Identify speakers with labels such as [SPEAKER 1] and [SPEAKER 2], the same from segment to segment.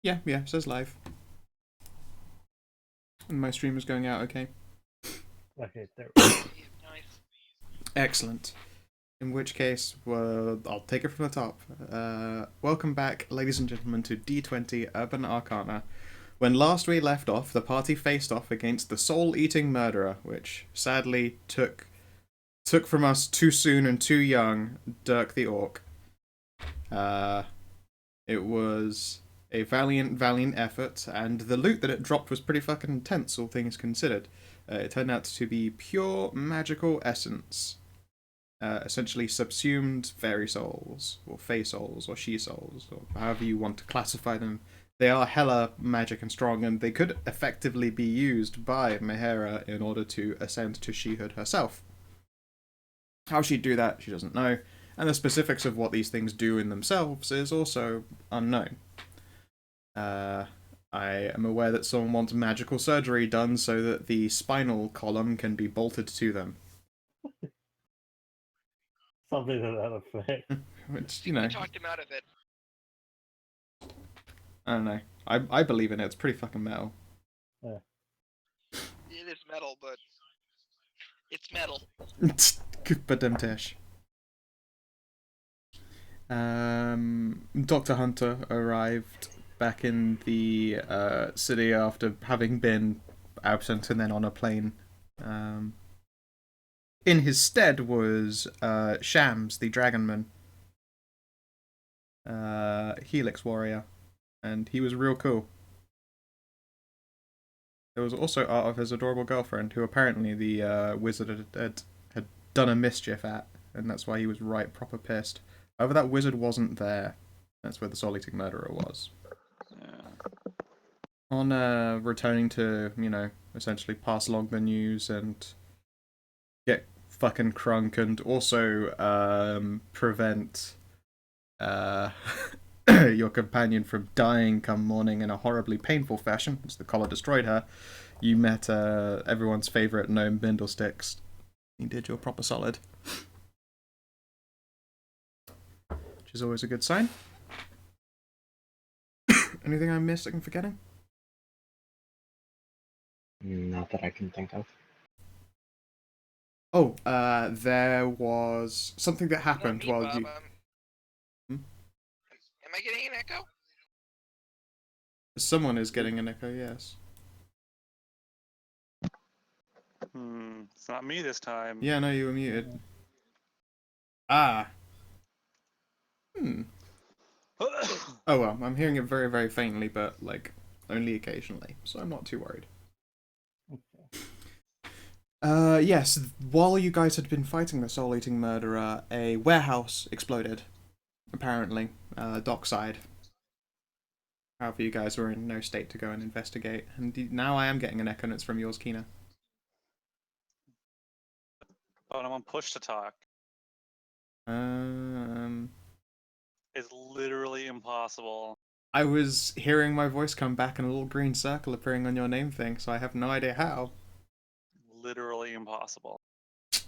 [SPEAKER 1] Yeah, it says live. And my stream is going out okay.
[SPEAKER 2] Okay, there.
[SPEAKER 3] Nice.
[SPEAKER 1] Excellent. In which case, I'll take it from the top. Welcome back, ladies and gentlemen, to D20 Urban Arcana. When last we left off, the party faced off against the soul-eating murderer, which sadly took from us too soon and too young, Dirk the Orc. It was a valiant effort, and the loot that it dropped was pretty fucking intense, all things considered. It turned out to be pure magical essence. Essentially subsumed fairy souls, or fey souls, or she souls, or however you want to classify them. They are hella magic and strong, and they could effectively be used by Mehera in order to ascend to shehood herself. How she'd do that, she doesn't know, and the specifics of what these things do in themselves is also unknown. I am aware that someone wants magical surgery done so that the spinal column can be bolted to them.
[SPEAKER 2] Something to that effect.
[SPEAKER 1] Which, you know,
[SPEAKER 3] We talked him out of it.
[SPEAKER 1] I don't know. I believe in it. It's pretty fucking metal.
[SPEAKER 2] Yeah.
[SPEAKER 3] It is metal, but it's metal.
[SPEAKER 1] Badumtish. Dr. Hunter arrived back in the city after having been absent and then on a plane. In his stead was Shams, the Dragonman. Helix warrior. And he was real cool. There was also art of his adorable girlfriend, who apparently the wizard had done a mischief at, and that's why he was right proper pissed. However, that wizard wasn't there. That's where the soul-eating murderer was.
[SPEAKER 4] Yeah.
[SPEAKER 1] On returning to, essentially pass along the news and get fucking crunk, and also prevent your companion from dying come morning in a horribly painful fashion, as the collar destroyed her, you met everyone's favourite gnome Bindlesticks. You did your proper solid. Which is always a good sign. Anything I missed I'm forgetting?
[SPEAKER 5] Not that I can think of.
[SPEAKER 1] Oh, there was something that happened
[SPEAKER 3] Me,
[SPEAKER 1] while
[SPEAKER 3] Bob,
[SPEAKER 1] you...
[SPEAKER 3] Am I getting an echo?
[SPEAKER 1] Someone is getting an echo, yes.
[SPEAKER 4] It's not me this time.
[SPEAKER 1] Yeah, no, you were muted. Ah. Oh well, I'm hearing it very, very faintly, but, only occasionally, so I'm not too worried. Yes, while you guys had been fighting the soul-eating murderer, a warehouse exploded, apparently, dockside. However, you guys were in no state to go and investigate, and now I am getting an echo, and it's from yours, Kina.
[SPEAKER 4] Oh, and I'm on push to talk. It's literally impossible.
[SPEAKER 1] I was hearing my voice come back and a little green circle appearing on your name thing, so I have no idea how.
[SPEAKER 4] Literally impossible.
[SPEAKER 1] Say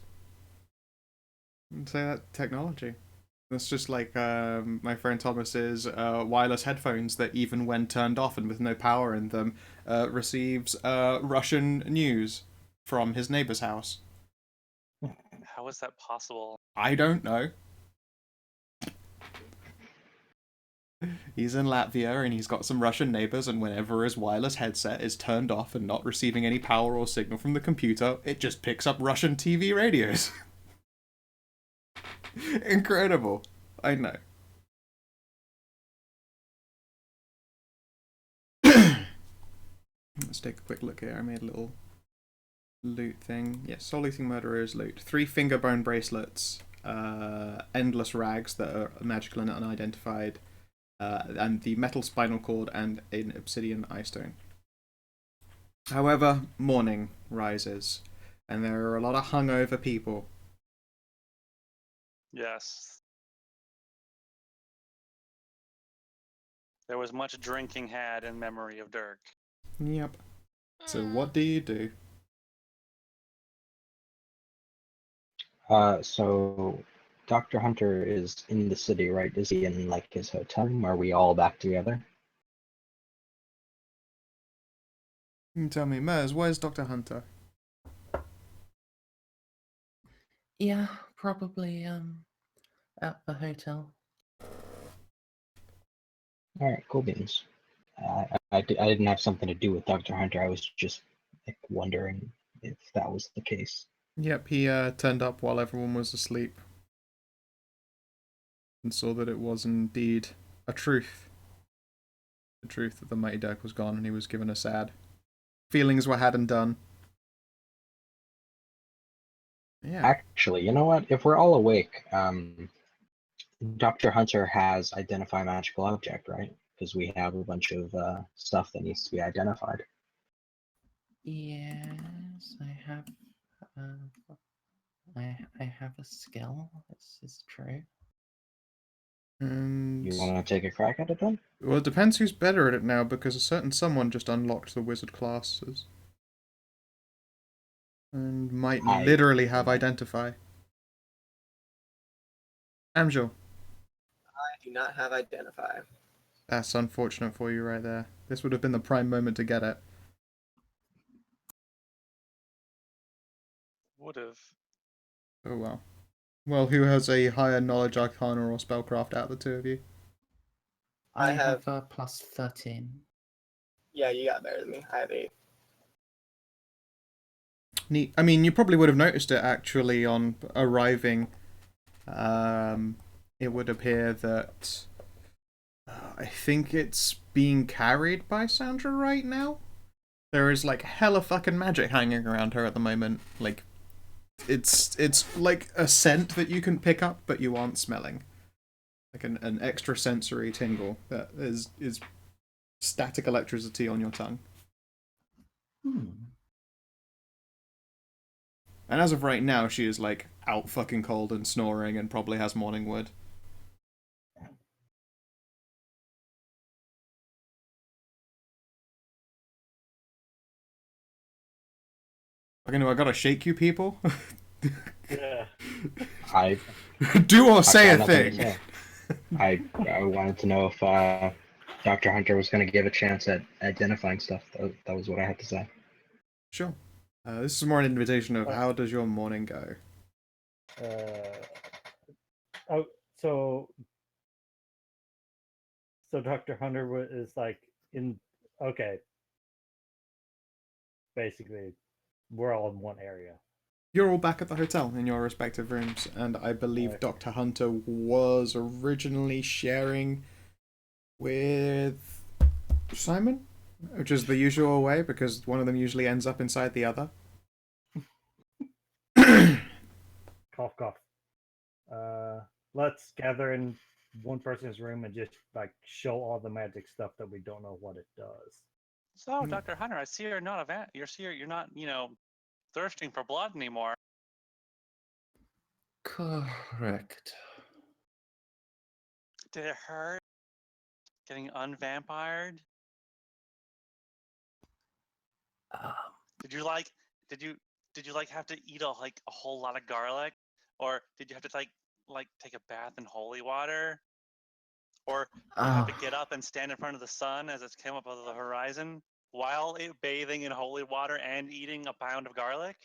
[SPEAKER 1] that technology. That's just like my friend Thomas's wireless headphones that even when turned off and with no power in them, receives Russian news from his neighbor's house.
[SPEAKER 4] How is that possible?
[SPEAKER 1] I don't know. He's in Latvia and he's got some Russian neighbors, and whenever his wireless headset is turned off and not receiving any power or signal from the computer, it just picks up Russian TV radios. Incredible. I know. Let's take a quick look here. I made a little loot thing. Yes, soul-eating murderer's loot. 3 finger bone bracelets, endless rags that are magical and unidentified, and the metal spinal cord and an obsidian eye stone. However, morning rises, and there are a lot of hungover people.
[SPEAKER 4] Yes. There was much drinking had in memory of Dirk.
[SPEAKER 1] Yep. So what do you do?
[SPEAKER 5] So Dr. Hunter is in the city, right? Is he in his hotel room? Are we all back together?
[SPEAKER 1] You tell me, Mers, where's Dr. Hunter?
[SPEAKER 6] Yeah, probably at the hotel.
[SPEAKER 5] All right, cool beans. I didn't have something to do with Dr. Hunter. I was just like wondering if that was the case.
[SPEAKER 1] Yep, he turned up while everyone was asleep and saw that it was indeed a truth. The truth that the Mighty Duck was gone and he was given a sad. Feelings were had and done. Yeah.
[SPEAKER 5] Actually, you know what? If we're all awake, Dr. Hunter has identify magical object, right? Because we have a bunch of stuff that needs to be identified.
[SPEAKER 6] Yes, I have. I have a skill. This is true.
[SPEAKER 1] And
[SPEAKER 5] You want to take a crack at it then?
[SPEAKER 1] well, it depends who's better at it now because a certain someone just unlocked the wizard classes and might
[SPEAKER 5] I-
[SPEAKER 1] literally have identify. Amjil,
[SPEAKER 7] I do not have identify.
[SPEAKER 1] that's unfortunate for you right there. This would have been the prime moment to get it.
[SPEAKER 4] Would have.
[SPEAKER 1] Oh well. Well, who has a higher knowledge arcana or spellcraft out of the two of you?
[SPEAKER 7] I
[SPEAKER 6] I
[SPEAKER 7] have-
[SPEAKER 6] have a plus 13.
[SPEAKER 7] Yeah, you got better than me. I have 8.
[SPEAKER 1] Neat. I mean, you probably would have noticed it actually on arriving. It would appear that I think it's being carried by Sandra right now. There is like hella fucking magic hanging around her at the moment. Like, it's like a scent that you can pick up, but you aren't smelling. Like an extra sensory tingle that is static electricity on your tongue.
[SPEAKER 6] Hmm.
[SPEAKER 1] And as of right now, she is like out fucking cold and snoring and probably has morning wood. Okay, no, I gotta shake you people.
[SPEAKER 2] Yeah.
[SPEAKER 5] I
[SPEAKER 1] Do or
[SPEAKER 5] I've
[SPEAKER 1] say
[SPEAKER 5] got
[SPEAKER 1] a
[SPEAKER 5] nothing to
[SPEAKER 1] thing.
[SPEAKER 5] say. I wanted to know if Dr. Hunter was going to give a chance at identifying stuff. That was what I had to say.
[SPEAKER 1] Sure. This is more an invitation of how does your morning go?
[SPEAKER 2] Oh, so Dr. Hunter is like in. Okay. Basically, we're all in one area.
[SPEAKER 1] You're all back at the hotel in your respective rooms, and I believe
[SPEAKER 2] Okay.
[SPEAKER 1] Dr. Hunter was originally sharing with Simon, which is the usual way because one of them usually ends up inside the other.
[SPEAKER 2] Cough, cough. Let's gather in one person's room and just like show all the magic stuff that we don't know what it does.
[SPEAKER 4] So, Dr. Hunter, I see you're not you're not, thirsting for blood anymore.
[SPEAKER 6] Correct.
[SPEAKER 4] Did it hurt getting unvampired?
[SPEAKER 6] Um,
[SPEAKER 4] Did you have to eat a whole lot of garlic, or did you have to take a bath in holy water, or did you have to get up and stand in front of the sun as it's came up over the horizon while bathing in holy water and eating a pound of garlic?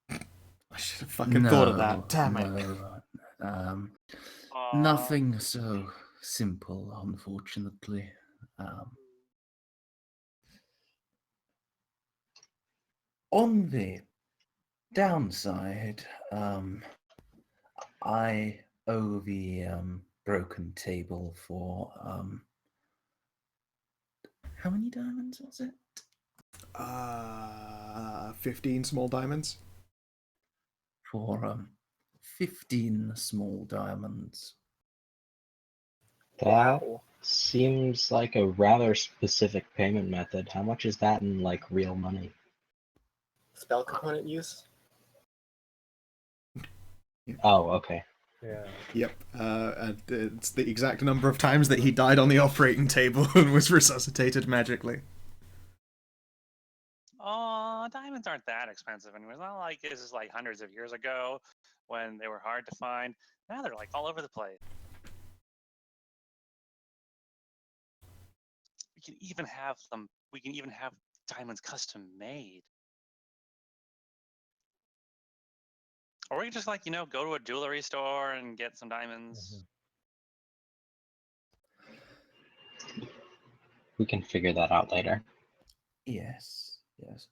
[SPEAKER 1] I should have fucking thought of that. Damn it.
[SPEAKER 6] No.
[SPEAKER 4] Aw.
[SPEAKER 6] Nothing so simple, unfortunately. On the downside, I owe the broken table for how many diamonds was it?
[SPEAKER 1] 15 small diamonds.
[SPEAKER 6] For 15 small diamonds.
[SPEAKER 5] That seems like a rather specific payment method. How much is that in like real money?
[SPEAKER 7] Spell component use?
[SPEAKER 5] Oh, okay.
[SPEAKER 2] Yeah.
[SPEAKER 1] Yep. And it's the exact number of times that he died on the operating table and was resuscitated magically.
[SPEAKER 4] Oh, diamonds aren't that expensive anyway. It's not like this is like hundreds of years ago when they were hard to find. Now they're like all over the place. can even have them. We can even have diamonds custom made. Or we can just like go to a jewelry store and get some diamonds.
[SPEAKER 5] We can figure that out later.
[SPEAKER 6] Yes. Yes.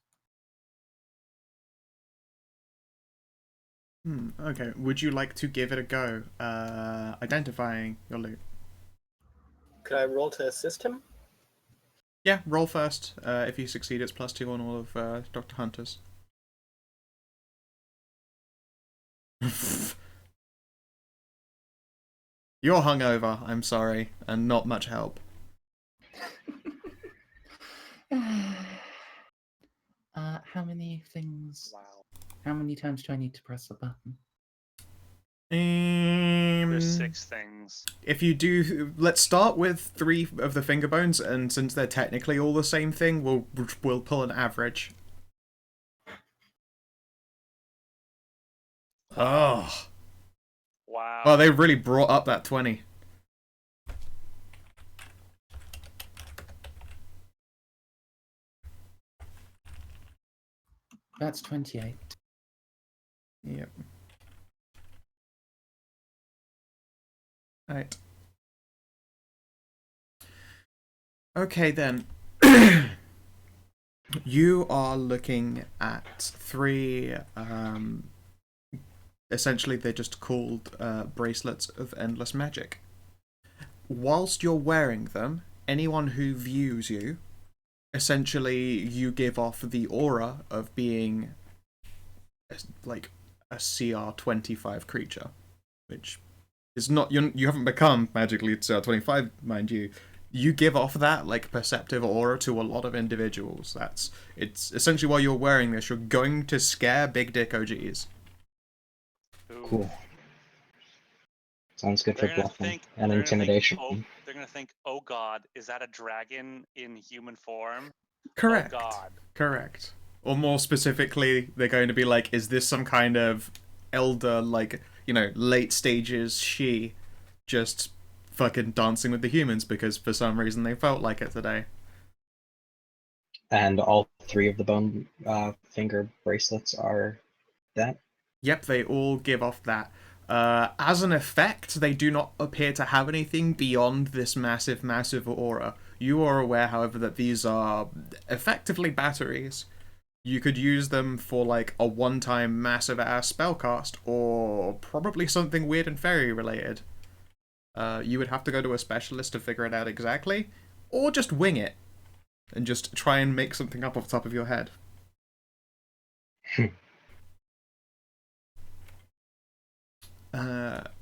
[SPEAKER 1] Okay, would you like to give it a go? Identifying your loot.
[SPEAKER 7] Could I roll to assist him?
[SPEAKER 1] Yeah, roll first. If you succeed, it's +2 on all of Dr. Hunter's. You're hungover, I'm sorry, and not much help.
[SPEAKER 6] How many things?
[SPEAKER 4] Wow.
[SPEAKER 6] How many times do I need to press the button?
[SPEAKER 4] There's 6 things.
[SPEAKER 1] If you do, let's start with 3 of the finger bones, and since they're technically all the same thing, we'll pull an average. Oh.
[SPEAKER 4] Wow.
[SPEAKER 1] Well, they really brought up that 20.
[SPEAKER 6] That's 28.
[SPEAKER 1] Yep. Right. Okay then. You are looking at 3, essentially they're just called bracelets of endless magic. Whilst you're wearing them, anyone who views you, essentially you give off the aura of being like a CR25 creature, which is not, you haven't become magically CR25, mind you. You give off that like perceptive aura to a lot of individuals. It's essentially while you're wearing this, you're going to scare big dick OGs.
[SPEAKER 5] Cool. Sounds good for
[SPEAKER 4] They're gonna
[SPEAKER 5] bluffing
[SPEAKER 4] think-
[SPEAKER 5] and
[SPEAKER 4] they're gonna think,
[SPEAKER 5] intimidation.
[SPEAKER 4] They're gonna think, "Oh God, is that a dragon in human form?"
[SPEAKER 1] Correct.
[SPEAKER 4] Oh God.
[SPEAKER 1] Correct. Or more specifically, they're going to be like, is this some kind of elder, like, late stages she just fucking dancing with the humans because for some reason they felt like it today.
[SPEAKER 5] And all 3 of the bone finger bracelets are that?
[SPEAKER 1] Yep, they all give off that. As an effect, they do not appear to have anything beyond this massive, massive aura. You are aware, however, that these are effectively batteries. You could use them for like a one-time massive ass spellcast, or probably something weird and fairy related. You would have to go to a specialist to figure it out exactly, or just wing it and just try and make something up off the top of your head.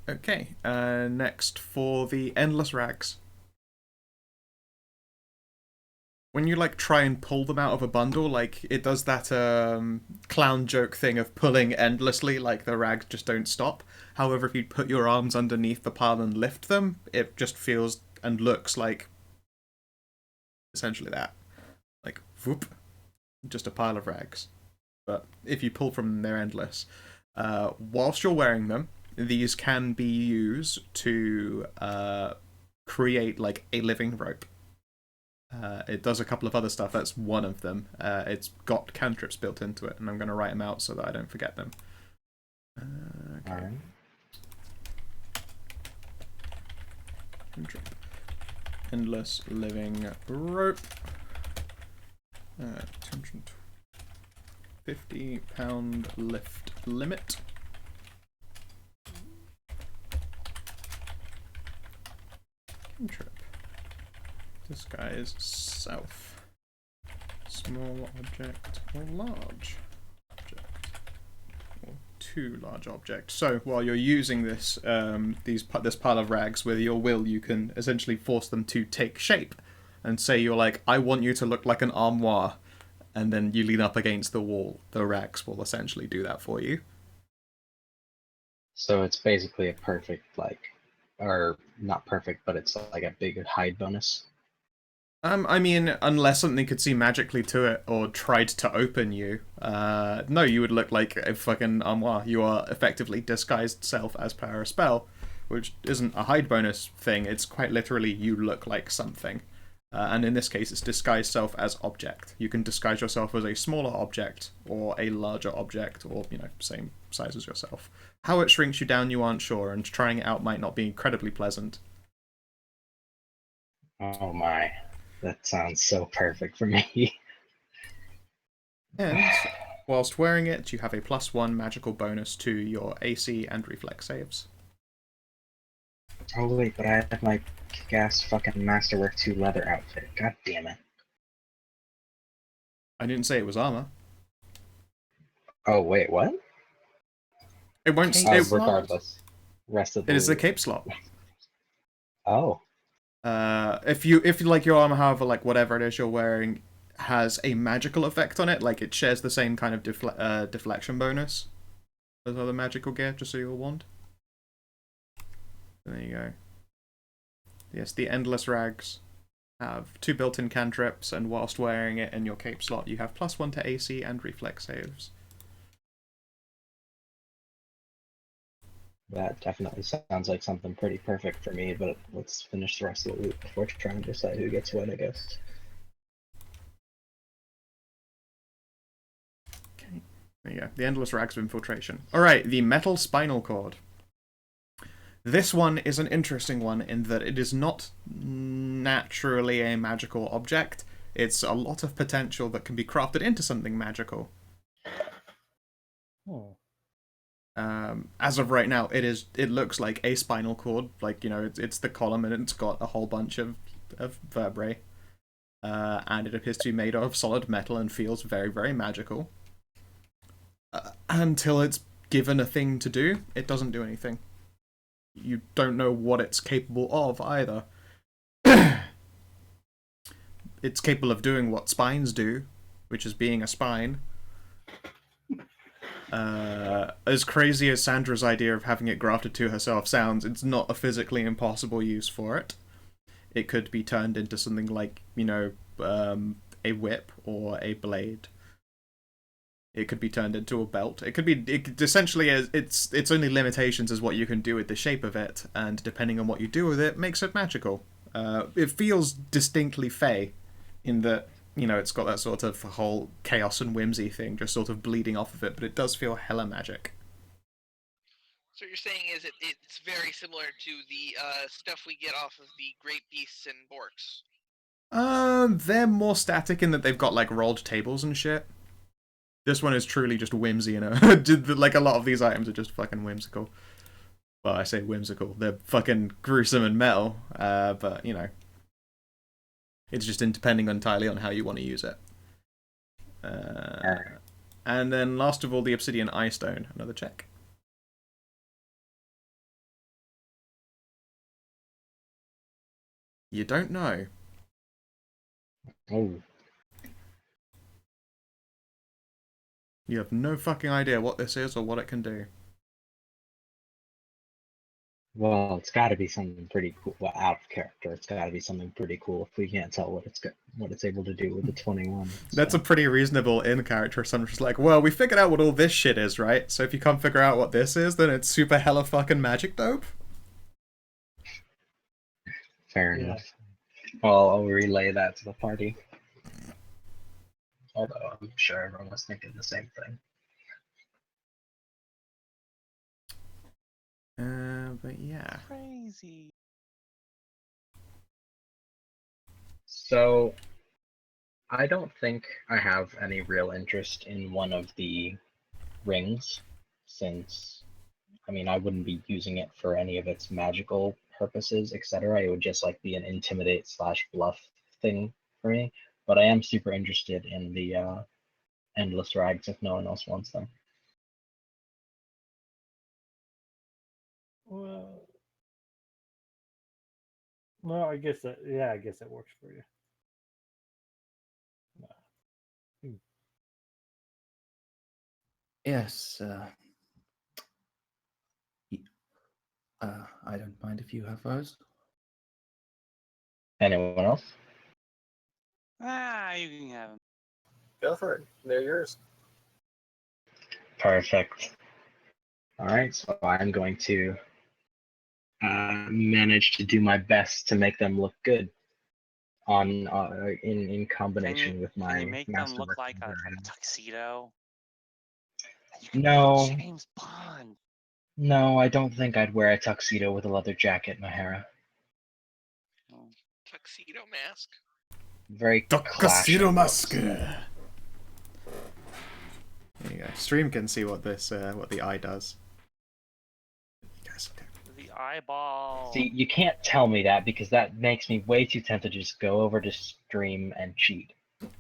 [SPEAKER 1] Okay, next for the endless rags. When you like try and pull them out of a bundle, like it does that clown joke thing of pulling endlessly, like the rags just don't stop. However, if you put your arms underneath the pile and lift them, it just feels and looks like essentially that. Like, whoop, just a pile of rags. But if you pull from them, they're endless. Whilst you're wearing them, these can be used to create like a living rope. It does a couple of other stuff. That's one of them. It's got cantrips built into it, and I'm going to write them out so that I don't forget them. Okay.
[SPEAKER 5] All right.
[SPEAKER 1] Cantrip. Endless living rope. 250-pound lift limit. Cantrip. Disguise self. Small object or large object. Or 2 large objects. So while you're using this this pile of rags with your will, you can essentially force them to take shape. And say you're like, I want you to look like an armoire, and then you lean up against the wall. The rags will essentially do that for you.
[SPEAKER 5] So it's basically a perfect, or not perfect, but it's like a big hide bonus.
[SPEAKER 1] I mean, unless something could see magically to it or tried to open you, no, you would look like a fucking armoire. You are effectively disguised self as per a spell, which isn't a hide bonus thing. It's quite literally you look like something. And in this case, it's disguise self as object. You can disguise yourself as a smaller object or a larger object, or same size as yourself. How it shrinks you down, you aren't sure, and trying it out might not be incredibly pleasant.
[SPEAKER 5] Oh my, that sounds so perfect for me.
[SPEAKER 1] And whilst wearing it, you have a +1 magical bonus to your AC and reflex saves.
[SPEAKER 5] Oh wait, but I have my kick-ass fucking Masterwork 2 leather outfit. God damn it.
[SPEAKER 1] I didn't say it was armor.
[SPEAKER 5] Oh wait, what?
[SPEAKER 1] It won't.
[SPEAKER 6] Cape
[SPEAKER 1] It,
[SPEAKER 6] slot?
[SPEAKER 5] Regardless. Rest of the
[SPEAKER 1] it is the cape slot.
[SPEAKER 5] Oh.
[SPEAKER 1] If your armor, however, like whatever it is you're wearing, has a magical effect on it, like it shares the same kind of deflection bonus as other magical gear, just so you're warned. There you go. Yes, the Endless Rags have 2 built-in cantrips, and whilst wearing it in your cape slot, you have +1 to AC and reflex saves.
[SPEAKER 5] That definitely sounds like something pretty perfect for me, but let's finish the rest of the loop before trying to decide who gets what, I guess.
[SPEAKER 1] Okay, there you go. The Endless Rags of Infiltration. Alright, the Metal Spinal Cord. This one is an interesting one in that it is not naturally a magical object. It's a lot of potential that can be crafted into something magical.
[SPEAKER 2] Oh.
[SPEAKER 1] As of right now, it looks like a spinal cord, like it's the column and it's got a whole bunch of vertebrae, and it appears to be made of solid metal and feels very, very magical. Until it's given a thing to do, it doesn't do anything. You don't know what it's capable of either. It's capable of doing what spines do, which is being a spine. As crazy as Sandra's idea of having it grafted to herself sounds, it's not a physically impossible use for it. It could be turned into something like, a whip or a blade. It could be turned into a belt. Essentially, its only limitations is what you can do with the shape of it, and depending on what you do with it, makes it magical. It feels distinctly fey, in that it's got that sort of whole chaos and whimsy thing just sort of bleeding off of it, but it does feel hella magic.
[SPEAKER 3] So what you're saying is it's very similar to the stuff we get off of the great beasts and borks.
[SPEAKER 1] They're more static in that they've got like rolled tables and shit. This one is truly just whimsy, like a lot of these items are just fucking whimsical. Well, I say whimsical. They're fucking gruesome and metal, but it's just depending entirely on how you want to use it. And then last of all, the Obsidian Eye Stone. Another check. You don't know.
[SPEAKER 5] Oh.
[SPEAKER 1] You have no fucking idea what this is or what it can do.
[SPEAKER 5] Well, it's got to be something pretty cool. Well, out of character, it's got to be something pretty cool if we can't tell what it's able to do with the 21.
[SPEAKER 1] That's a pretty reasonable in-character assumption. Just like, well, we figured out what all this shit is, right? So if you can't figure out what this is, then it's super hella fucking magic dope.
[SPEAKER 5] Fair enough. Well, I'll relay that to the party. Although I'm sure everyone was thinking the same thing.
[SPEAKER 1] But yeah.
[SPEAKER 4] Crazy.
[SPEAKER 5] So, I don't think I have any real interest in one of the rings, since, I wouldn't be using it for any of its magical purposes, etc. It would just like be an intimidate / bluff thing for me. But I am super interested in the Endless Rags if no one else wants them.
[SPEAKER 2] Well, I guess that works for you.
[SPEAKER 6] Yes. I don't mind if you have those.
[SPEAKER 5] Anyone else?
[SPEAKER 4] You can have them.
[SPEAKER 7] Go for it. They're yours.
[SPEAKER 5] Perfect. All right, so I'm going to manage to do my best to make them look good. on in
[SPEAKER 4] Can you
[SPEAKER 5] combination with
[SPEAKER 4] can you
[SPEAKER 5] my
[SPEAKER 4] make them
[SPEAKER 5] master
[SPEAKER 4] look like a
[SPEAKER 5] item.
[SPEAKER 4] tuxedo? You can
[SPEAKER 5] No,
[SPEAKER 4] be James Bond.
[SPEAKER 5] no, I don't think I'd wear a tuxedo with a leather jacket, Mahara.
[SPEAKER 3] Tuxedo mask.
[SPEAKER 5] Very
[SPEAKER 1] Casino
[SPEAKER 5] clashing
[SPEAKER 1] Mask.
[SPEAKER 5] looks.
[SPEAKER 1] There you go. Stream can see what this what the eye does. You guys, okay.
[SPEAKER 4] The eyeball.
[SPEAKER 5] See, you can't tell me that because that makes me way too tempted to just go over to stream and cheat.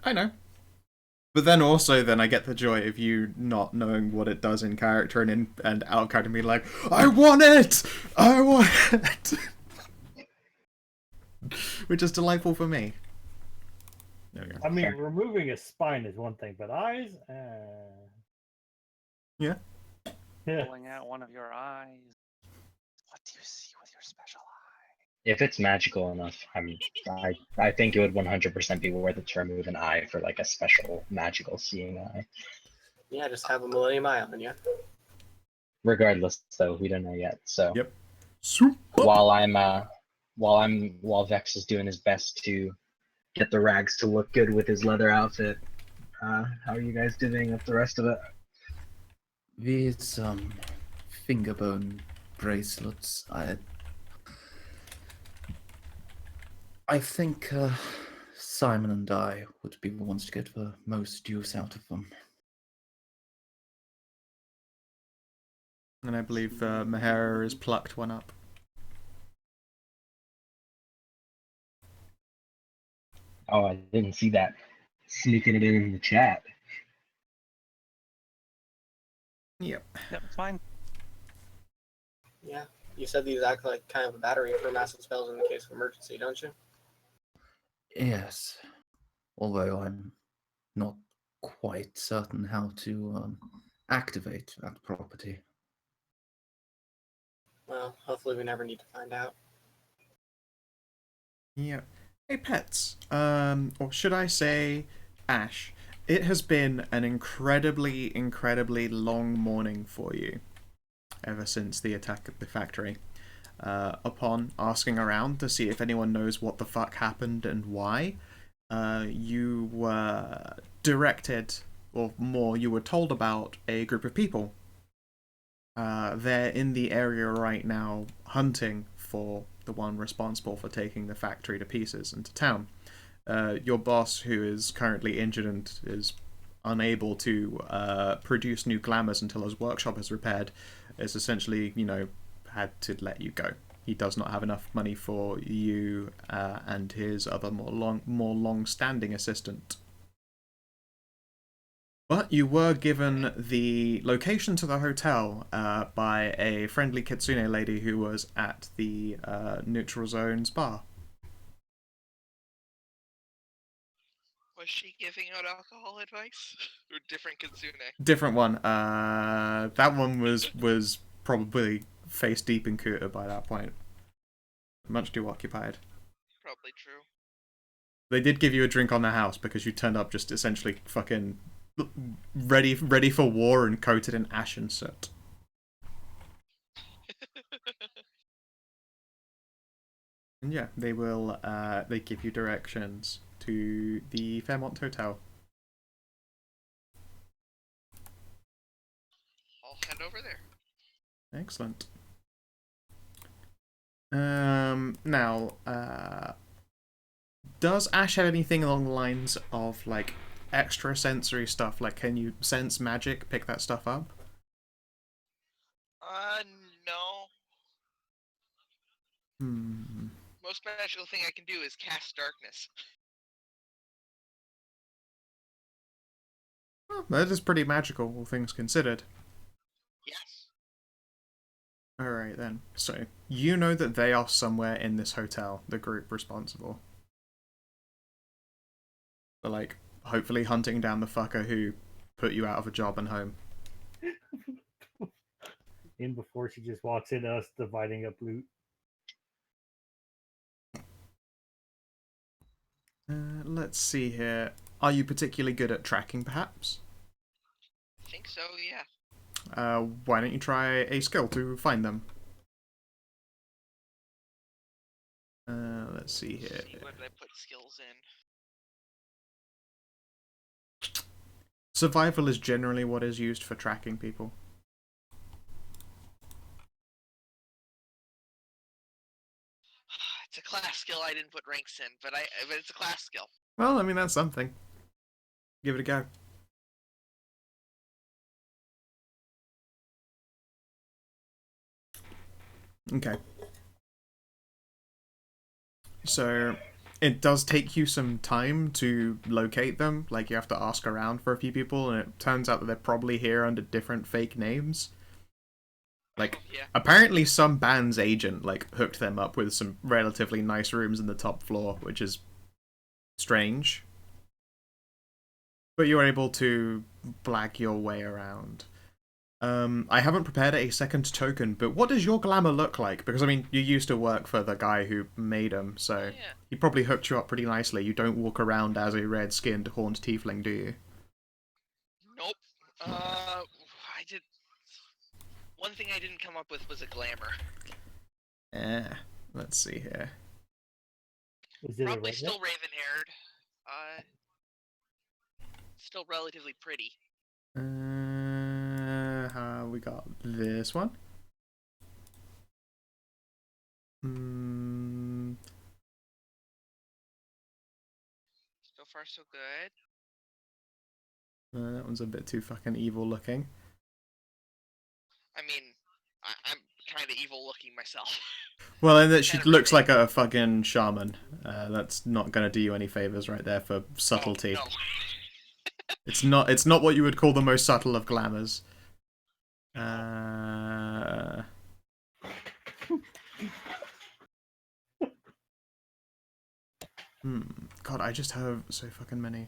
[SPEAKER 1] I know. But then also, then I get the joy of you not knowing what it does in character and out of character being like, I want it! I want it! Which is delightful for me. There we go.
[SPEAKER 2] I mean,
[SPEAKER 5] Fair.
[SPEAKER 2] removing a spine is one thing, but eyes,
[SPEAKER 1] Yeah.
[SPEAKER 2] yeah.
[SPEAKER 4] Pulling out one of your eyes. What do you see with your special eye?
[SPEAKER 5] If it's magical enough, I think it would 100% be worth it to remove an eye for like a special magical seeing eye.
[SPEAKER 7] Yeah, just have a Millennium Eye on you.
[SPEAKER 5] Regardless, though, we don't know yet. So
[SPEAKER 1] Yep. Swoop up.
[SPEAKER 5] while Vex is doing his best to get the rags to look good with his leather outfit, how are you guys doing with the rest of it?
[SPEAKER 6] These finger bone bracelets, I think Simon and I would be the ones to get the most use out of them.
[SPEAKER 1] And I believe Mahara has plucked one up.
[SPEAKER 5] Oh, I didn't see that. Sneaking it in the chat.
[SPEAKER 1] Yep.
[SPEAKER 4] Yep, it's fine.
[SPEAKER 7] Yeah. You said these act like kind of a battery for massive spells in the case of emergency, don't you?
[SPEAKER 6] Yes, although I'm not quite certain how to activate that property.
[SPEAKER 7] Well, hopefully we never need to find out.
[SPEAKER 1] Yep. Hey pets, or should I say Ash, it has been an incredibly, incredibly long morning for you ever since the attack at the factory. Upon asking around to see if anyone knows what the fuck happened and why, you were directed, or more, you were told about a group of people. They're in the area right now hunting for the one responsible for taking the factory to pieces into town. Your boss, who is currently injured and is unable to produce new glamours until his workshop is repaired, is essentially, had to let you go. He does not have enough money for you and his other more long-standing assistant. But you were given the location to the hotel by a friendly kitsune lady who was at the Neutral Zone's bar.
[SPEAKER 3] Was she giving out alcohol advice? Or different Kitsune?
[SPEAKER 1] Different one. That one was probably face deep in Kuta by that point. Much too occupied.
[SPEAKER 3] Probably true.
[SPEAKER 1] They did give you a drink on the house because you turned up just essentially fucking ready for war and coated in ashen soot. And yeah, they will they give you directions to the Fairmont Hotel.
[SPEAKER 3] I'll head over there.
[SPEAKER 1] Excellent. Now, does Ash have anything along the lines of like extra sensory stuff? Like, can you sense magic, pick that stuff up?
[SPEAKER 3] No. Most magical thing I can do is cast darkness.
[SPEAKER 1] Well, that is pretty magical, all things considered.
[SPEAKER 3] Yes.
[SPEAKER 1] Alright then. So, you know that they are somewhere in this hotel, the group responsible. They're like, hopefully hunting down the fucker who put you out of a job and home.
[SPEAKER 2] In before she just walks in, us dividing up loot.
[SPEAKER 1] Let's see here. Are you particularly good at tracking, perhaps?
[SPEAKER 3] I think so, yeah.
[SPEAKER 1] Why don't you try a skill to find them? Let's see here.
[SPEAKER 3] See, what did I put skills in?
[SPEAKER 1] Survival is generally what is used for tracking people.
[SPEAKER 3] It's a class skill I didn't put ranks in, but it's a class skill.
[SPEAKER 1] Well, I mean, that's something. Give it a go. Okay. So, it does take you some time to locate them. Like, you have to ask around for a few people, and it turns out that they're probably here under different fake names. Like,
[SPEAKER 3] Yeah.
[SPEAKER 1] apparently some band's agent, like, hooked them up with some relatively nice rooms in the top floor, which is strange. But you're able to blag your way around. I haven't prepared a second token, but what does your glamour look like? Because, I mean, you used to work for the guy who made them, so
[SPEAKER 3] Yeah.
[SPEAKER 1] he probably hooked you up pretty nicely. You don't walk around as a red-skinned horned tiefling, do you?
[SPEAKER 3] Nope. I did. One thing I didn't come up with was a glamour.
[SPEAKER 1] Let's see here.
[SPEAKER 2] Is it
[SPEAKER 3] Probably
[SPEAKER 2] a
[SPEAKER 3] still
[SPEAKER 2] redneck?
[SPEAKER 3] raven-haired. Still relatively pretty.
[SPEAKER 1] We got this one.
[SPEAKER 3] So far, so good.
[SPEAKER 1] That one's a bit too fucking evil looking.
[SPEAKER 3] I mean, I'm kind of evil looking myself.
[SPEAKER 1] Well, and that she
[SPEAKER 3] Kinda
[SPEAKER 1] looks
[SPEAKER 3] redneck.
[SPEAKER 1] like a fucking shaman. That's not gonna do you any favors right there for subtlety.
[SPEAKER 3] Oh, no.
[SPEAKER 1] It's not what you would call the most subtle of glamours. God, I just have so fucking many.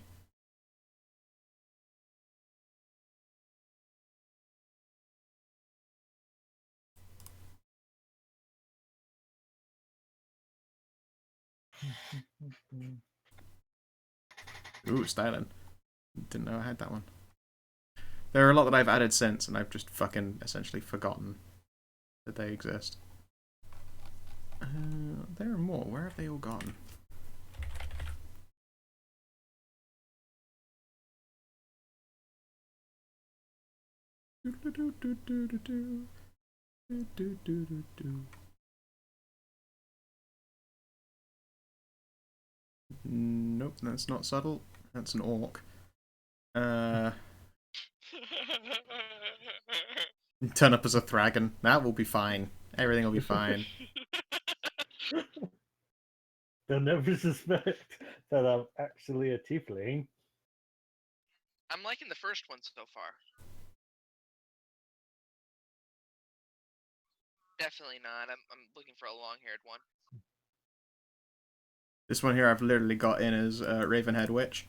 [SPEAKER 1] Ooh, styling. Didn't know I had that one. There are a lot that I've added since, and I've just fucking essentially forgotten that they exist. There are more. Where have they all gone? Nope, that's not subtle. That's an orc. Turn up as a thragon. That will be fine. Everything will be fine.
[SPEAKER 2] They'll never suspect that I'm actually a tiefling.
[SPEAKER 3] I'm liking the first one so far. Definitely not. I'm looking for a long-haired one.
[SPEAKER 1] This one here I've literally got in as Ravenhead Witch.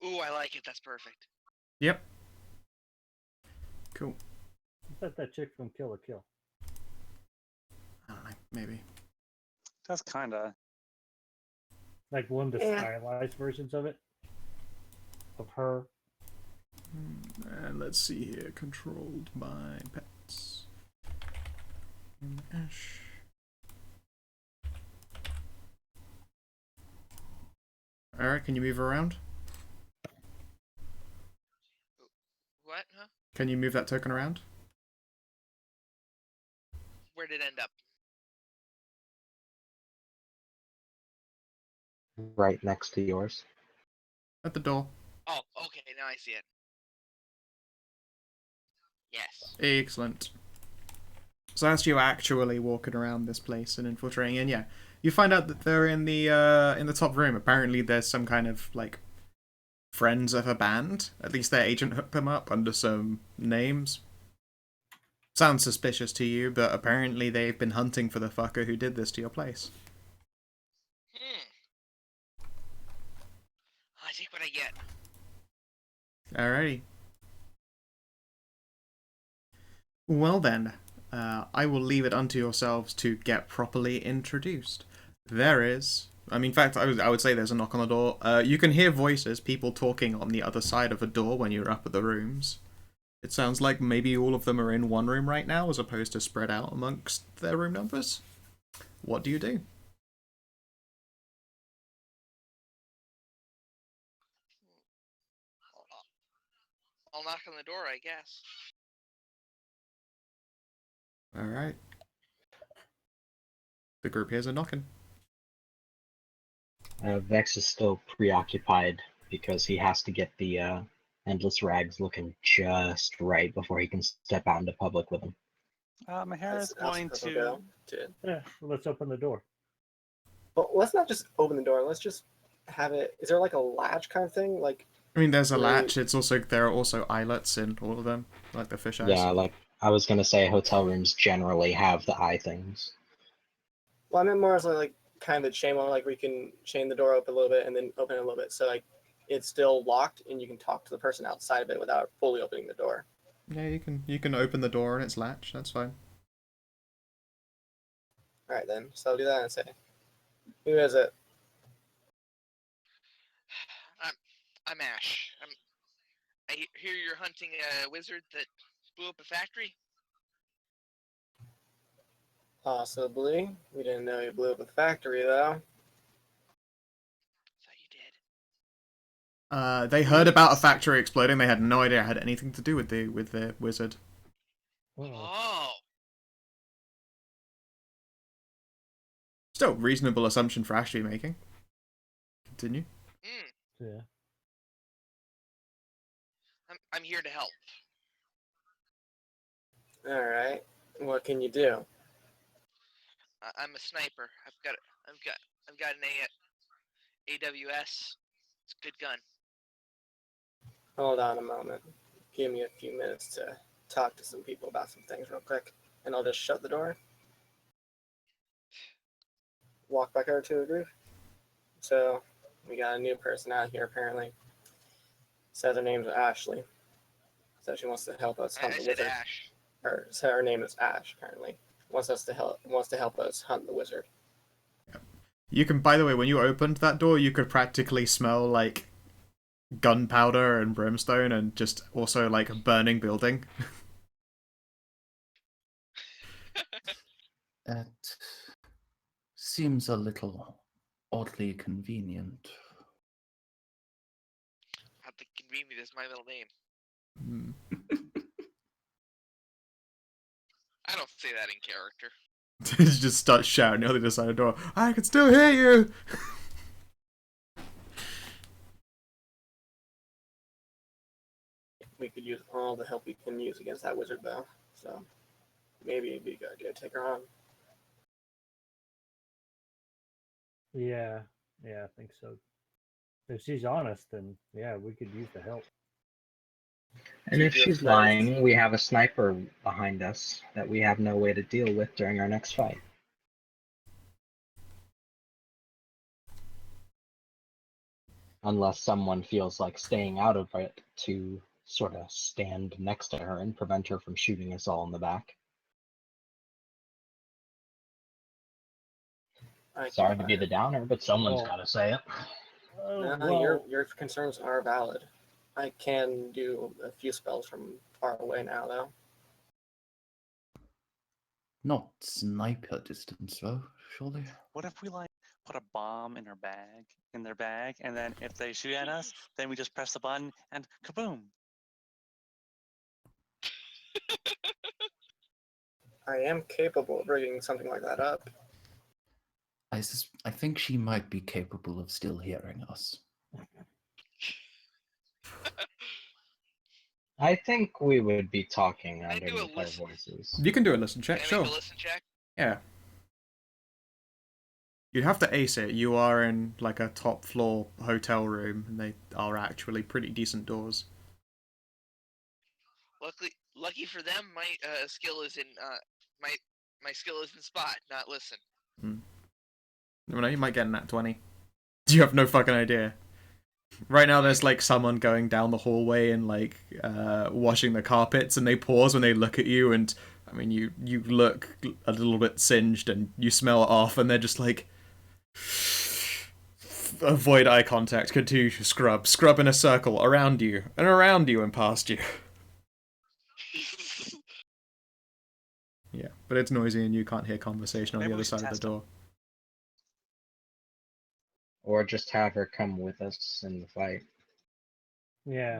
[SPEAKER 3] Ooh, I like it. That's perfect.
[SPEAKER 1] Yep. Cool.
[SPEAKER 2] Is that chick from Kill la Kill?
[SPEAKER 1] I don't know, maybe.
[SPEAKER 4] That's kinda.
[SPEAKER 2] Like one of the stylized versions of it? Of her?
[SPEAKER 1] And let's see here. Controlled by pets. Ash. Alright, can you move around?
[SPEAKER 3] What? Huh?
[SPEAKER 1] Can you move that token around?
[SPEAKER 3] Where did it end up?
[SPEAKER 5] Right next to yours.
[SPEAKER 1] At the door.
[SPEAKER 3] Oh, okay. Now I see it. Yes.
[SPEAKER 1] Excellent. So as you actually walking around this place and infiltrating in, yeah, you find out that they're in the top room. Apparently, there's some kind of like friends of a band. At least their agent hooked them up under some names. Sounds suspicious to you, but apparently they've been hunting for the fucker who did this to your place.
[SPEAKER 3] I take what I get.
[SPEAKER 1] Alrighty. Well then, I will leave it unto yourselves to get properly introduced. There is... I mean, in fact, I would say there's a knock on the door. You can hear voices, people talking on the other side of a door when you're up at the rooms. It sounds like maybe all of them are in one room right now, as opposed to spread out amongst their room numbers. what do you do?
[SPEAKER 3] I'll knock on the door, I guess.
[SPEAKER 1] All right. The group hears a knocking.
[SPEAKER 5] Vex is still preoccupied because he has to get the endless rags looking just right before he can step out into public with them.
[SPEAKER 4] Mahara's
[SPEAKER 7] I'll
[SPEAKER 4] going
[SPEAKER 7] suppose we'll
[SPEAKER 4] to.
[SPEAKER 7] go to.
[SPEAKER 2] Yeah, let's open the door.
[SPEAKER 7] But let's not just open the door. Let's just have it. Is there like a latch kind of thing? Like,
[SPEAKER 1] I mean, there's a
[SPEAKER 7] Wait.
[SPEAKER 1] latch. There are also eyelets in all of them, like the fish eyes.
[SPEAKER 5] Yeah, like I was gonna say, hotel rooms generally have the eye things.
[SPEAKER 7] well, I meant more as like kind of the chain one, like we can chain the door open a little bit and then open it a little bit, so like it's still locked and you can talk to the person outside of it without fully opening the door.
[SPEAKER 1] Yeah, you can open the door and its latch. That's fine.
[SPEAKER 7] All right, then. So I'll do that and say, who is it?
[SPEAKER 3] I'm Ash. I hear you're hunting a wizard that blew up a factory.
[SPEAKER 7] Possibly. We didn't know you blew up a factory, though.
[SPEAKER 3] Thought you did.
[SPEAKER 1] They heard about a factory exploding. They had no idea it had anything to do with the wizard.
[SPEAKER 3] Oh.
[SPEAKER 1] Still reasonable assumption for Ash to be making. Continue.
[SPEAKER 2] Yeah.
[SPEAKER 3] I'm here to help.
[SPEAKER 7] All right. What can you do?
[SPEAKER 3] I'm a sniper. I've got an AWS. It's a good gun.
[SPEAKER 7] Hold on a moment. Give me a few minutes to talk to some people about some things real quick, and I'll just shut the door. Walk back over to the group. So we got a new person out here apparently. Says her name's Ashley. So she wants to help us
[SPEAKER 3] I
[SPEAKER 7] hunt the
[SPEAKER 3] said
[SPEAKER 7] wizard.
[SPEAKER 3] Ash.
[SPEAKER 7] So her name is Ash apparently. Wants to help us hunt the wizard.
[SPEAKER 1] You can, by the way, when you opened that door, you could practically smell like gunpowder and brimstone, and just also like a burning building.
[SPEAKER 6] That seems a little oddly convenient.
[SPEAKER 3] How convenient is my middle name?
[SPEAKER 1] Hmm.
[SPEAKER 3] I don't say that in character.
[SPEAKER 1] Just start shouting on the other side of the door. I can still hear you.
[SPEAKER 7] We could use all the help we can use against that wizard though. So maybe it'd be a good idea to take her on.
[SPEAKER 2] Yeah, I think so. If she's honest, then yeah, we could use the help.
[SPEAKER 5] And if
[SPEAKER 7] Keep your
[SPEAKER 5] she's
[SPEAKER 7] friends.
[SPEAKER 5] lying, we have a sniper behind us that we have no way to deal with during our next fight. Unless someone feels like staying out of it to sort of stand next to her and prevent her from shooting us all in the back. Sorry to be the downer, but someone's got to say it.
[SPEAKER 7] No, your concerns are valid. I can do a few spells from far away now, though.
[SPEAKER 6] Not sniper distance, though, surely.
[SPEAKER 4] What if we like put a bomb in their bag, and then if they shoot at us, then we just press the button and kaboom.
[SPEAKER 7] I am capable of rigging something like that up.
[SPEAKER 6] I think she might be capable of still hearing us.
[SPEAKER 5] I think we would be talking
[SPEAKER 3] Can I do a
[SPEAKER 5] underneath our
[SPEAKER 3] listen?
[SPEAKER 5] voices.
[SPEAKER 1] You can do a listen check,
[SPEAKER 3] Can I
[SPEAKER 1] sure.
[SPEAKER 3] make a listen check?
[SPEAKER 1] Yeah. You'd have to ace it. You are in like a top floor hotel room, and they are actually pretty decent doors.
[SPEAKER 3] Lucky for them, my skill is in my skill is in spot, not listen.
[SPEAKER 1] No, you might get in that 20. You have no fucking idea. Right now, there's like someone going down the hallway and like washing the carpets, and they pause when they look at you, and I mean, you look a little bit singed, and you smell it off, and they're just like, avoid eye contact, continue to scrub in a circle around you and past you. Yeah, but it's noisy and you can't hear conversation on
[SPEAKER 4] Maybe
[SPEAKER 1] the
[SPEAKER 4] we
[SPEAKER 1] other
[SPEAKER 4] should
[SPEAKER 1] side of the
[SPEAKER 4] test 'em.
[SPEAKER 1] door.
[SPEAKER 5] Or just have her come with us in the fight.
[SPEAKER 2] Yeah.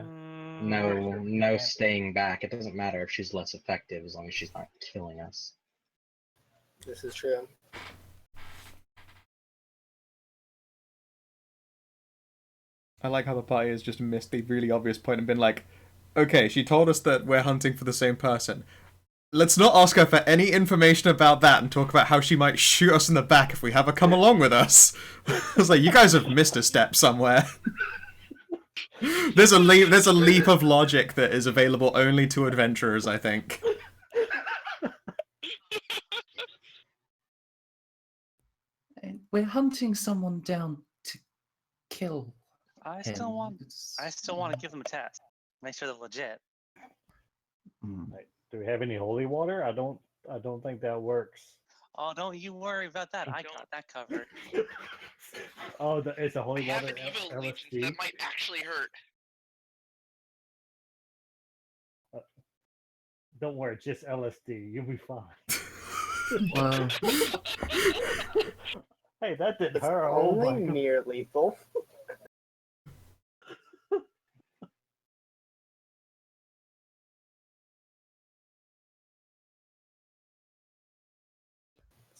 [SPEAKER 5] No staying back. It doesn't matter if she's less effective as long as she's not killing us.
[SPEAKER 7] This is true.
[SPEAKER 1] I like how the party has just missed the really obvious point and been like, okay, she told us that we're hunting for the same person. Let's not ask her for any information about that and talk about how she might shoot us in the back if we have her come along with us. I was like, you guys have missed a step somewhere. There's a leap of logic that is available only to adventurers, I think.
[SPEAKER 6] We're hunting someone down to kill
[SPEAKER 4] I
[SPEAKER 6] him.
[SPEAKER 4] still want to give them a test. Make sure they're legit.
[SPEAKER 2] Like, do we have any holy water? I don't think that works.
[SPEAKER 4] Oh, don't you worry about that. I got that covered.
[SPEAKER 2] Oh, it's a
[SPEAKER 3] I
[SPEAKER 2] holy
[SPEAKER 3] have
[SPEAKER 2] water
[SPEAKER 3] an evil allegiance
[SPEAKER 2] LSD.
[SPEAKER 3] that might actually hurt.
[SPEAKER 2] Don't worry, it's just LSD. You'll be fine.
[SPEAKER 6] Well,
[SPEAKER 2] Hey, that didn't
[SPEAKER 7] It's
[SPEAKER 2] hurt. Oh my
[SPEAKER 7] only
[SPEAKER 2] God.
[SPEAKER 7] near lethal.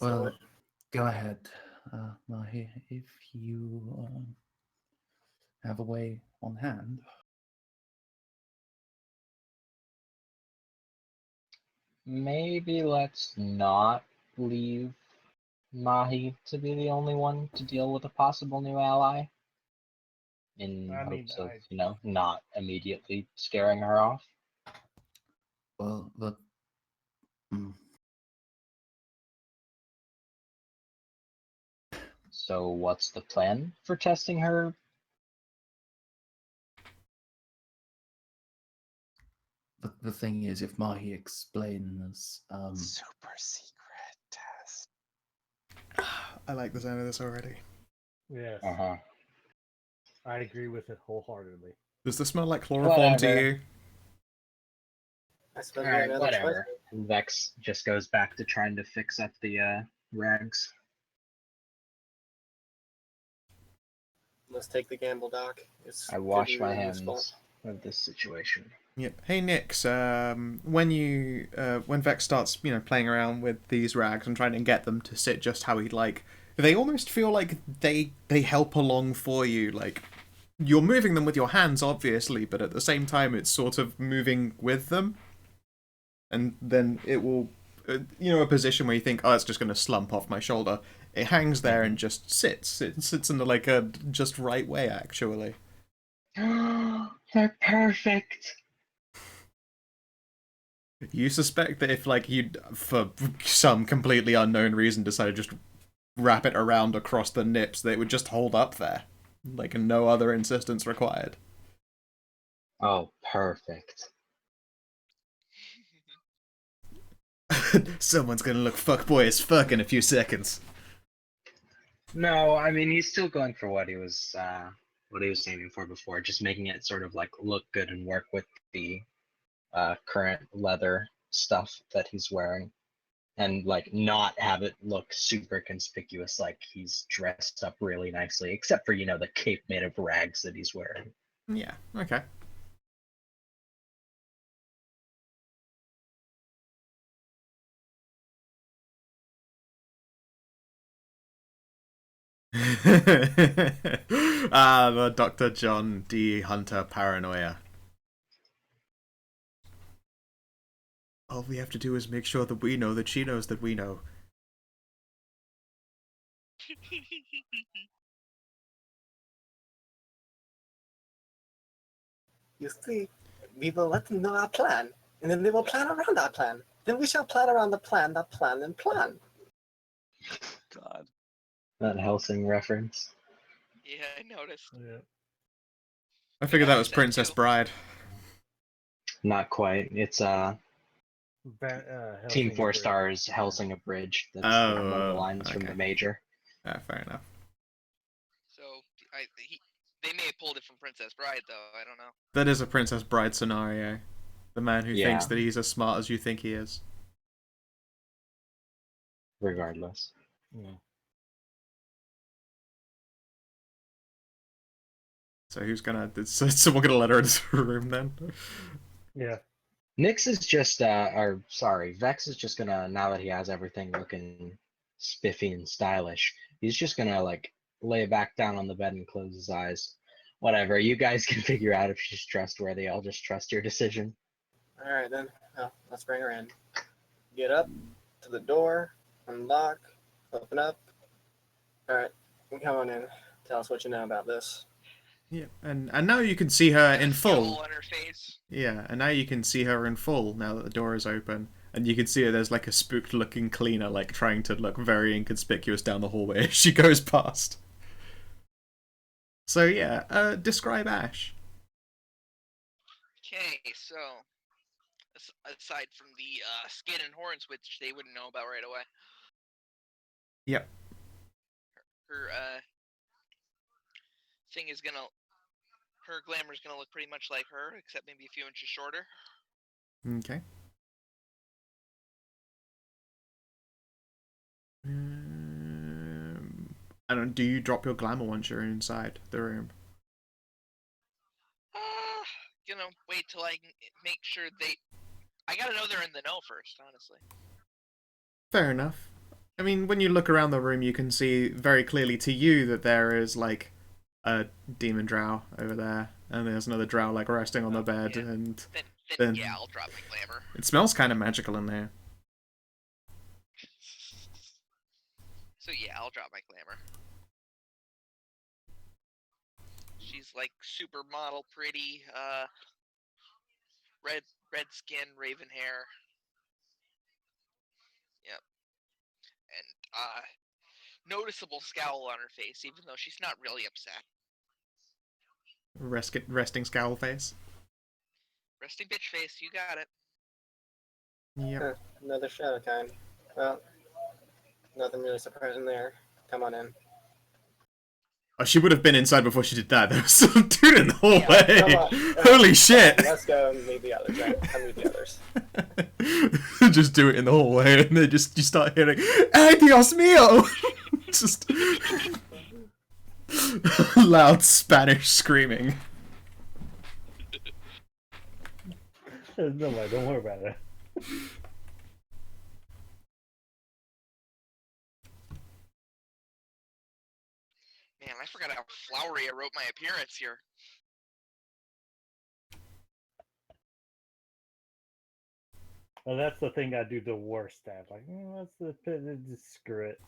[SPEAKER 6] well,
[SPEAKER 7] So
[SPEAKER 6] go ahead, Mahi, if you have a way on hand.
[SPEAKER 5] Maybe let's not leave Mahi to be the only one to deal with a possible new ally. In
[SPEAKER 2] I mean,
[SPEAKER 5] hopes of, not immediately scaring her off.
[SPEAKER 6] Well,
[SPEAKER 5] So what's the plan for testing her?
[SPEAKER 6] the thing is, if Mahi explains,
[SPEAKER 4] Super secret test.
[SPEAKER 1] I like the sound of this already.
[SPEAKER 2] Yes,
[SPEAKER 5] Uh-huh.
[SPEAKER 2] I agree with it wholeheartedly.
[SPEAKER 1] Does this smell like chloroform to
[SPEAKER 5] Whatever.
[SPEAKER 1] you?
[SPEAKER 7] I suppose we have
[SPEAKER 5] Alright,
[SPEAKER 7] no other
[SPEAKER 5] whatever.
[SPEAKER 7] choice.
[SPEAKER 5] Vex just goes back to trying to fix up the rags.
[SPEAKER 7] Let's take the gamble, Doc.
[SPEAKER 5] I wash my hands of this situation.
[SPEAKER 1] Yep. Hey Nix, when Vex starts, playing around with these rags and trying to get them to sit just how he'd like, they almost feel like they help along for you. Like, you're moving them with your hands, obviously, but at the same time, it's sort of moving with them. And then it will, a position where you think, oh, it's just going to slump off my shoulder. It hangs there and just sits. It sits in a just right way, actually.
[SPEAKER 5] They're perfect.
[SPEAKER 1] You suspect that if, you'd, for some completely unknown reason, decided to just wrap it around across the nips, that it would just hold up there. No other insistence required.
[SPEAKER 5] Oh, perfect.
[SPEAKER 1] Someone's gonna look fuckboy as fuck in a few seconds.
[SPEAKER 5] No, I mean he's still going for what he was aiming for before, just making it sort of look good and work with the current leather stuff that he's wearing, and not have it look super conspicuous, like he's dressed up really nicely, except for the cape made of rags that he's wearing.
[SPEAKER 1] Yeah, okay. The Dr. John D. Hunter paranoia. All we have to do is make sure that we know that she knows that we know.
[SPEAKER 7] You see, we will let them know our plan, and then they will plan around our plan. Then we shall plan around the plan, that plan, and plan.
[SPEAKER 4] God.
[SPEAKER 5] That Helsing reference.
[SPEAKER 3] Yeah, I noticed.
[SPEAKER 2] Yeah.
[SPEAKER 1] I figured that was
[SPEAKER 3] That
[SPEAKER 1] Princess
[SPEAKER 3] too.
[SPEAKER 1] Bride.
[SPEAKER 5] Not quite. It's Team
[SPEAKER 2] Helsing's
[SPEAKER 5] 4
[SPEAKER 2] Bridge.
[SPEAKER 5] Stars Helsing Abridged. That's one of the lines from the
[SPEAKER 1] okay.
[SPEAKER 5] Major.
[SPEAKER 1] Fair enough.
[SPEAKER 3] So they may have pulled it from Princess Bride, though. I don't know.
[SPEAKER 1] That is a Princess Bride scenario. The man who
[SPEAKER 5] Yeah.
[SPEAKER 1] thinks that he's as smart as you think he is.
[SPEAKER 5] regardless.
[SPEAKER 2] Yeah.
[SPEAKER 1] So is someone gonna let her into the room then?
[SPEAKER 2] Yeah.
[SPEAKER 5] Nyx is just, or sorry, Vex is just gonna, now that he has everything looking spiffy and stylish, he's just gonna, like, lay back down on the bed and close his eyes. Whatever, you guys can figure out if she's trustworthy. I'll just trust your decision.
[SPEAKER 7] All right, then. Well, let's bring her in. Get up to the door, unlock, open up. All right, come on in. Tell us what you know about this.
[SPEAKER 1] Yeah, and now you can see her in
[SPEAKER 3] Scowl
[SPEAKER 1] full.
[SPEAKER 3] on her face.
[SPEAKER 1] Yeah, and now you can see her in full now that the door is open. And you can see her, there's like a spooked looking cleaner like trying to look very inconspicuous down the hallway as she goes past. So yeah, describe Ash.
[SPEAKER 3] Okay, so aside from the skin and horns, which they wouldn't know about right away,
[SPEAKER 1] Yep.
[SPEAKER 3] her thing is gonna, her glamour's gonna look pretty much like her, except maybe a few inches shorter.
[SPEAKER 1] Okay. I don't. Do you drop your glamour once you're inside the room?
[SPEAKER 3] Gonna wait till I can make sure they. I gotta know they're in the know first, honestly.
[SPEAKER 1] Fair enough. I mean, when you look around the room, you can see very clearly to you that there is like a demon drow over there, and there's another drow like resting on the bed,
[SPEAKER 3] yeah.
[SPEAKER 1] and
[SPEAKER 3] Then yeah, I'll drop my glamour.
[SPEAKER 1] it smells kind of magical in there.
[SPEAKER 3] So yeah, I'll drop my glamour. She's like super model pretty, red skin, raven hair. Yep. And noticeable scowl on her face, even though she's not really upset.
[SPEAKER 1] Resting scowl face.
[SPEAKER 3] Resting bitch face, you got it.
[SPEAKER 1] Yep.
[SPEAKER 7] Another shadow kind. Well, nothing really surprising there. Come on in.
[SPEAKER 1] Oh, she would have been inside before she did that. There was some dude in the hallway.
[SPEAKER 7] Come on.
[SPEAKER 1] Holy shit!
[SPEAKER 7] Let's go and meet the others. Right? Come meet the others.
[SPEAKER 1] Just do it in the hallway, and then you start hearing, "Ay, Dios mío!" Just loud Spanish screaming.
[SPEAKER 2] No, don't worry about it.
[SPEAKER 3] Man, I forgot how flowery I wrote my appearance here.
[SPEAKER 2] Well, that's the thing I do the worst at. Like, just screw it.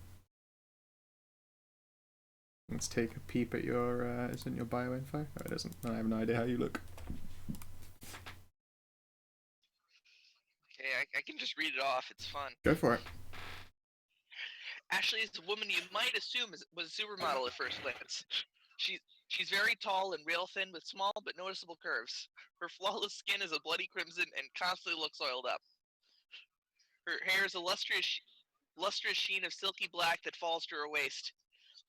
[SPEAKER 1] Let's take a peep at your, isn't your bio info? No, it isn't. I have no idea how you look.
[SPEAKER 3] Okay, I can just read it off. It's fun.
[SPEAKER 1] Go for it.
[SPEAKER 3] Ashley is a woman you might assume was a supermodel at first glance. She's very tall and real thin with small but noticeable curves. Her flawless skin is a bloody crimson and constantly looks oiled up. Her hair is a lustrous sheen of silky black that falls to her waist.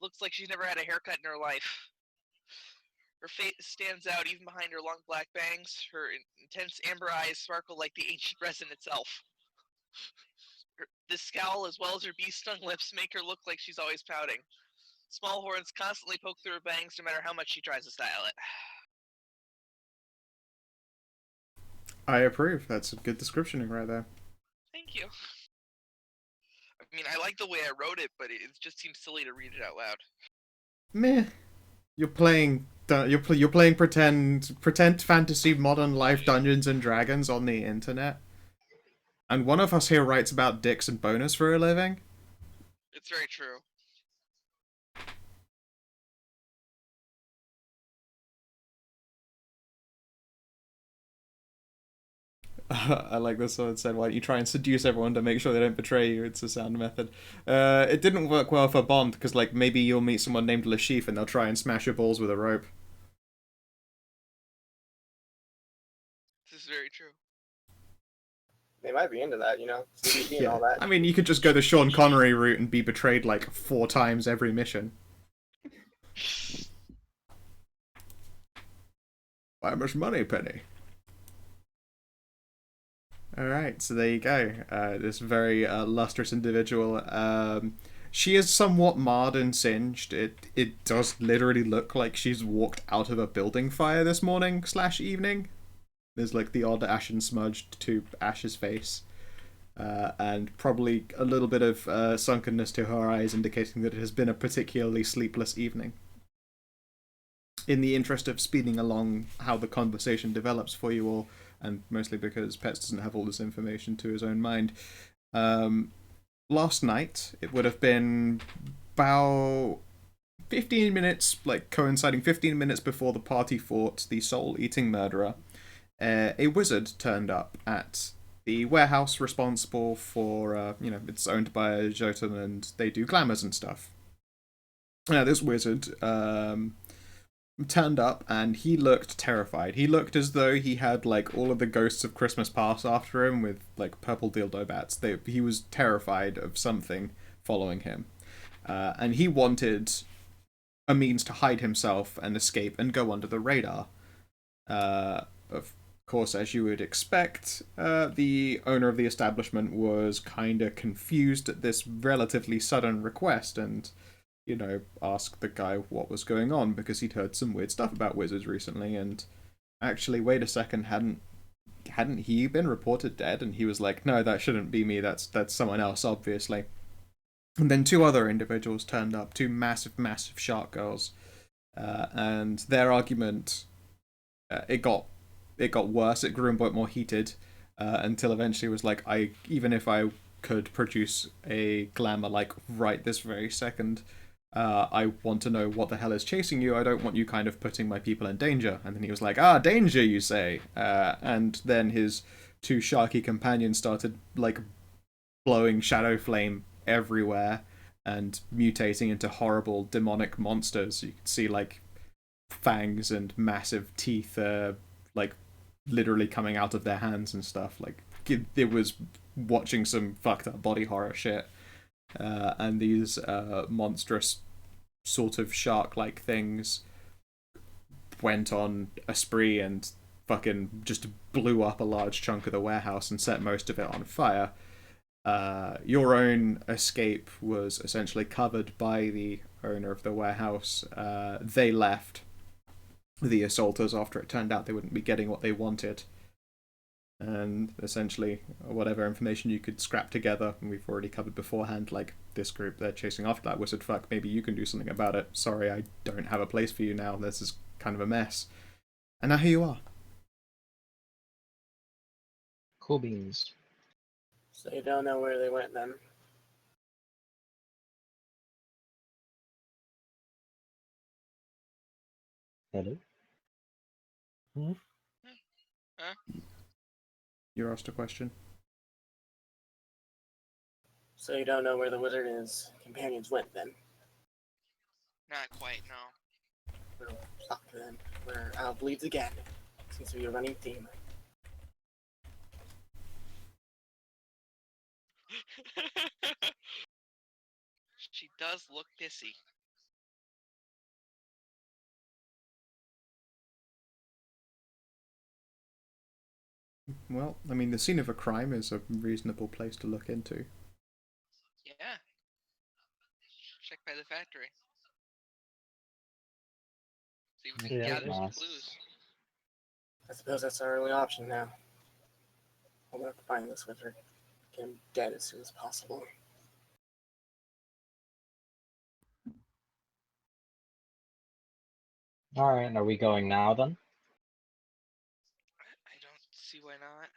[SPEAKER 3] Looks like she's never had a haircut in her life. Her face stands out even behind her long black bangs. Her intense amber eyes sparkle like the ancient resin itself. This scowl, as well as her bee-stung lips, make her look like she's always pouting. Small horns constantly poke through her bangs no matter how much she tries to style it.
[SPEAKER 1] I approve. That's a good description right there.
[SPEAKER 3] Thank you. I mean, I like the way I wrote it, but it just seems silly to read it out loud.
[SPEAKER 1] Meh. You're playing pretend fantasy modern life Dungeons and Dragons on the internet. And one of us here writes about dicks and bonus for a living?
[SPEAKER 3] It's very true.
[SPEAKER 1] I like this one said, why don't you try and seduce everyone to make sure they don't betray you? It's a sound method. It didn't work well for Bond, because like maybe you'll meet someone named Lashif and they'll try and smash your balls with a rope.
[SPEAKER 3] This is very true.
[SPEAKER 7] They might be into that, you know, CBT and
[SPEAKER 1] Yeah.
[SPEAKER 7] all that.
[SPEAKER 1] I mean, you could just go the Sean Connery route and be betrayed like 4 times every mission. How much money, Penny? All right, so there you go. This very lustrous individual. She is somewhat marred and singed. It does literally look like she's walked out of a building fire this morning / evening. There's like the odd ashen smudge to Ash's face, and probably a little bit of sunkenness to her eyes, indicating that it has been a particularly sleepless evening. In the interest of speeding along how the conversation develops for you all, and mostly because Pets doesn't have all this information to his own mind, last night it would have been about 15 minutes, like coinciding 15 minutes before the party fought the soul-eating murderer. A wizard turned up at the warehouse responsible for, it's owned by Jotun and they do glamours and stuff. Now, this wizard turned up and he looked terrified. He looked as though he had like all of the ghosts of Christmas past after him with like purple dildo bats. He was terrified of something following him. And he wanted a means to hide himself and escape and go under the radar. Of course, as you would expect, the owner of the establishment was kind of confused at this relatively sudden request and, asked the guy what was going on because he'd heard some weird stuff about wizards recently. And actually, wait a second, hadn't he been reported dead? And he was like, no, that shouldn't be me. That's someone else, obviously. And then 2 other individuals turned up, 2 massive shark girls, and their argument, it got worse. It grew a bit more heated until eventually it was like, even if I could produce a glamour like right this very second, I want to know what the hell is chasing you. I don't want you kind of putting my people in danger. And then he was like, danger, you say? And then his 2 sharky companions started like blowing shadow flame everywhere and mutating into horrible demonic monsters. You could see like fangs and massive teeth like literally coming out of their hands and stuff. Like it was watching some fucked up body horror shit. And these monstrous sort of shark-like things went on a spree and fucking just blew up a large chunk of the warehouse and set most of it on fire. Your own escape was essentially covered by the owner of the warehouse. They left the assaulters after it turned out they wouldn't be getting what they wanted. And essentially, whatever information you could scrap together, and we've already covered beforehand, like this group, they're chasing after that wizard fuck, maybe you can do something about it. Sorry, I don't have a place for you now. This is kind of a mess. And now here you are.
[SPEAKER 5] Cool beans.
[SPEAKER 7] So you don't know where they went then?
[SPEAKER 5] Hello?
[SPEAKER 1] You asked a question.
[SPEAKER 7] So you don't know where the wizard and his companions went then?
[SPEAKER 3] Not quite, no.
[SPEAKER 7] We'll stop then. We're out of leads again. Seems to be a running theme.
[SPEAKER 3] She does look pissy.
[SPEAKER 1] Well, I mean, the scene of a crime is a reasonable place to look into.
[SPEAKER 3] Yeah. Check by the factory. See if we can
[SPEAKER 2] Yeah,
[SPEAKER 3] gather some
[SPEAKER 5] nice.
[SPEAKER 3] clues.
[SPEAKER 7] I suppose that's our only option now. We'll have to find this wizard. Get him dead as soon as possible.
[SPEAKER 5] Alright, are we going now then?
[SPEAKER 3] I don't see why not.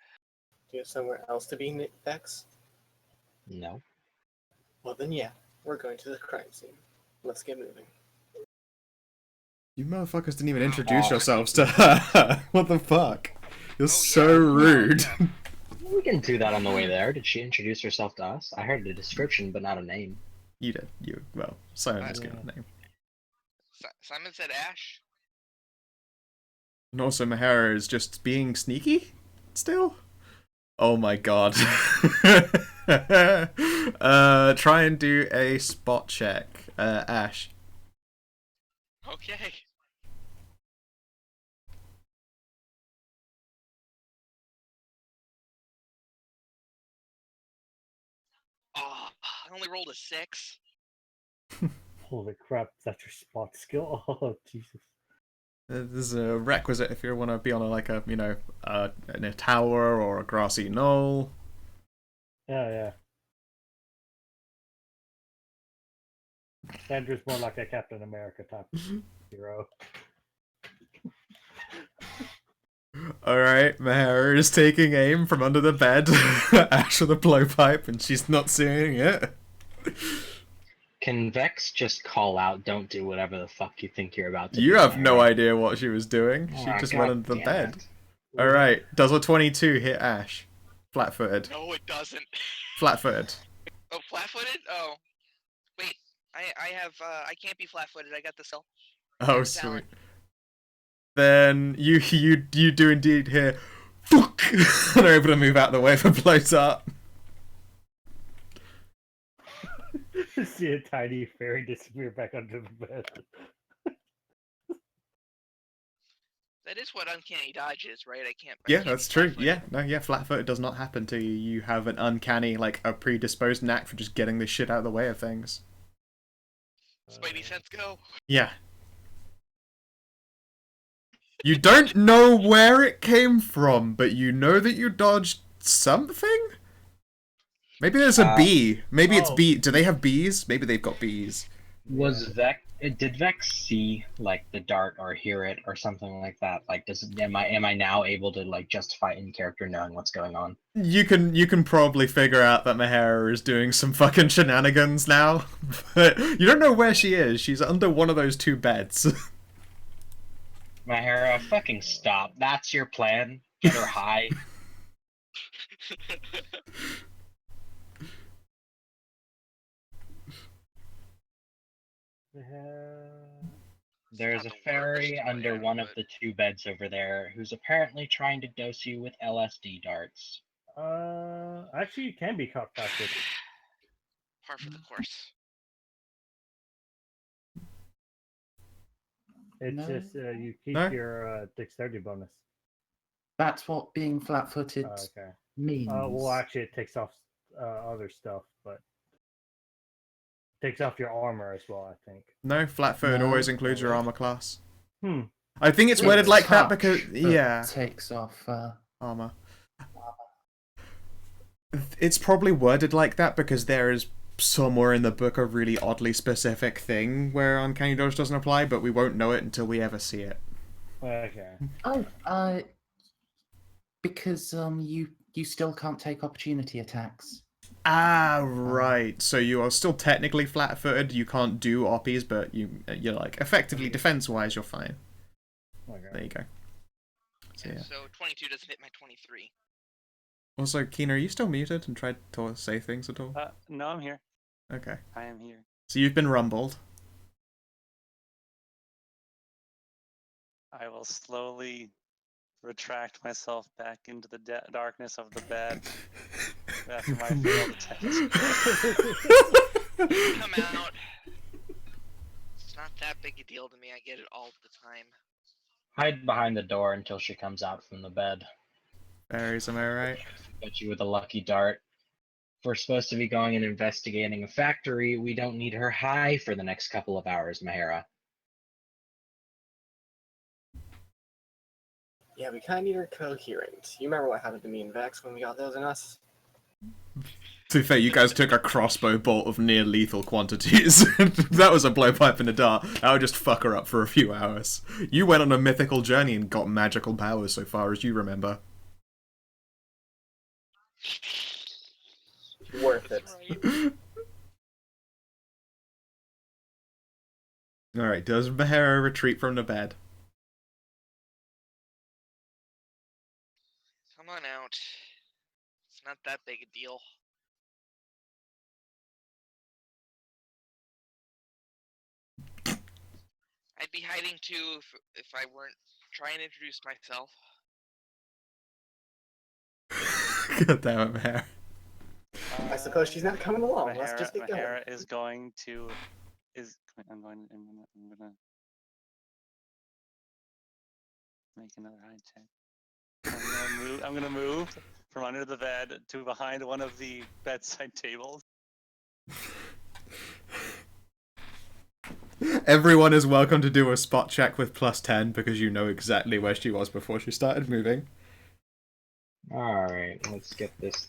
[SPEAKER 7] Do you have somewhere else to be, Vex?
[SPEAKER 5] No.
[SPEAKER 7] Well then yeah, we're going to the crime scene. Let's get moving.
[SPEAKER 1] You motherfuckers didn't even introduce yourselves to her. What the fuck? You're so rude.
[SPEAKER 3] Yeah.
[SPEAKER 5] We can do that on the way there. Did she introduce herself to us? I heard the description, but not a name.
[SPEAKER 1] You did. Well, Simon was
[SPEAKER 2] Yeah.
[SPEAKER 1] given a name.
[SPEAKER 3] Simon said Ash.
[SPEAKER 1] And also Mahara is just being sneaky? Still? Oh my god. Try and do a spot check. Ash.
[SPEAKER 3] Okay. I only rolled a 6.
[SPEAKER 2] Holy crap, that's your spot skill? Oh, Jesus.
[SPEAKER 1] This is a requisite if you want to be on in a tower or a grassy knoll.
[SPEAKER 2] Yeah. Sandra's more like a Captain America type hero.
[SPEAKER 1] Alright, Mahara is taking aim from under the bed. Ash with a blowpipe, and she's not seeing it.
[SPEAKER 5] Can Vex just call out, don't do whatever the fuck you think you're about to do?
[SPEAKER 1] You have no
[SPEAKER 5] Mahara?
[SPEAKER 1] idea what she was doing. She
[SPEAKER 5] Aw,
[SPEAKER 1] just
[SPEAKER 5] God
[SPEAKER 1] went under the
[SPEAKER 5] damn
[SPEAKER 1] bed.
[SPEAKER 5] it.
[SPEAKER 1] Alright, does a 22 hit Ash? Flat-footed.
[SPEAKER 3] No, it doesn't.
[SPEAKER 1] Flat-footed.
[SPEAKER 3] Oh, flat-footed? Oh, wait. I can't be flat-footed. I got the cell.
[SPEAKER 1] Oh,
[SPEAKER 3] the
[SPEAKER 1] sweet.
[SPEAKER 3] talent.
[SPEAKER 1] Then you do indeed hear fuck and are able to move out of the way for blows up.
[SPEAKER 2] See a tiny fairy disappear back under the bed.
[SPEAKER 3] That is what uncanny dodge is, right? I can't
[SPEAKER 1] Yeah,
[SPEAKER 3] be
[SPEAKER 1] that's true.
[SPEAKER 3] flat-footed.
[SPEAKER 1] Yeah, flat-footed does not happen to you. You have an uncanny, a predisposed knack for just getting the shit out of the way of things.
[SPEAKER 3] Spidey sense go.
[SPEAKER 1] Yeah. You don't know where it came from, but you know that you dodged something? Maybe there's a bee. Maybe it's
[SPEAKER 2] Oh.
[SPEAKER 1] bee. Do they have bees? Maybe they've got bees.
[SPEAKER 5] Did Vex see the dart or hear it or something like that? Am I now able to justify in character knowing what's going on?
[SPEAKER 1] You can probably figure out that Mahara is doing some fucking shenanigans now, but you don't know where she is. She's under one of those two beds.
[SPEAKER 5] Mahara, fucking stop. That's your plan? Get her high? There's a
[SPEAKER 3] not the
[SPEAKER 5] fairy
[SPEAKER 3] worst
[SPEAKER 5] under
[SPEAKER 3] plan,
[SPEAKER 5] one of
[SPEAKER 3] but-
[SPEAKER 5] the two beds over there who's apparently trying to dose you with LSD darts.
[SPEAKER 2] Actually, you can be caught flat-footed.
[SPEAKER 3] Par for the course.
[SPEAKER 2] It's
[SPEAKER 6] No.
[SPEAKER 2] just you keep
[SPEAKER 1] No?
[SPEAKER 2] your dexterity bonus.
[SPEAKER 6] That's what being flat-footed
[SPEAKER 2] Okay.
[SPEAKER 6] means.
[SPEAKER 2] Well, actually, it takes off other stuff, but takes off your armor as well, I think.
[SPEAKER 1] No, flat-footed
[SPEAKER 6] No.
[SPEAKER 1] always includes your armor class.
[SPEAKER 2] Hmm.
[SPEAKER 1] I think it's
[SPEAKER 6] It's
[SPEAKER 1] worded like that
[SPEAKER 6] touch
[SPEAKER 1] because
[SPEAKER 6] that takes off.
[SPEAKER 1] armor. It's probably worded like that because there is somewhere in the book a really oddly specific thing where uncanny dodge doesn't apply, but we won't know it until we ever see it.
[SPEAKER 2] Okay.
[SPEAKER 6] Because you still can't take opportunity attacks.
[SPEAKER 1] Ah, right. So you are still technically flat-footed. You can't do oppies, but you're effectively defense-wise, you're fine. There
[SPEAKER 2] Okay.
[SPEAKER 1] you go. So yeah.
[SPEAKER 3] So 22 doesn't hit my 23.
[SPEAKER 1] Also, Keen, are you still muted and tried to say things at all?
[SPEAKER 4] No, I'm here.
[SPEAKER 1] Okay.
[SPEAKER 4] I am here.
[SPEAKER 1] So you've been rumbled.
[SPEAKER 4] I will slowly retract myself back into the darkness of the bed after my failed attempt.
[SPEAKER 3] Come out. It's not that big a deal to me. I get it all the time.
[SPEAKER 5] Hide behind the door until she comes out from the bed.
[SPEAKER 1] Fairies, am I right?
[SPEAKER 5] Get you with a lucky dart. If we're supposed to be going and investigating a factory, we don't need her high for the next couple of hours, Mahara.
[SPEAKER 7] Yeah, we kind of need her coherent. You remember what happened to me and Vex when we got those in us?
[SPEAKER 1] To be fair, you guys took a crossbow bolt of near lethal quantities. That was a blowpipe and a dart. That would just fuck her up for a few hours. You went on a mythical journey and got magical powers so far as you remember.
[SPEAKER 7] Worth it.
[SPEAKER 3] That's right.
[SPEAKER 1] Alright, does Mahara retreat from the bed?
[SPEAKER 3] Come on out. It's not that big a deal. I'd be hiding too if I weren't trying to introduce myself.
[SPEAKER 1] God damn it, Mahara.
[SPEAKER 7] I suppose she's not coming along. Let's just get going.
[SPEAKER 4] Mahara is going to I'm gonna make another hide check. I'm gonna move from under the bed to behind one of the bedside tables.
[SPEAKER 1] Everyone is welcome to do a spot check with +10 because you know exactly where she was before she started moving.
[SPEAKER 5] Alright, let's get this.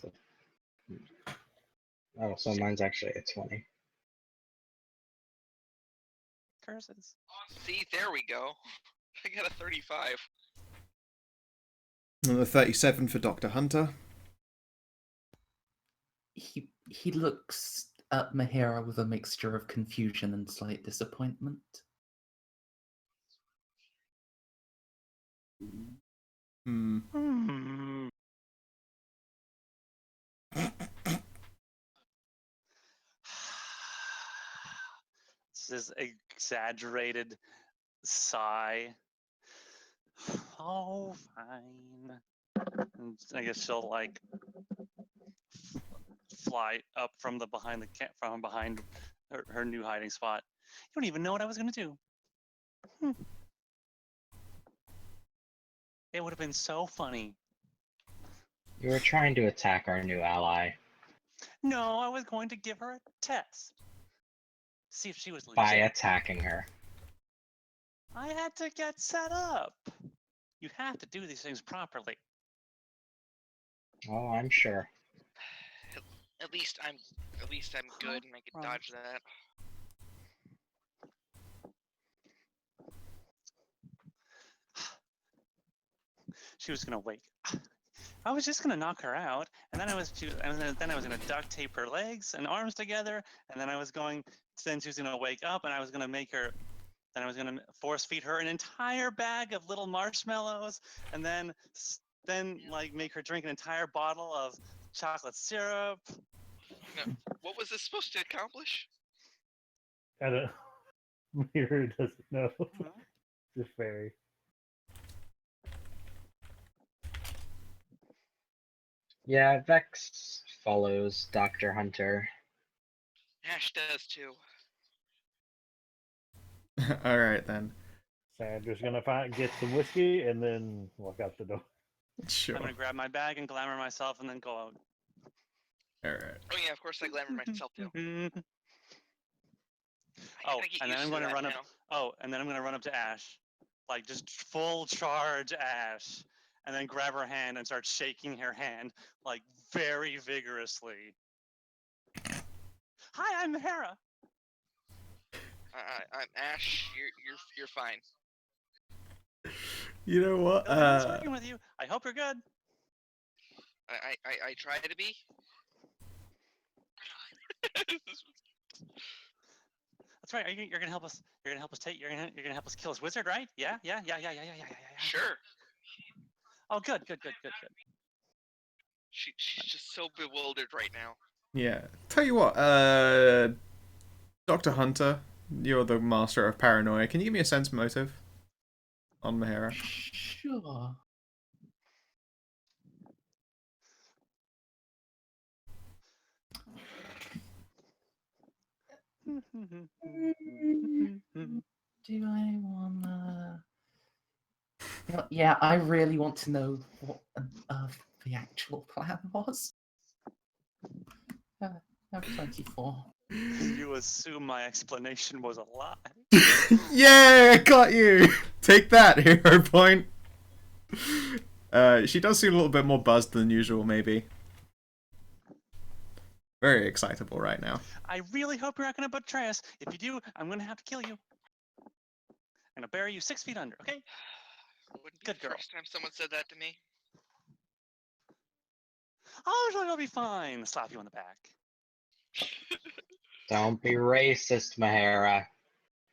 [SPEAKER 5] Oh, so mine's actually a 20.
[SPEAKER 4] Curses.
[SPEAKER 3] See, there we go. I got a 35.
[SPEAKER 1] And a 37 for Dr. Hunter.
[SPEAKER 6] He looks at Mahira with a mixture of confusion and slight disappointment.
[SPEAKER 1] Hmm.
[SPEAKER 4] This is exaggerated sigh. Oh, fine. And I guess she'll like fly up from behind her new hiding spot. You don't even know what I was gonna do. It would have been so funny.
[SPEAKER 5] You were trying to attack our new ally
[SPEAKER 4] No, I was going to give her a test. See if she was legit.
[SPEAKER 5] by attacking her.
[SPEAKER 4] I had to get set up. You have to do these things properly.
[SPEAKER 5] Oh, I'm sure.
[SPEAKER 3] At least I'm good and I can dodge that.
[SPEAKER 4] She was gonna wake. I was just gonna knock her out, and then I was gonna duct tape her legs and arms together, and then she was gonna wake up, and I was gonna make her. Then I was gonna force feed her an entire bag of little marshmallows, and then like make her drink an entire bottle of chocolate syrup.
[SPEAKER 3] No. What was this supposed to accomplish?
[SPEAKER 2] I don't. Mirror doesn't know. The fairy.
[SPEAKER 5] Yeah, Vex follows Dr. Hunter.
[SPEAKER 3] Ash does too.
[SPEAKER 1] Alright then.
[SPEAKER 2] Sandra's gonna get some whiskey and then walk out the door.
[SPEAKER 1] Sure.
[SPEAKER 4] I'm gonna grab my bag and glamour myself, and then go out.
[SPEAKER 1] Alright.
[SPEAKER 3] Oh yeah, of course I glamour myself too.
[SPEAKER 4] Oh, and then I'm going to run up. Oh, and then I'm going to run up to Ash, like just full charge Ash, and then grab her hand and start shaking her hand like very vigorously. Hi, I'm Hera.
[SPEAKER 3] I'm Ash. You're fine.
[SPEAKER 1] You know what?
[SPEAKER 4] Really nice working with you. I hope you're good.
[SPEAKER 3] I try to be.
[SPEAKER 4] That's right. You're gonna help us. You're gonna help us take. You're gonna help us kill this wizard, right? Yeah.
[SPEAKER 3] Sure.
[SPEAKER 4] Oh, good.
[SPEAKER 3] She's just so bewildered right now.
[SPEAKER 1] Yeah. Tell you what, Dr. Hunter, you're the master of paranoia. Can you give me a sense motive on Mahira?
[SPEAKER 6] Sure. Do I wanna? Yeah, I really want to know what the actual plan was. 24.
[SPEAKER 4] You assume my explanation was a lie.
[SPEAKER 1] Yeah, got you. Take that, hero point. She does seem a little bit more buzzed than usual, maybe. Very excitable right now.
[SPEAKER 4] I really hope you're not going to betray us. If you do, I'm going to have to kill you. I'm going to bury you 6 feet under, okay?
[SPEAKER 3] Wouldn't be
[SPEAKER 4] Good
[SPEAKER 3] the
[SPEAKER 4] girl.
[SPEAKER 3] first time someone said that to me.
[SPEAKER 4] Oh, it'll be fine. Slap you on the back.
[SPEAKER 5] Don't be racist, Mahara.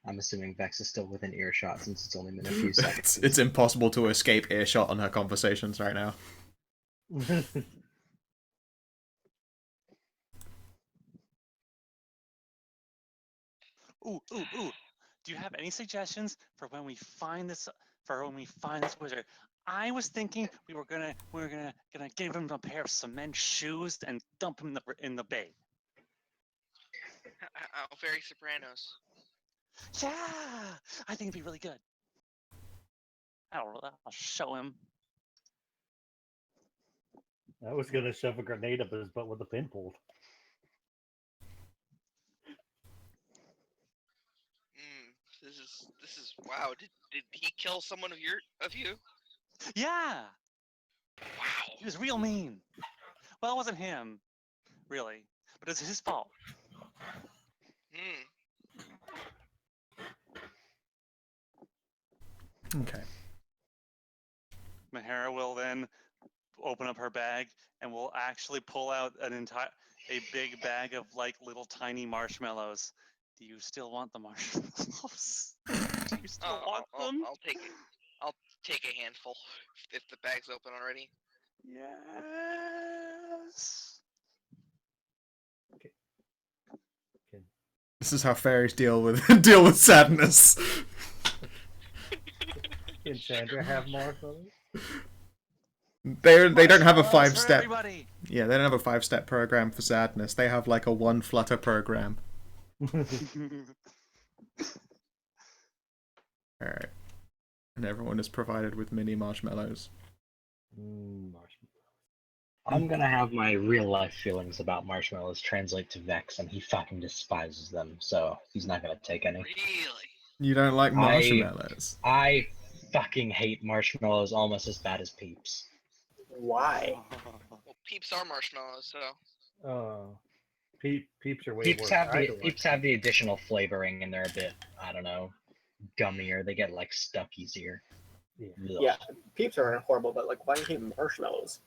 [SPEAKER 5] I'm assuming Vex is still within earshot since it's only been a few seconds.
[SPEAKER 1] It's impossible to escape earshot on her conversations right now.
[SPEAKER 4] Ooh. Do you have any suggestions for when we find this wizard? I was thinking we were gonna give him a pair of cement shoes and dump him in the bay.
[SPEAKER 3] Very Sopranos.
[SPEAKER 4] Yeah, I think it'd be really good. I'll show him.
[SPEAKER 2] I was gonna shove a grenade up his butt with a pin pulled.
[SPEAKER 3] This is wow. Did he kill someone of you?
[SPEAKER 4] Yeah,
[SPEAKER 3] Wow.
[SPEAKER 4] he was real mean. Well, it wasn't him, really, but it's his fault.
[SPEAKER 1] Okay.
[SPEAKER 4] Mahara will then open up her bag and will actually pull out a big bag of like little tiny marshmallows. Do you still want the marshmallows? Do you still want them?
[SPEAKER 3] I'll take it. I'll take a handful if the bag's open already.
[SPEAKER 4] Yes.
[SPEAKER 1] This is how fairies deal with deal with sadness.
[SPEAKER 2] Can Sandra have marshmallows?
[SPEAKER 1] They don't have a
[SPEAKER 4] Marshmallows for
[SPEAKER 1] 5-step.
[SPEAKER 4] everybody.
[SPEAKER 1] Yeah, they don't have a 5-step program for sadness. They have like a 1 flutter program. All right, and everyone is provided with mini marshmallows.
[SPEAKER 2] Marshmallows.
[SPEAKER 5] I'm gonna have my real life feelings about marshmallows translate to Vex, and he fucking despises them, so he's not gonna take any.
[SPEAKER 3] Really?
[SPEAKER 1] You don't like marshmallows?
[SPEAKER 5] I fucking hate marshmallows almost as bad as Peeps.
[SPEAKER 7] Why?
[SPEAKER 3] Well, Peeps are marshmallows, so.
[SPEAKER 2] Oh, peeps are way
[SPEAKER 5] Peeps
[SPEAKER 2] worse.
[SPEAKER 5] have
[SPEAKER 2] I
[SPEAKER 5] the
[SPEAKER 2] don't
[SPEAKER 5] Peeps
[SPEAKER 2] like
[SPEAKER 5] have the additional flavoring, and they're a bit, I don't know, gummier. They get like stuck easier.
[SPEAKER 2] Yeah.
[SPEAKER 5] Ugh.
[SPEAKER 7] Yeah, peeps are horrible, but like, why do you hate marshmallows?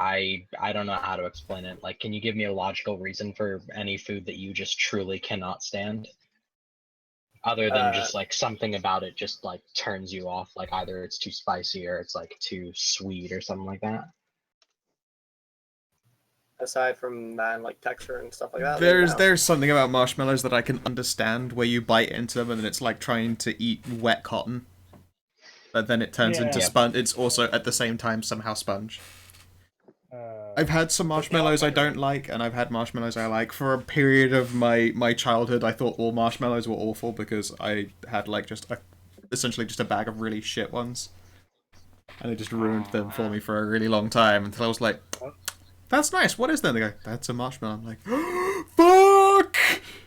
[SPEAKER 5] I don't know how to explain it. Like, can you give me a logical reason for any food that you just truly cannot stand? Other than just like something about it just like turns you off, like either it's too spicy or it's like too sweet or something like that.
[SPEAKER 7] Aside from that, like texture and stuff like that.
[SPEAKER 1] There's something about marshmallows that I can understand, where you bite into them and it's like trying to eat wet cotton, but then it turns into
[SPEAKER 2] Yeah.
[SPEAKER 1] sponge. It's also at the same time somehow sponge.
[SPEAKER 2] Uh,
[SPEAKER 1] I've had some marshmallows I don't like, and I've had marshmallows I like. For a period of my childhood, I thought all marshmallows were awful because I had like essentially just a bag of really shit ones, and it just ruined them for me for a really long time until I was like, "That's nice. What is that?" They go, "That's a marshmallow." I'm like, "Fuck!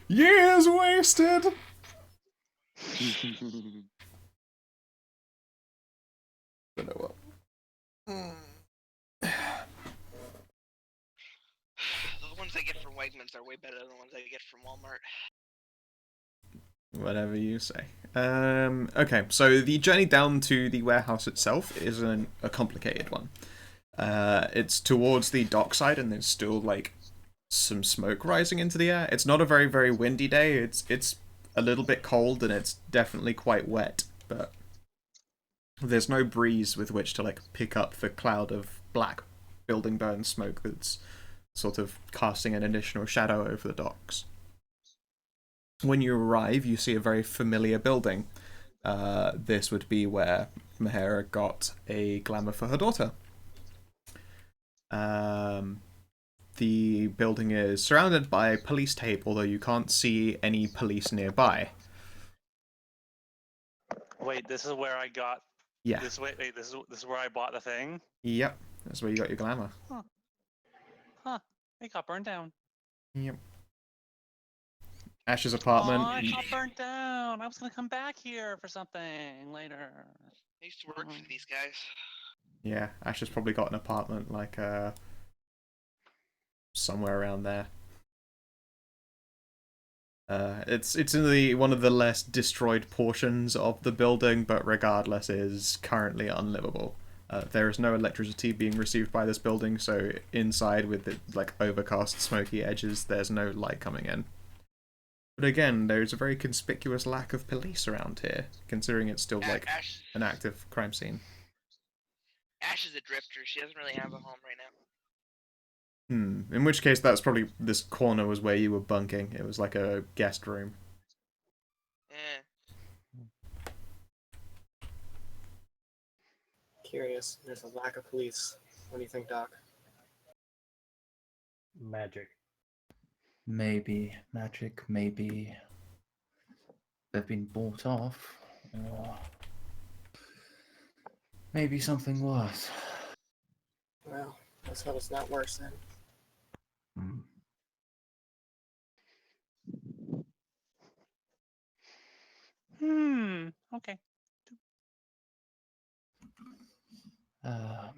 [SPEAKER 1] Years wasted." But oh well.
[SPEAKER 3] The ones I get from Wegmans are way better than the ones I get from Walmart.
[SPEAKER 1] Whatever you say. Okay, so the journey down to the warehouse itself is a complicated one. It's towards the dockside, and there's still like some smoke rising into the air. It's not a very, very windy day. It's a little bit cold, and it's definitely quite wet, but there's no breeze with which to like pick up the cloud of black building burn smoke that's sort of casting an additional shadow over the docks. When you arrive, you see a very familiar building. This would be where Mahara got a glamour for her daughter. The building is surrounded by police tape, although you can't see any police nearby.
[SPEAKER 4] Wait, this is where I got.
[SPEAKER 1] Yeah.
[SPEAKER 4] This is where I bought the thing.
[SPEAKER 1] Yep. That's where you got your glamour.
[SPEAKER 4] Huh. It got burned down.
[SPEAKER 1] Yep. Ash's apartment.
[SPEAKER 4] Aw, it got burnt down. I was gonna come back here for something later.
[SPEAKER 3] I used to work for these guys.
[SPEAKER 1] Yeah, Ash has probably got an apartment like somewhere around there. It's in the one of the less destroyed portions of the building, but regardless is currently unlivable. There is no electricity being received by this building, so inside with the like overcast, smoky edges, there's no light coming in. But again, there's a very conspicuous lack of police around here, considering it's still like an active crime scene.
[SPEAKER 3] Ash is a drifter. She doesn't really have a home right now.
[SPEAKER 1] In which case, that's probably this corner was where you were bunking. It was like a guest room.
[SPEAKER 7] Curious. There's a lack of police. What do you think, Doc?
[SPEAKER 2] magic.
[SPEAKER 6] Maybe magic, maybe they've been bought off, or maybe something worse.
[SPEAKER 7] Well, let's hope it's not worse then.
[SPEAKER 4] Okay.
[SPEAKER 6] Um,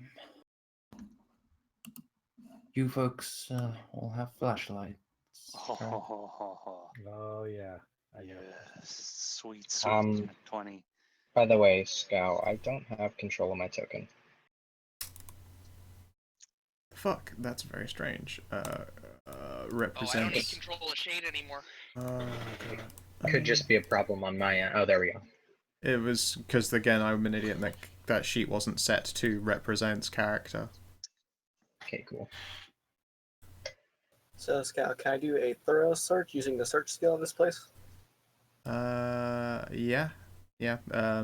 [SPEAKER 6] you folks all have flashlights. correct?
[SPEAKER 2] Oh yeah. I got
[SPEAKER 4] Yes, sweet, sweet
[SPEAKER 5] Um,
[SPEAKER 4] 20.
[SPEAKER 5] By the way, Scout, I don't have control of my token.
[SPEAKER 1] Fuck, that's very strange.
[SPEAKER 3] Oh, I don't need
[SPEAKER 1] Represents.
[SPEAKER 3] control of shade anymore.
[SPEAKER 5] Could just be a problem on my end. Oh, there we go.
[SPEAKER 1] It was because again I'm an idiot. And that sheet wasn't set to represents character.
[SPEAKER 5] Okay, cool.
[SPEAKER 7] So, Scout, can I do a thorough search using the search skill of this place?
[SPEAKER 1] Yeah.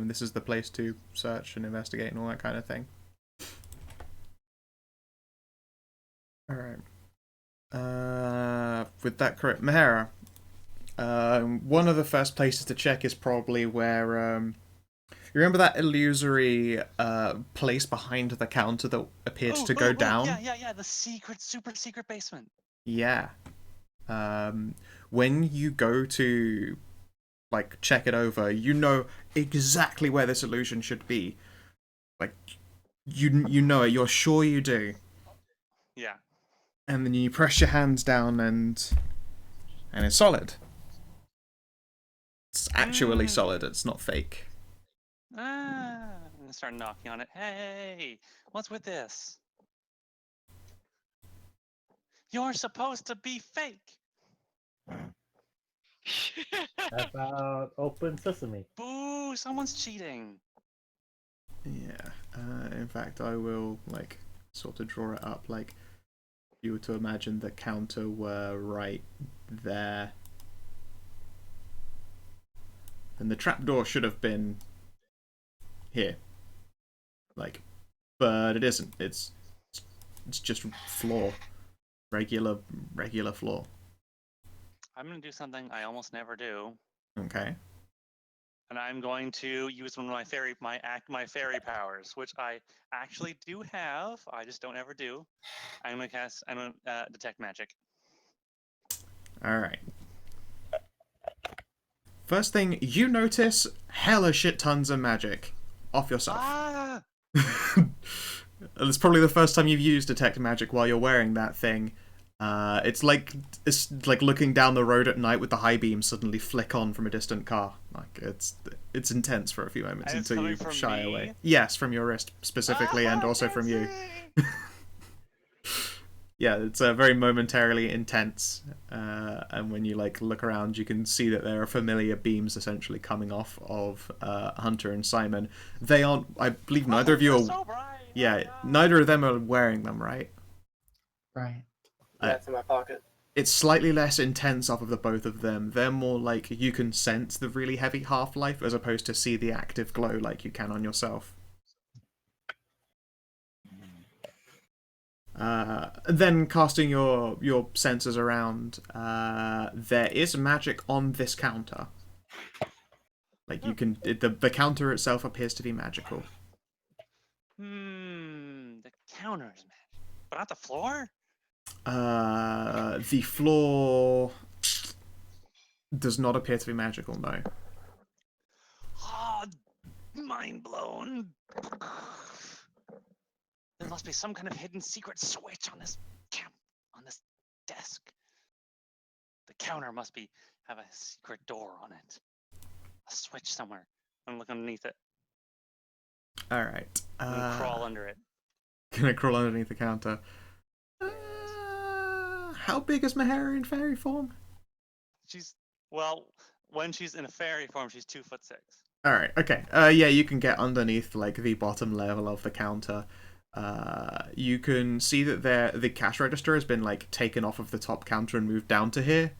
[SPEAKER 1] This is the place to search and investigate and all that kind of thing. All right. With that correct, Mahara. One of the first places to check is probably where you remember that illusory place behind the counter that appeared to go down?
[SPEAKER 4] Yeah, the super secret basement.
[SPEAKER 1] Yeah. When you go to like check it over, you know exactly where this illusion should be. Like you know it, you're sure you do.
[SPEAKER 4] Yeah.
[SPEAKER 1] And then you press your hands down and it's solid. It's actually solid, it's not fake.
[SPEAKER 4] I'm gonna start knocking on it. Hey, what's with this? You're supposed to be fake.
[SPEAKER 2] How about open sesame?
[SPEAKER 4] Boo! Someone's cheating.
[SPEAKER 1] Yeah. In fact, I will like sort of draw it up like you were to imagine the counter were right there. And the trapdoor should have been here. Like, but it isn't. It's just floor. Regular floor.
[SPEAKER 4] I'm gonna do something I almost never do,
[SPEAKER 1] Okay.
[SPEAKER 4] and I'm going to use one of my fairy powers, which I actually do have. I just don't ever do. I'm gonna detect magic.
[SPEAKER 1] Alright. First thing, you notice hella shit tons of magic off yourself.
[SPEAKER 4] Ah!
[SPEAKER 1] It's probably the first time you've used detect magic while you're wearing that thing. It's like looking down the road at night with the high beam suddenly flick on from a distant car. Like it's intense for a few moments
[SPEAKER 4] And it's
[SPEAKER 1] until you
[SPEAKER 4] coming from
[SPEAKER 1] shy
[SPEAKER 4] me?
[SPEAKER 1] away. Yes, from your wrist specifically, and also from you. Yeah, it's very momentarily intense, and when you like look around, you can see that there are familiar beams essentially coming off of Hunter and Simon. They aren't. I believe neither of you are.
[SPEAKER 4] So bright.
[SPEAKER 1] Yeah, neither of them are wearing them, right?
[SPEAKER 6] Right.
[SPEAKER 7] Yeah, it's in my pocket.
[SPEAKER 1] It's slightly less intense off of the both of them. They're more like you can sense the really heavy half-life as opposed to see the active glow like you can on yourself. Then casting your sensors around, there is magic on this counter. Like you can, the counter itself appears to be magical.
[SPEAKER 4] The counter's magic, but not the floor.
[SPEAKER 1] The floor does not appear to be magical, no.
[SPEAKER 4] Oh, mind blown. There must be some kind of hidden secret switch on this desk. The counter must have a secret door on it. A switch somewhere. I'm looking underneath it.
[SPEAKER 1] All right.
[SPEAKER 4] I'm gonna crawl under it.
[SPEAKER 1] Gonna crawl underneath the counter. How big is Mahara in fairy form?
[SPEAKER 4] When she's in a fairy form, she's 2'6".
[SPEAKER 1] All right. Okay. Yeah, you can get underneath like the bottom level of the counter. You can see that the cash register has been like taken off of the top counter and moved down to here.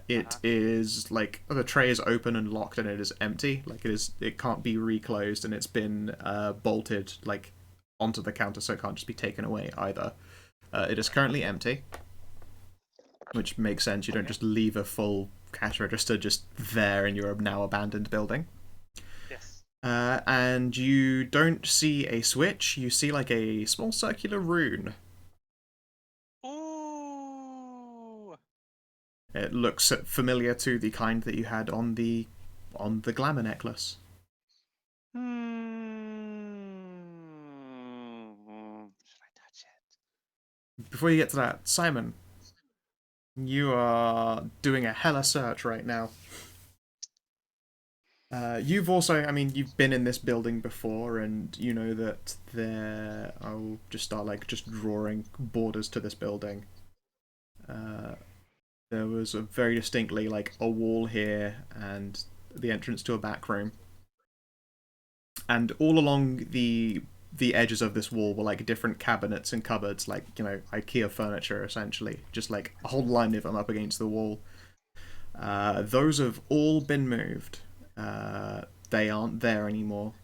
[SPEAKER 1] It is like the tray is open and locked and it is empty. Like it can't be reclosed and it's been bolted like onto the counter, so it can't just be taken away either. It is currently empty, which makes sense. You don't just leave a full cash register just there in your now abandoned building.
[SPEAKER 4] Yes.
[SPEAKER 1] And you don't see a switch, you see like a small circular rune.
[SPEAKER 4] Ooh.
[SPEAKER 1] It looks familiar to the kind that you had on the glamour necklace.
[SPEAKER 4] Should I touch it?
[SPEAKER 1] Before you get to that, Simon, you are doing a hella search right now. You've also, I mean, you've been in this building before, and you know that there. I'll just start just drawing borders to this building. There was a very distinctly a wall here and the entrance to a back room, and all along the edges of this wall were different cabinets and cupboards, IKEA furniture essentially, just a whole line of them up against the wall. Those have all been moved. They aren't there anymore.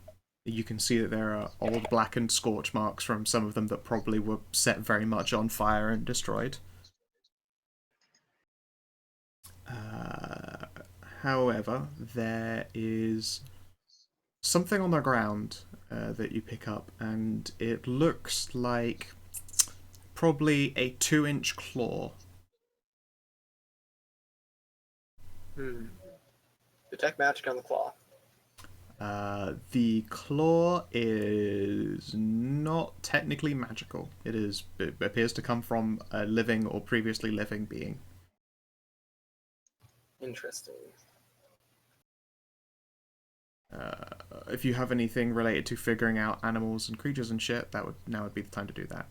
[SPEAKER 1] You can see that there are old blackened scorch marks from some of them that probably were set very much on fire and destroyed. However, there is something on the ground that you pick up, and it looks like probably a 2-inch claw.
[SPEAKER 7] Detect magic on the claw.
[SPEAKER 1] The claw is not technically magical. It appears to come from a living or previously living being.
[SPEAKER 7] Interesting.
[SPEAKER 1] If you have anything related to figuring out animals and creatures and shit, now would be the time to do that.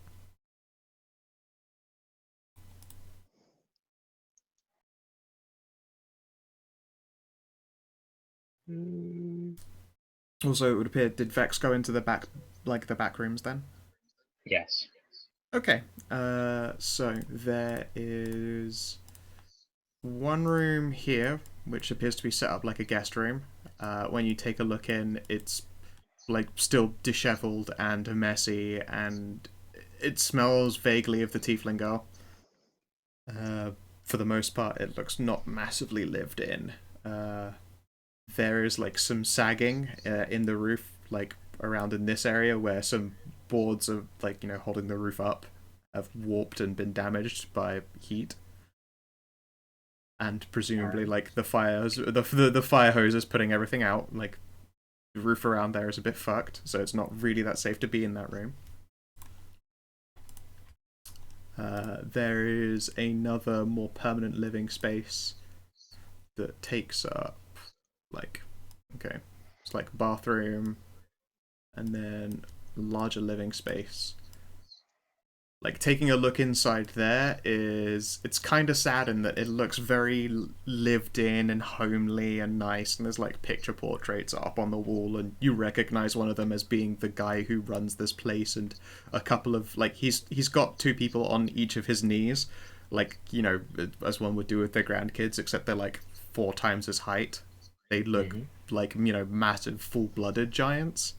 [SPEAKER 1] Also, it would appear, did Vex go into the back rooms then?
[SPEAKER 5] Yes.
[SPEAKER 1] Okay. So there is one room here, which appears to be set up like a guest room. When you take a look in, it's still disheveled and messy, and it smells vaguely of the tiefling girl. For the most part, it looks not massively lived in. There is some sagging in the roof, around in this area where some boards of holding the roof up have warped and been damaged by heat. And presumably, the fire hose is putting everything out. The roof around there is a bit fucked, so it's not really that safe to be in that room. There is another more permanent living space that takes up it's bathroom, and then larger living space. Taking a look inside there it's kind of sad in that it looks very lived in and homely and nice, and there's picture portraits up on the wall, and you recognize one of them as being the guy who runs this place, and a couple of he's got 2 people on each of his knees, as one would do with their grandkids, except they're 4 times his height. They look massive full-blooded giants.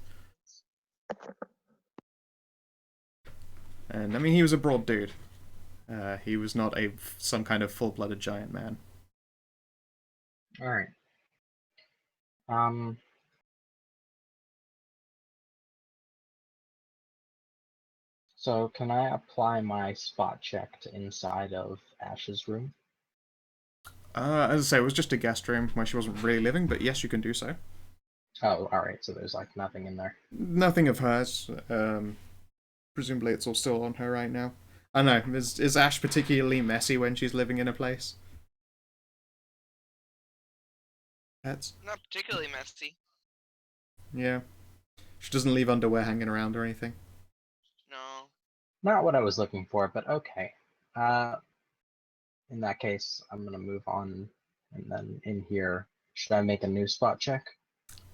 [SPEAKER 1] And I mean, he was a broad dude. He was not some kind of full-blooded giant man.
[SPEAKER 5] All right. So can I apply my spot check to inside of Ash's room?
[SPEAKER 1] As I say, it was just a guest room where she wasn't really living, but yes, you can do so.
[SPEAKER 5] Oh, all right. So there's nothing in there.
[SPEAKER 1] Nothing of hers. Presumably, it's all still on her right now. I don't know. Is Ash particularly messy when she's living in a place? Pets?
[SPEAKER 3] Not particularly messy.
[SPEAKER 1] Yeah. She doesn't leave underwear hanging around or anything.
[SPEAKER 3] No.
[SPEAKER 5] Not what I was looking for, but okay. In that case, I'm gonna move on, and then in here, should I make a new spot check?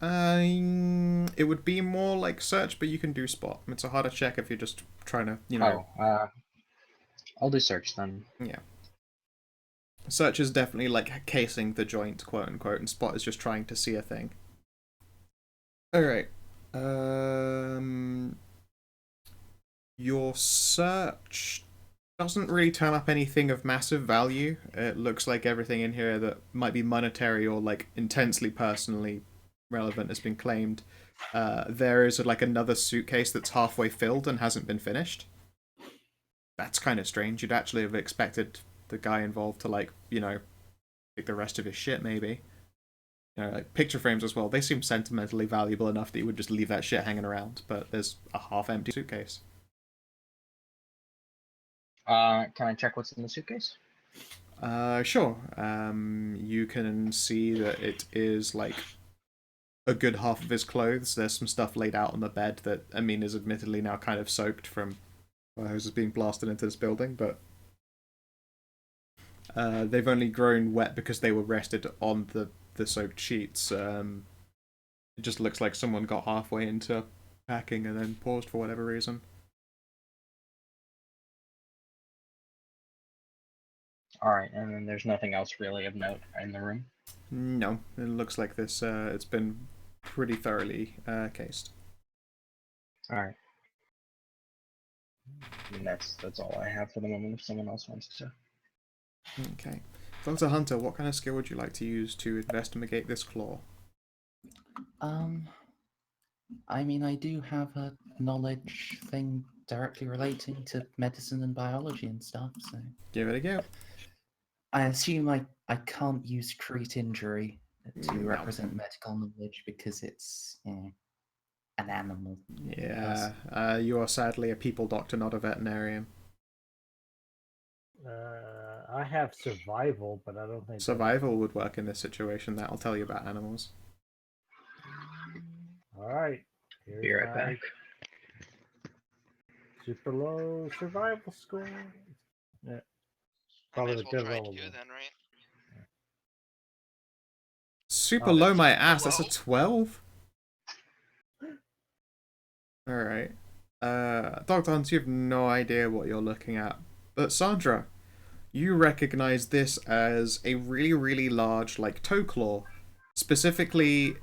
[SPEAKER 1] It would be more search, but you can do spot. It's a harder check if you're just trying to,
[SPEAKER 5] I'll do search then.
[SPEAKER 1] Yeah. Search is definitely casing the joint, quote unquote, and spot is just trying to see a thing. Alright. Your search doesn't really turn up anything of massive value. It looks like everything in here that might be monetary or intensely personally relevant has been claimed. There is another suitcase that's halfway filled and hasn't been finished. That's kind of strange. You'd actually have expected the guy involved to take the rest of his shit, maybe. Like picture frames as well. They seem sentimentally valuable enough that you would just leave that shit hanging around. But there's a half-empty suitcase.
[SPEAKER 5] Can I check what's in the suitcase?
[SPEAKER 1] Sure. You can see that it is like a good half of his clothes. There's some stuff laid out on the bed that is admittedly now kind of soaked from hoses being blasted into this building, but they've only grown wet because they were rested on the soaked sheets. It just looks like someone got halfway into packing and then paused for whatever reason.
[SPEAKER 5] Alright, and then there's nothing else really of note in the room?
[SPEAKER 1] No, it looks like this. It's been pretty thoroughly cased.
[SPEAKER 5] Alright. And that's all I have for the moment if someone else wants to.
[SPEAKER 1] Okay. Dr. Hunter, what kind of skill would you like to use to investigate this claw?
[SPEAKER 6] I do have a knowledge thing directly relating to medicine and biology and stuff, so
[SPEAKER 1] Give it a go.
[SPEAKER 6] I assume I can't use treat injury to
[SPEAKER 1] No.
[SPEAKER 6] represent medical knowledge because it's an animal.
[SPEAKER 1] Yeah, you are sadly a people doctor, not a veterinarian.
[SPEAKER 2] I have survival, but I don't think
[SPEAKER 1] Survival would work in this situation. That'll tell you about animals.
[SPEAKER 2] All right.
[SPEAKER 5] Be right back.
[SPEAKER 2] Super low survival score. Yeah.
[SPEAKER 3] I
[SPEAKER 2] Probably
[SPEAKER 3] might as
[SPEAKER 2] the
[SPEAKER 3] well try
[SPEAKER 2] good
[SPEAKER 3] two
[SPEAKER 2] level.
[SPEAKER 3] then, right?
[SPEAKER 1] Super
[SPEAKER 2] Oh,
[SPEAKER 1] low my
[SPEAKER 3] super
[SPEAKER 1] ass. That's a
[SPEAKER 3] low.
[SPEAKER 1] 12. All right. Dr. Hunt, you have no idea what you're looking at. But Sandra, you recognize this as a really, really large, like, toe claw. Specifically,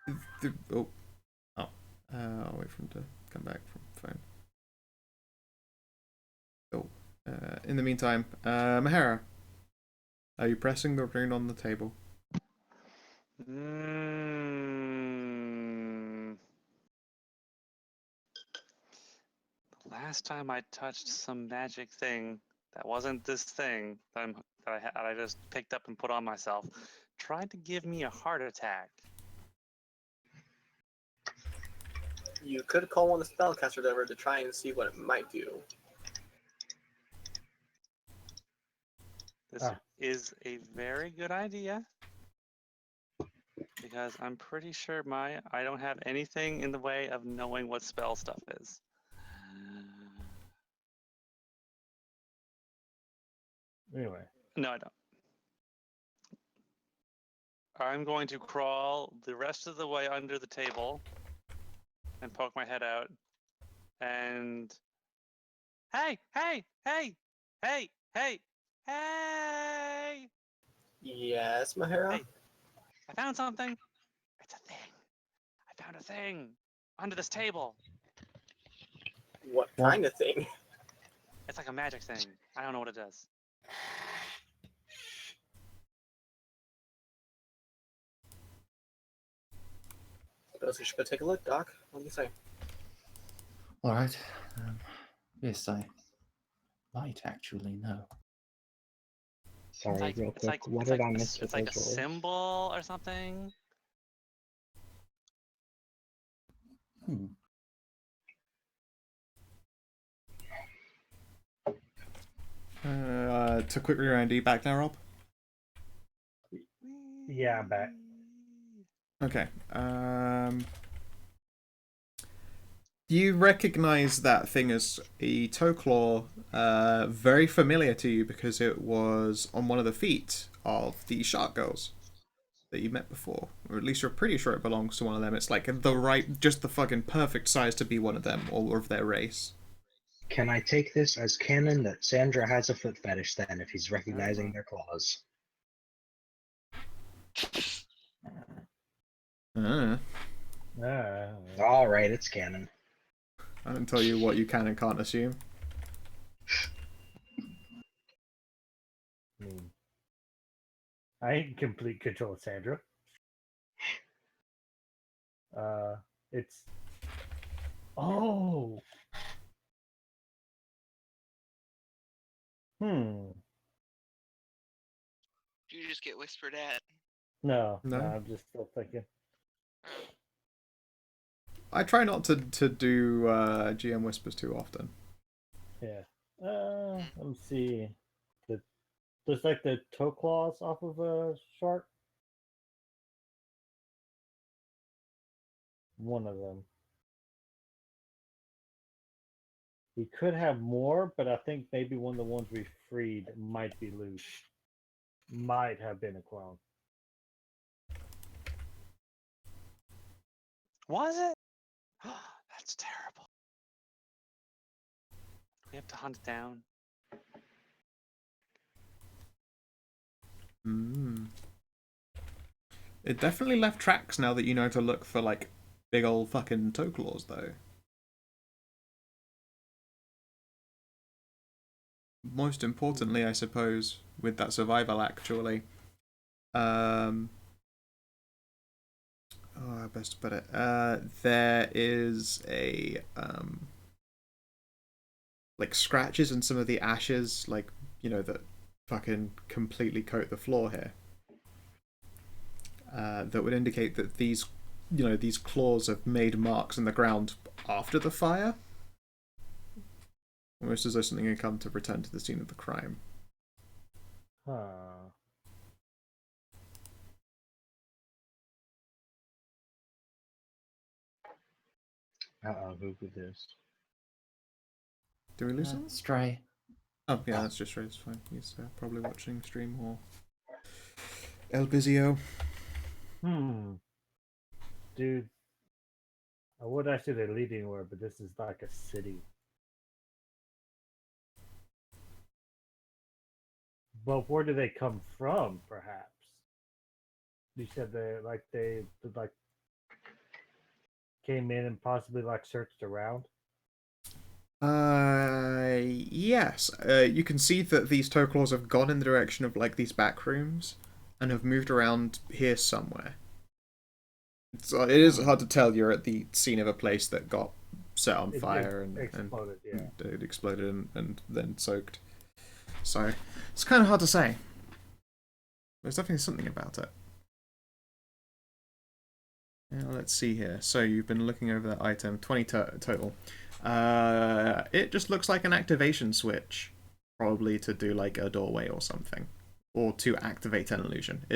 [SPEAKER 1] I'll wait for him to come back from the phone. In the meantime, Mahara, are you pressing the rune on the table?
[SPEAKER 4] Last time I touched some magic thing that wasn't this thing that I just picked up and put on myself, tried to give me a heart attack.
[SPEAKER 7] You could call one of the spellcasters over to try and see what it might do.
[SPEAKER 4] This is a very good idea. Because I'm pretty sure I don't have anything in the way of knowing what spell stuff is.
[SPEAKER 2] Anyway.
[SPEAKER 4] No, I don't. I'm going to crawl the rest of the way under the table and poke my head out and hey!
[SPEAKER 7] Yes, Mahara?
[SPEAKER 4] Hey. I found something. It's a thing. I found a thing under this table.
[SPEAKER 7] What kind of thing?
[SPEAKER 4] It's like a magic thing. I don't know what it does.
[SPEAKER 7] Suppose we should go take a look, Doc. What do you say?
[SPEAKER 6] All right. Yes, I might actually know.
[SPEAKER 5] Sorry, real quick. What did I miss with
[SPEAKER 4] It's like a
[SPEAKER 5] those rolls?
[SPEAKER 4] symbol or something.
[SPEAKER 1] To quickly round you back now, Rob?
[SPEAKER 2] Yeah, I'm back.
[SPEAKER 1] Okay. You recognize that thing as a toe claw, very familiar to you because it was on one of the feet of the shark girls that you met before, or at least you're pretty sure it belongs to one of them. It's like just the fucking perfect size to be one of them or of their race.
[SPEAKER 5] Can I take this as canon that Sandra has a foot fetish then if he's recognizing their claws? Alright, it's canon.
[SPEAKER 1] I don't tell you what you can and can't assume.
[SPEAKER 2] I ain't in complete control of Sandra. It's... Oh!
[SPEAKER 3] You just get whispered at.
[SPEAKER 2] No,
[SPEAKER 1] No?
[SPEAKER 2] I'm just still thinking.
[SPEAKER 1] I try not to do GM whispers too often.
[SPEAKER 2] Yeah. Let me see. There's like the toe claws off of a shark. One of them. We could have more, but I think maybe one of the ones we freed might be loose. Might have been a clone.
[SPEAKER 4] Was it? That's terrible. We have to hunt it down.
[SPEAKER 1] It definitely left tracks now that you know to look for like big old fucking toe claws, though. Most importantly, I suppose, with that survival actually, oh, how best to put it? There is a like scratches in some of the ashes, like that fucking completely coat the floor here. That would indicate that these claws have made marks in the ground after the fire. Almost as though something had come to return to the scene of the crime.
[SPEAKER 2] Huh.
[SPEAKER 5] Who could this?
[SPEAKER 1] Do we lose him?
[SPEAKER 6] Stray.
[SPEAKER 1] Oh, yeah, that's just right. It's fine. He's probably watching stream or El Bizio.
[SPEAKER 2] Dude. I would actually say leading word, but this is like a city. But where do they come from, perhaps? You said they came in and possibly like searched around.
[SPEAKER 1] Yes. You can see that these toe claws have gone in the direction of like these back rooms and have moved around here somewhere. It is hard to tell. You're at the scene of a place that got set on fire and
[SPEAKER 2] exploded.
[SPEAKER 1] it exploded and then soaked. So it's kind of hard to say. There's definitely something about it. Now, let's see here. So you've been looking over that item. 20 total. It just looks like an activation switch, probably to do like a doorway or something, or to activate an illusion.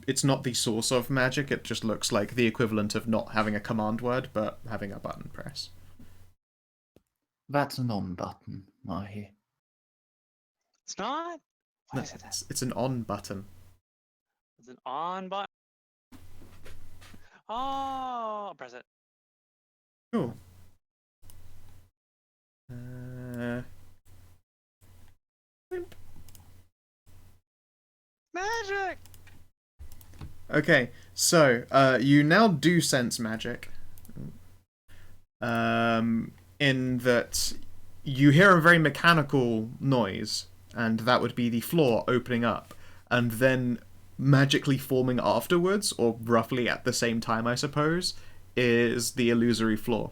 [SPEAKER 1] It's not the source of magic. It just looks like the equivalent of not having a command word, but having a button press.
[SPEAKER 6] That's an on button, Mahi.
[SPEAKER 4] It's not? Why
[SPEAKER 1] No,
[SPEAKER 4] is it that?
[SPEAKER 1] it's an on button.
[SPEAKER 4] It's an on button. Oh, press it.
[SPEAKER 1] Cool.
[SPEAKER 4] Magic!
[SPEAKER 1] Okay, so you now do sense magic. In that you hear a very mechanical noise, and that would be the floor opening up, and then magically forming afterwards, or roughly at the same time, I suppose, is the illusory floor.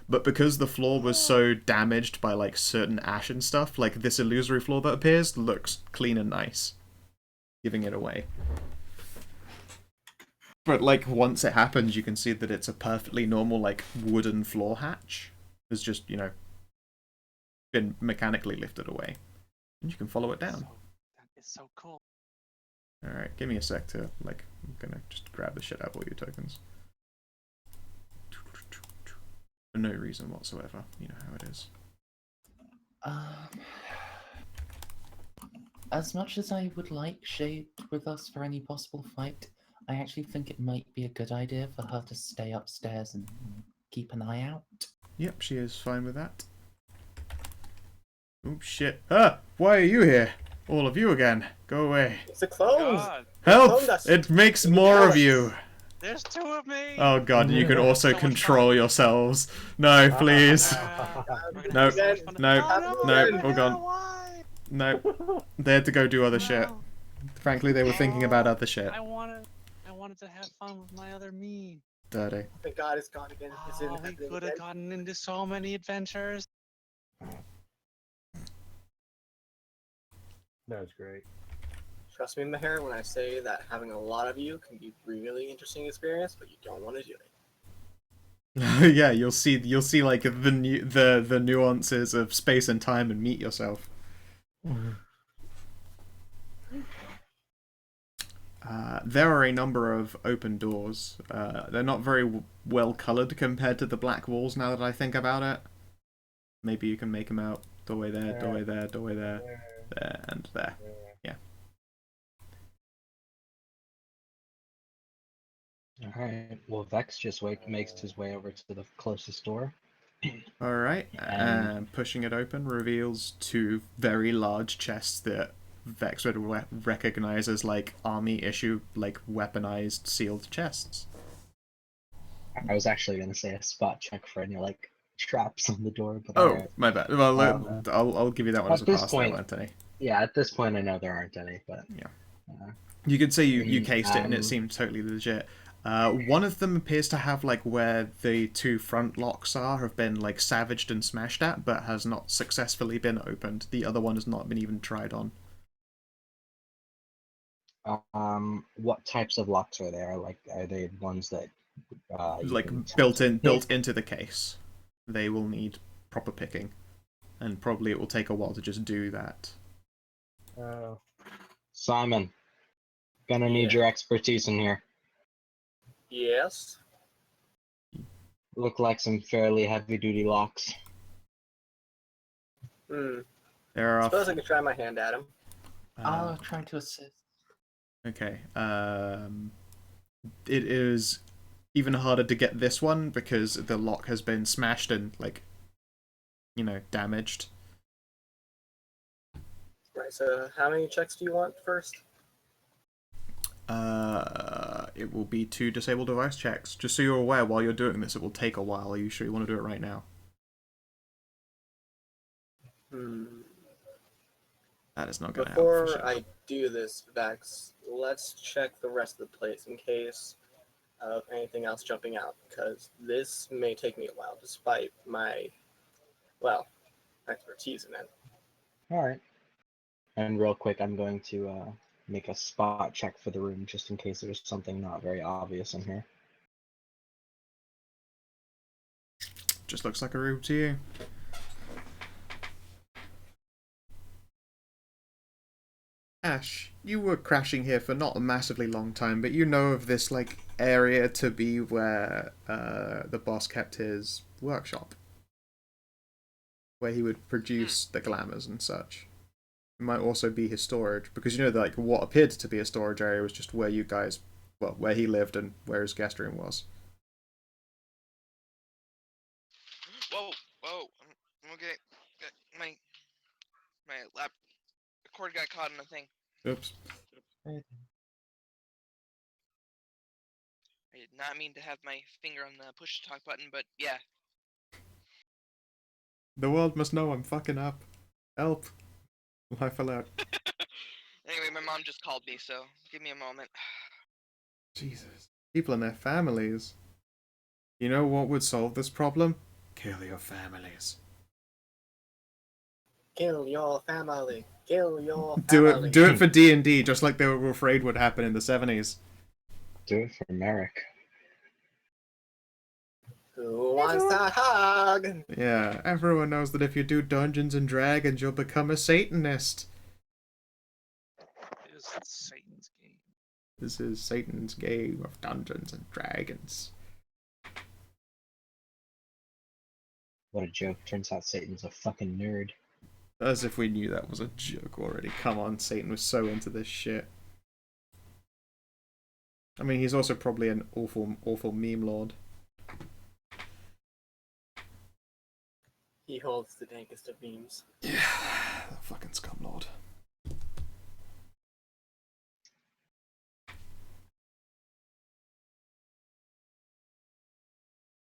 [SPEAKER 1] But because the floor was so damaged by like certain ash and stuff, like this illusory floor that appears looks clean and nice, giving it away. But like once it happens, you can see that it's a perfectly normal like wooden floor hatch. It's just been mechanically lifted away, and you can follow it down.
[SPEAKER 4] That is so cool.
[SPEAKER 1] All right, give me a sec to like. I'm gonna just grab the shit out of all your tokens. For no reason whatsoever. You know how it is.
[SPEAKER 6] As much as I would like Shade with us for any possible fight, I actually think it might be a good idea for her to stay upstairs and keep an eye out.
[SPEAKER 1] Yep, she is fine with that. Oh shit. Ah! Why are you here? All of you again. Go away.
[SPEAKER 7] It's the clones.
[SPEAKER 4] God,
[SPEAKER 1] Help! It makes more of you!
[SPEAKER 4] there's two of me!
[SPEAKER 1] Oh god, you can also
[SPEAKER 4] So much
[SPEAKER 1] control
[SPEAKER 4] fun.
[SPEAKER 1] yourselves. No, please.
[SPEAKER 4] We're gonna
[SPEAKER 1] No,
[SPEAKER 4] have so much fun.
[SPEAKER 1] no,
[SPEAKER 4] Oh,
[SPEAKER 1] no, all gone.
[SPEAKER 4] Why?
[SPEAKER 1] No. They had to go do other shit.
[SPEAKER 4] No.
[SPEAKER 1] Frankly, they were thinking about other shit.
[SPEAKER 4] I wanted to have fun with my other me.
[SPEAKER 1] Dirty.
[SPEAKER 7] Thank God it's gone again. Is it
[SPEAKER 4] Oh, we
[SPEAKER 7] happening
[SPEAKER 4] could
[SPEAKER 7] again?
[SPEAKER 4] have gotten into so many adventures.
[SPEAKER 2] That was great.
[SPEAKER 7] Trust me, Meher, when I say that having a lot of you can be a really interesting experience, but you don't want to do it.
[SPEAKER 1] Yeah, you'll see like the nuances of space and time and meet yourself. There are a number of open doors. They're not very well colored compared to the black walls. Now that I think about it, maybe you can make them out. Doorway there, doorway there, doorway there, there, and there. Yeah.
[SPEAKER 5] Alright, well, Vex just makes his way over to the closest door.
[SPEAKER 1] All right, and pushing it open reveals two very large chests that Vex would recognize as like army issue, like weaponized sealed chests.
[SPEAKER 5] I was actually going to say a spot check for any, like, traps on the door, but
[SPEAKER 1] Oh,
[SPEAKER 5] alright.
[SPEAKER 1] my bad. Well, I'll give you that one as a pass, though, Anthony.
[SPEAKER 5] Yeah, at this point I know there aren't any, but...
[SPEAKER 1] Yeah. You could say you cased it and it seemed totally legit. One of them appears to have, like, where the two front locks are have been, like, savaged and smashed at, but has not successfully been opened. The other one has not been even tried on.
[SPEAKER 5] What types of locks are there? Like, are they ones that...
[SPEAKER 1] like, built into the case. They will need proper picking. And probably it will take a while to just do that.
[SPEAKER 5] Simon, gonna need your expertise in here.
[SPEAKER 7] Yes.
[SPEAKER 5] Look like some fairly heavy-duty locks.
[SPEAKER 7] Hmm.
[SPEAKER 1] There are.
[SPEAKER 7] Suppose I could try my hand at him.
[SPEAKER 6] I'll try to assist.
[SPEAKER 1] Okay. It is even harder to get this one because the lock has been smashed and, like, you know, damaged.
[SPEAKER 7] Right, so how many checks do you want first?
[SPEAKER 1] It will be 2 disable device checks. Just so you're aware, while you're doing this, it will take a while. Are you sure you want to do it right now? That is not going to help.
[SPEAKER 7] Before I do this, Vex, let's check the rest of the place in case of anything else jumping out, because this may take me a while, despite my, well, expertise in it.
[SPEAKER 5] Alright. And real quick, I'm going to make a spot check for the room, just in case there's something not very obvious in here.
[SPEAKER 1] Just looks like a room to you. Ash, you were crashing here for not a massively long time, but you know of this, like, area to be where the boss kept his workshop. Where he would produce the glamours and such. It might also be his storage, because you know that, like, what appeared to be a storage area was just where you guys, well, where he lived and where his guest room was.
[SPEAKER 3] Whoa, I'm okay. My lap cord got caught in a thing.
[SPEAKER 1] Oops.
[SPEAKER 3] I did not mean to have my finger on the push to talk button, but yeah.
[SPEAKER 1] The world must know I'm fucking up. Help. Life alert.
[SPEAKER 3] Anyway, my mom just called me, so give me a moment.
[SPEAKER 1] Jesus. People and their families. You know what would solve this problem? Kill your families.
[SPEAKER 7] Kill your family. Kill your
[SPEAKER 1] Do
[SPEAKER 7] family.
[SPEAKER 1] it for D&D, just like they were afraid would happen in the 70s.
[SPEAKER 5] Do it for Merrick.
[SPEAKER 7] Who wants that hug?
[SPEAKER 1] Yeah, everyone knows that if you do Dungeons and Dragons, you'll become a Satanist.
[SPEAKER 4] It is Satan's game.
[SPEAKER 1] This is Satan's game of Dungeons and Dragons.
[SPEAKER 5] What a joke. Turns out Satan's a fucking nerd.
[SPEAKER 1] As if we knew that was a joke already. Come on, Satan was so into this shit. I mean, he's also probably an awful meme lord.
[SPEAKER 7] He holds the dankest of memes.
[SPEAKER 1] Yeah, that fucking scumlord.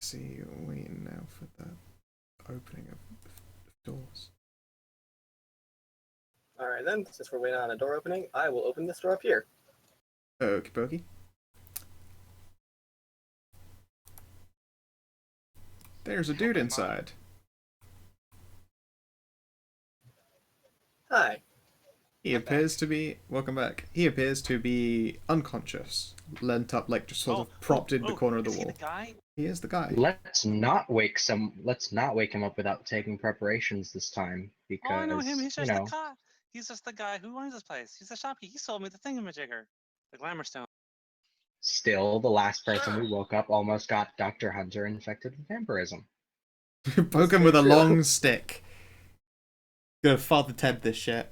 [SPEAKER 1] See, we're waiting now for the opening of doors.
[SPEAKER 7] Alright then, since we're waiting on a door opening, I will open this door up here.
[SPEAKER 1] Okie dokie. There's a dude inside.
[SPEAKER 7] Hi.
[SPEAKER 1] He
[SPEAKER 3] I'm
[SPEAKER 1] appears
[SPEAKER 3] back.
[SPEAKER 1] to be. Welcome back. He appears to be unconscious, leant up, like just sort of propped in the corner of the
[SPEAKER 4] is he
[SPEAKER 1] wall.
[SPEAKER 4] the guy?
[SPEAKER 1] He is the guy.
[SPEAKER 5] Let's not wake him up without taking preparations this time,
[SPEAKER 4] Oh, I know
[SPEAKER 5] because
[SPEAKER 4] him. He's
[SPEAKER 5] you
[SPEAKER 4] just the
[SPEAKER 5] know.
[SPEAKER 4] guy. He's just the guy who owns this place. He's the shopkeeper. He sold me the thingamajigger, the glamour stone.
[SPEAKER 5] Still, the last person
[SPEAKER 3] Sure.
[SPEAKER 5] we woke up almost got Dr. Hunter infected with vampirism.
[SPEAKER 1] Poke him with a
[SPEAKER 7] true.
[SPEAKER 1] long stick. Gonna Father Ted this shit.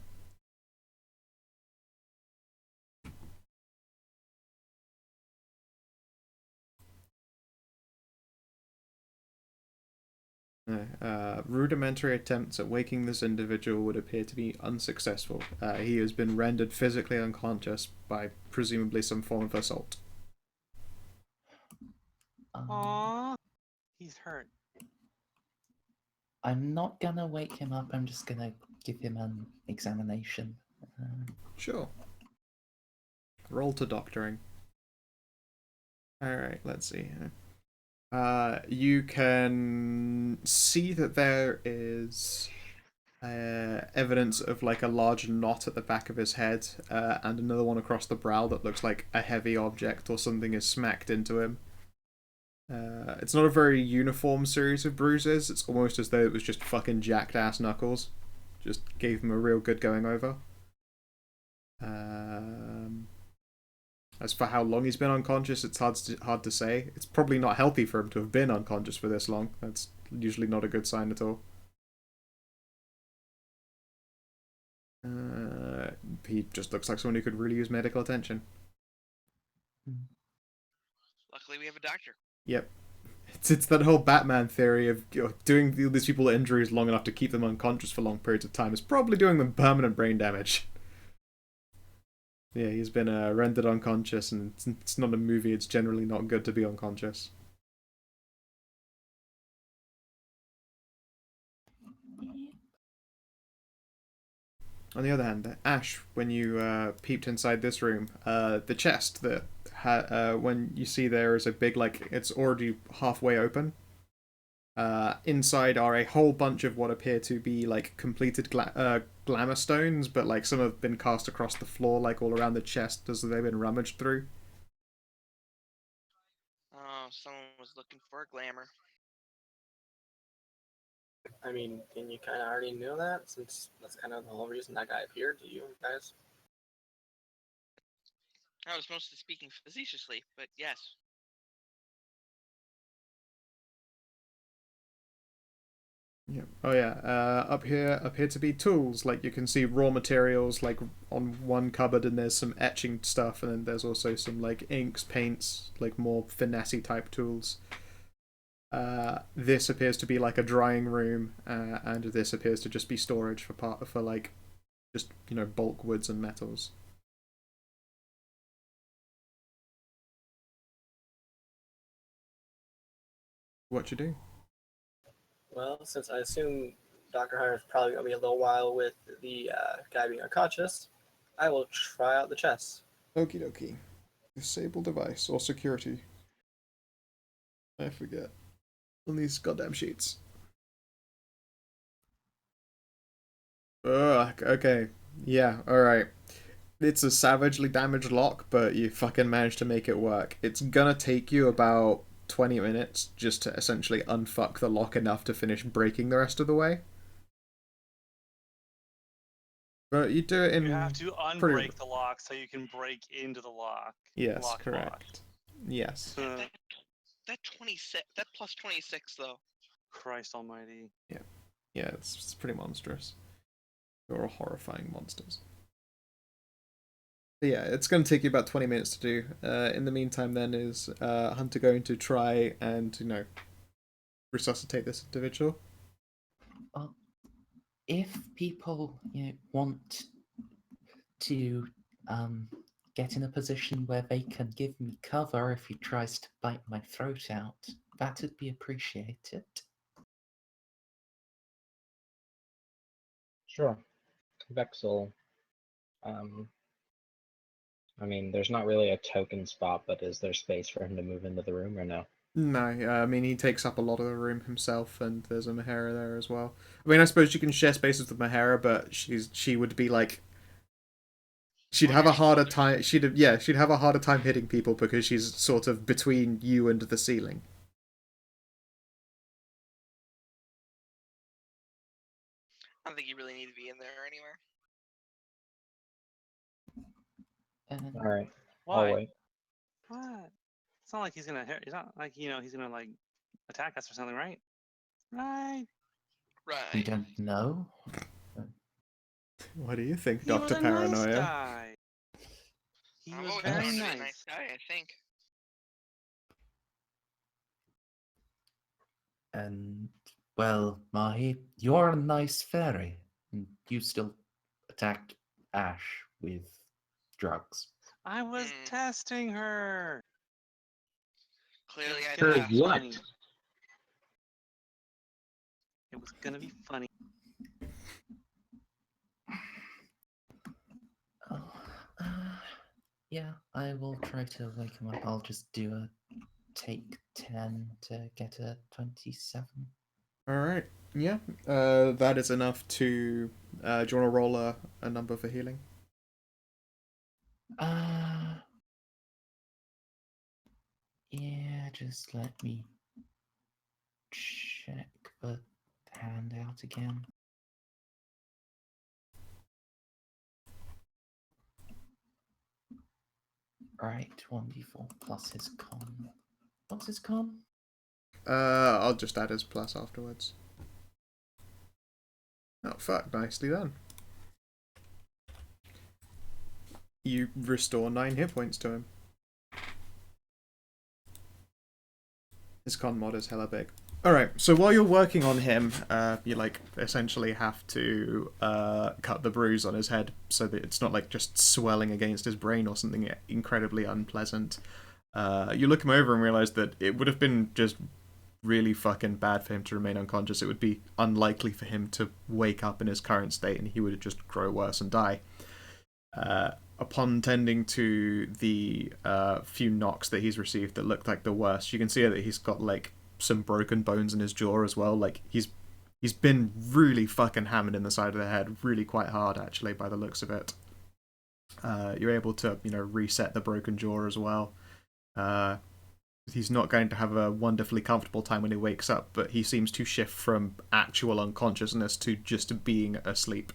[SPEAKER 1] Rudimentary attempts at waking this individual would appear to be unsuccessful. He has been rendered physically unconscious by presumably some form of assault.
[SPEAKER 4] Aww, he's hurt.
[SPEAKER 6] I'm not gonna wake him up. I'm just gonna give him an examination.
[SPEAKER 1] Sure. Roll to doctoring. Alright, let's see. You can see that there is evidence of like a large knot at the back of his head, and another one across the brow that looks like a heavy object or something is smacked into him. It's not a very uniform series of bruises. It's almost as though it was just fucking jacked ass knuckles. Just gave him a real good going over. As for how long he's been unconscious, it's hard to say. It's probably not healthy for him to have been unconscious for this long. That's usually not a good sign at all. He just looks like someone who could really use medical attention.
[SPEAKER 3] Luckily, we have a doctor.
[SPEAKER 1] Yep. It's that whole Batman theory of doing these people injuries long enough to keep them unconscious for long periods of time is probably doing them permanent brain damage. Yeah, he's been rendered unconscious, and it's not a movie. It's generally not good to be unconscious. On the other hand, Ash, when you peeped inside this room, the chest that when you see there is a big, like, it's already halfway open. Inside are a whole bunch of what appear to be like completed glamour stones, but like some have been cast across the floor, like all around the chest as they've been rummaged through.
[SPEAKER 3] Oh, someone was looking for glamour.
[SPEAKER 7] I mean, didn't you kind of already know that, since that's kind of the whole reason that guy appeared to you guys?
[SPEAKER 3] I was mostly speaking facetiously, but yes.
[SPEAKER 1] Yeah. Oh yeah. Up here appear to be tools. Like you can see raw materials like on one cupboard, and there's some etching stuff, and then there's also some like inks, paints, like more finessey type tools. This appears to be like a drying room, and this appears to just be storage for like just bulk woods and metals. What you do?
[SPEAKER 7] Well, since I assume Dr. Hunter is probably going to be a little while with the guy being unconscious, I will try out the chest.
[SPEAKER 1] Okie dokie. Disable device or security. I forget. On these goddamn sheets. Ugh, okay. Yeah, alright. It's a savagely damaged lock, but you fucking managed to make it work. It's gonna take you about 20 minutes just to essentially unfuck the lock enough to finish breaking the rest of the way. But you do it in...
[SPEAKER 4] You have to unbreak the lock so you can break into the lock.
[SPEAKER 1] Yes, correct. Yes.
[SPEAKER 3] That 26, that plus 26 though.
[SPEAKER 4] Christ almighty.
[SPEAKER 1] Yeah, it's pretty monstrous. They're all horrifying monsters. But yeah, it's going to take you about 20 minutes to do. In the meantime, then, is Hunter going to try and, resuscitate this individual?
[SPEAKER 6] If people want to get in a position where they can give me cover if he tries to bite my throat out, that would be appreciated.
[SPEAKER 5] Sure. Vexel. I mean, there's not really a token spot, but is there space for him to move into the room or no?
[SPEAKER 1] No, I mean, he takes up a lot of the room himself, and there's a Mahara there as well. I mean, I suppose you can share spaces with Mahara, but she would be, like, She'd
[SPEAKER 3] Well,
[SPEAKER 1] have a
[SPEAKER 3] you're
[SPEAKER 1] harder
[SPEAKER 3] supposed to-
[SPEAKER 1] time. She'd have a harder time hitting people because she's sort of between you and the ceiling.
[SPEAKER 3] I don't think you really need to be in there anywhere.
[SPEAKER 6] And
[SPEAKER 5] All right.
[SPEAKER 4] Why?
[SPEAKER 5] I'll wait.
[SPEAKER 4] What? It's not like he's gonna. It's not like he's gonna like attack us or something, right? Right.
[SPEAKER 6] we
[SPEAKER 3] Right.
[SPEAKER 6] don't know.
[SPEAKER 1] What do you think,
[SPEAKER 4] He was
[SPEAKER 1] Doctor
[SPEAKER 4] a nice
[SPEAKER 1] Paranoia?
[SPEAKER 4] guy. He
[SPEAKER 3] I've
[SPEAKER 4] was
[SPEAKER 3] always
[SPEAKER 4] very
[SPEAKER 3] wanted to be
[SPEAKER 4] nice.
[SPEAKER 3] a nice guy, I think.
[SPEAKER 6] And well, Mahi, you're a nice fairy, and you still attacked Ash with drugs.
[SPEAKER 4] I was
[SPEAKER 3] Mm.
[SPEAKER 4] testing her.
[SPEAKER 3] Clearly, I
[SPEAKER 4] It was
[SPEAKER 5] For
[SPEAKER 4] gonna
[SPEAKER 3] passed.
[SPEAKER 4] be
[SPEAKER 5] what?
[SPEAKER 4] funny. It was gonna be funny.
[SPEAKER 6] Oh, yeah, I will try to wake him up. I'll just do a take 10 to get a 27.
[SPEAKER 1] All right. Yeah. That is enough to. Do you want to roll a number for healing?
[SPEAKER 6] Yeah, just let me check the handout again. Right, 1d4 plus his con. What's his con?
[SPEAKER 1] I'll just add his plus afterwards. Oh fuck! Nicely done. You restore 9 hit points to him. His con mod is hella big. Alright, so while you're working on him, you essentially have to cut the bruise on his head so that it's not just swelling against his brain or something incredibly unpleasant. You look him over and realize that it would have been just really fucking bad for him to remain unconscious. It would be unlikely for him to wake up in his current state and he would just grow worse and die. Upon tending to the few knocks that he's received that look like the worst, you can see that he's got some broken bones in his jaw as well. He's been really fucking hammered in the side of the head, really quite hard actually by the looks of it. You're able to reset the broken jaw as well. He's not going to have a wonderfully comfortable time when he wakes up, but he seems to shift from actual unconsciousness to just being asleep,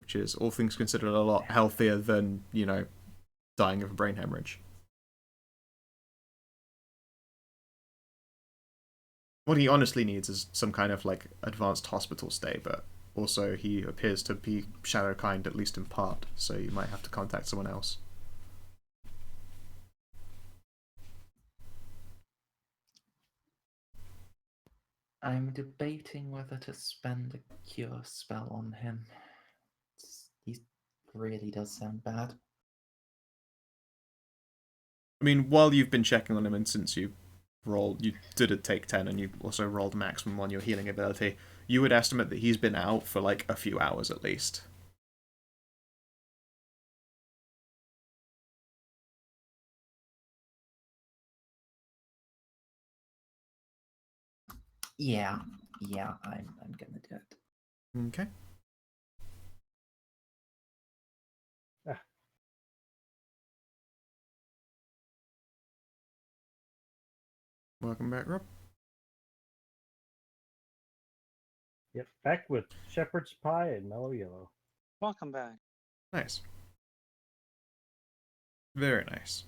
[SPEAKER 1] which is, all things considered, a lot healthier than, dying of a brain hemorrhage. What he honestly needs is some kind of advanced hospital stay, but also he appears to be shadow kind, at least in part, so you might have to contact someone else.
[SPEAKER 6] I'm debating whether to spend a cure spell on him. He really does sound bad.
[SPEAKER 1] I mean, while you've been checking on him, and since you did a take 10 and you also rolled maximum on your healing ability, you would estimate that he's been out for a few hours at least.
[SPEAKER 6] Yeah, I'm gonna do it.
[SPEAKER 1] Okay. Welcome back, Rob.
[SPEAKER 2] Yep, back with shepherd's pie and mellow yellow.
[SPEAKER 4] Welcome back.
[SPEAKER 1] Nice. Very nice.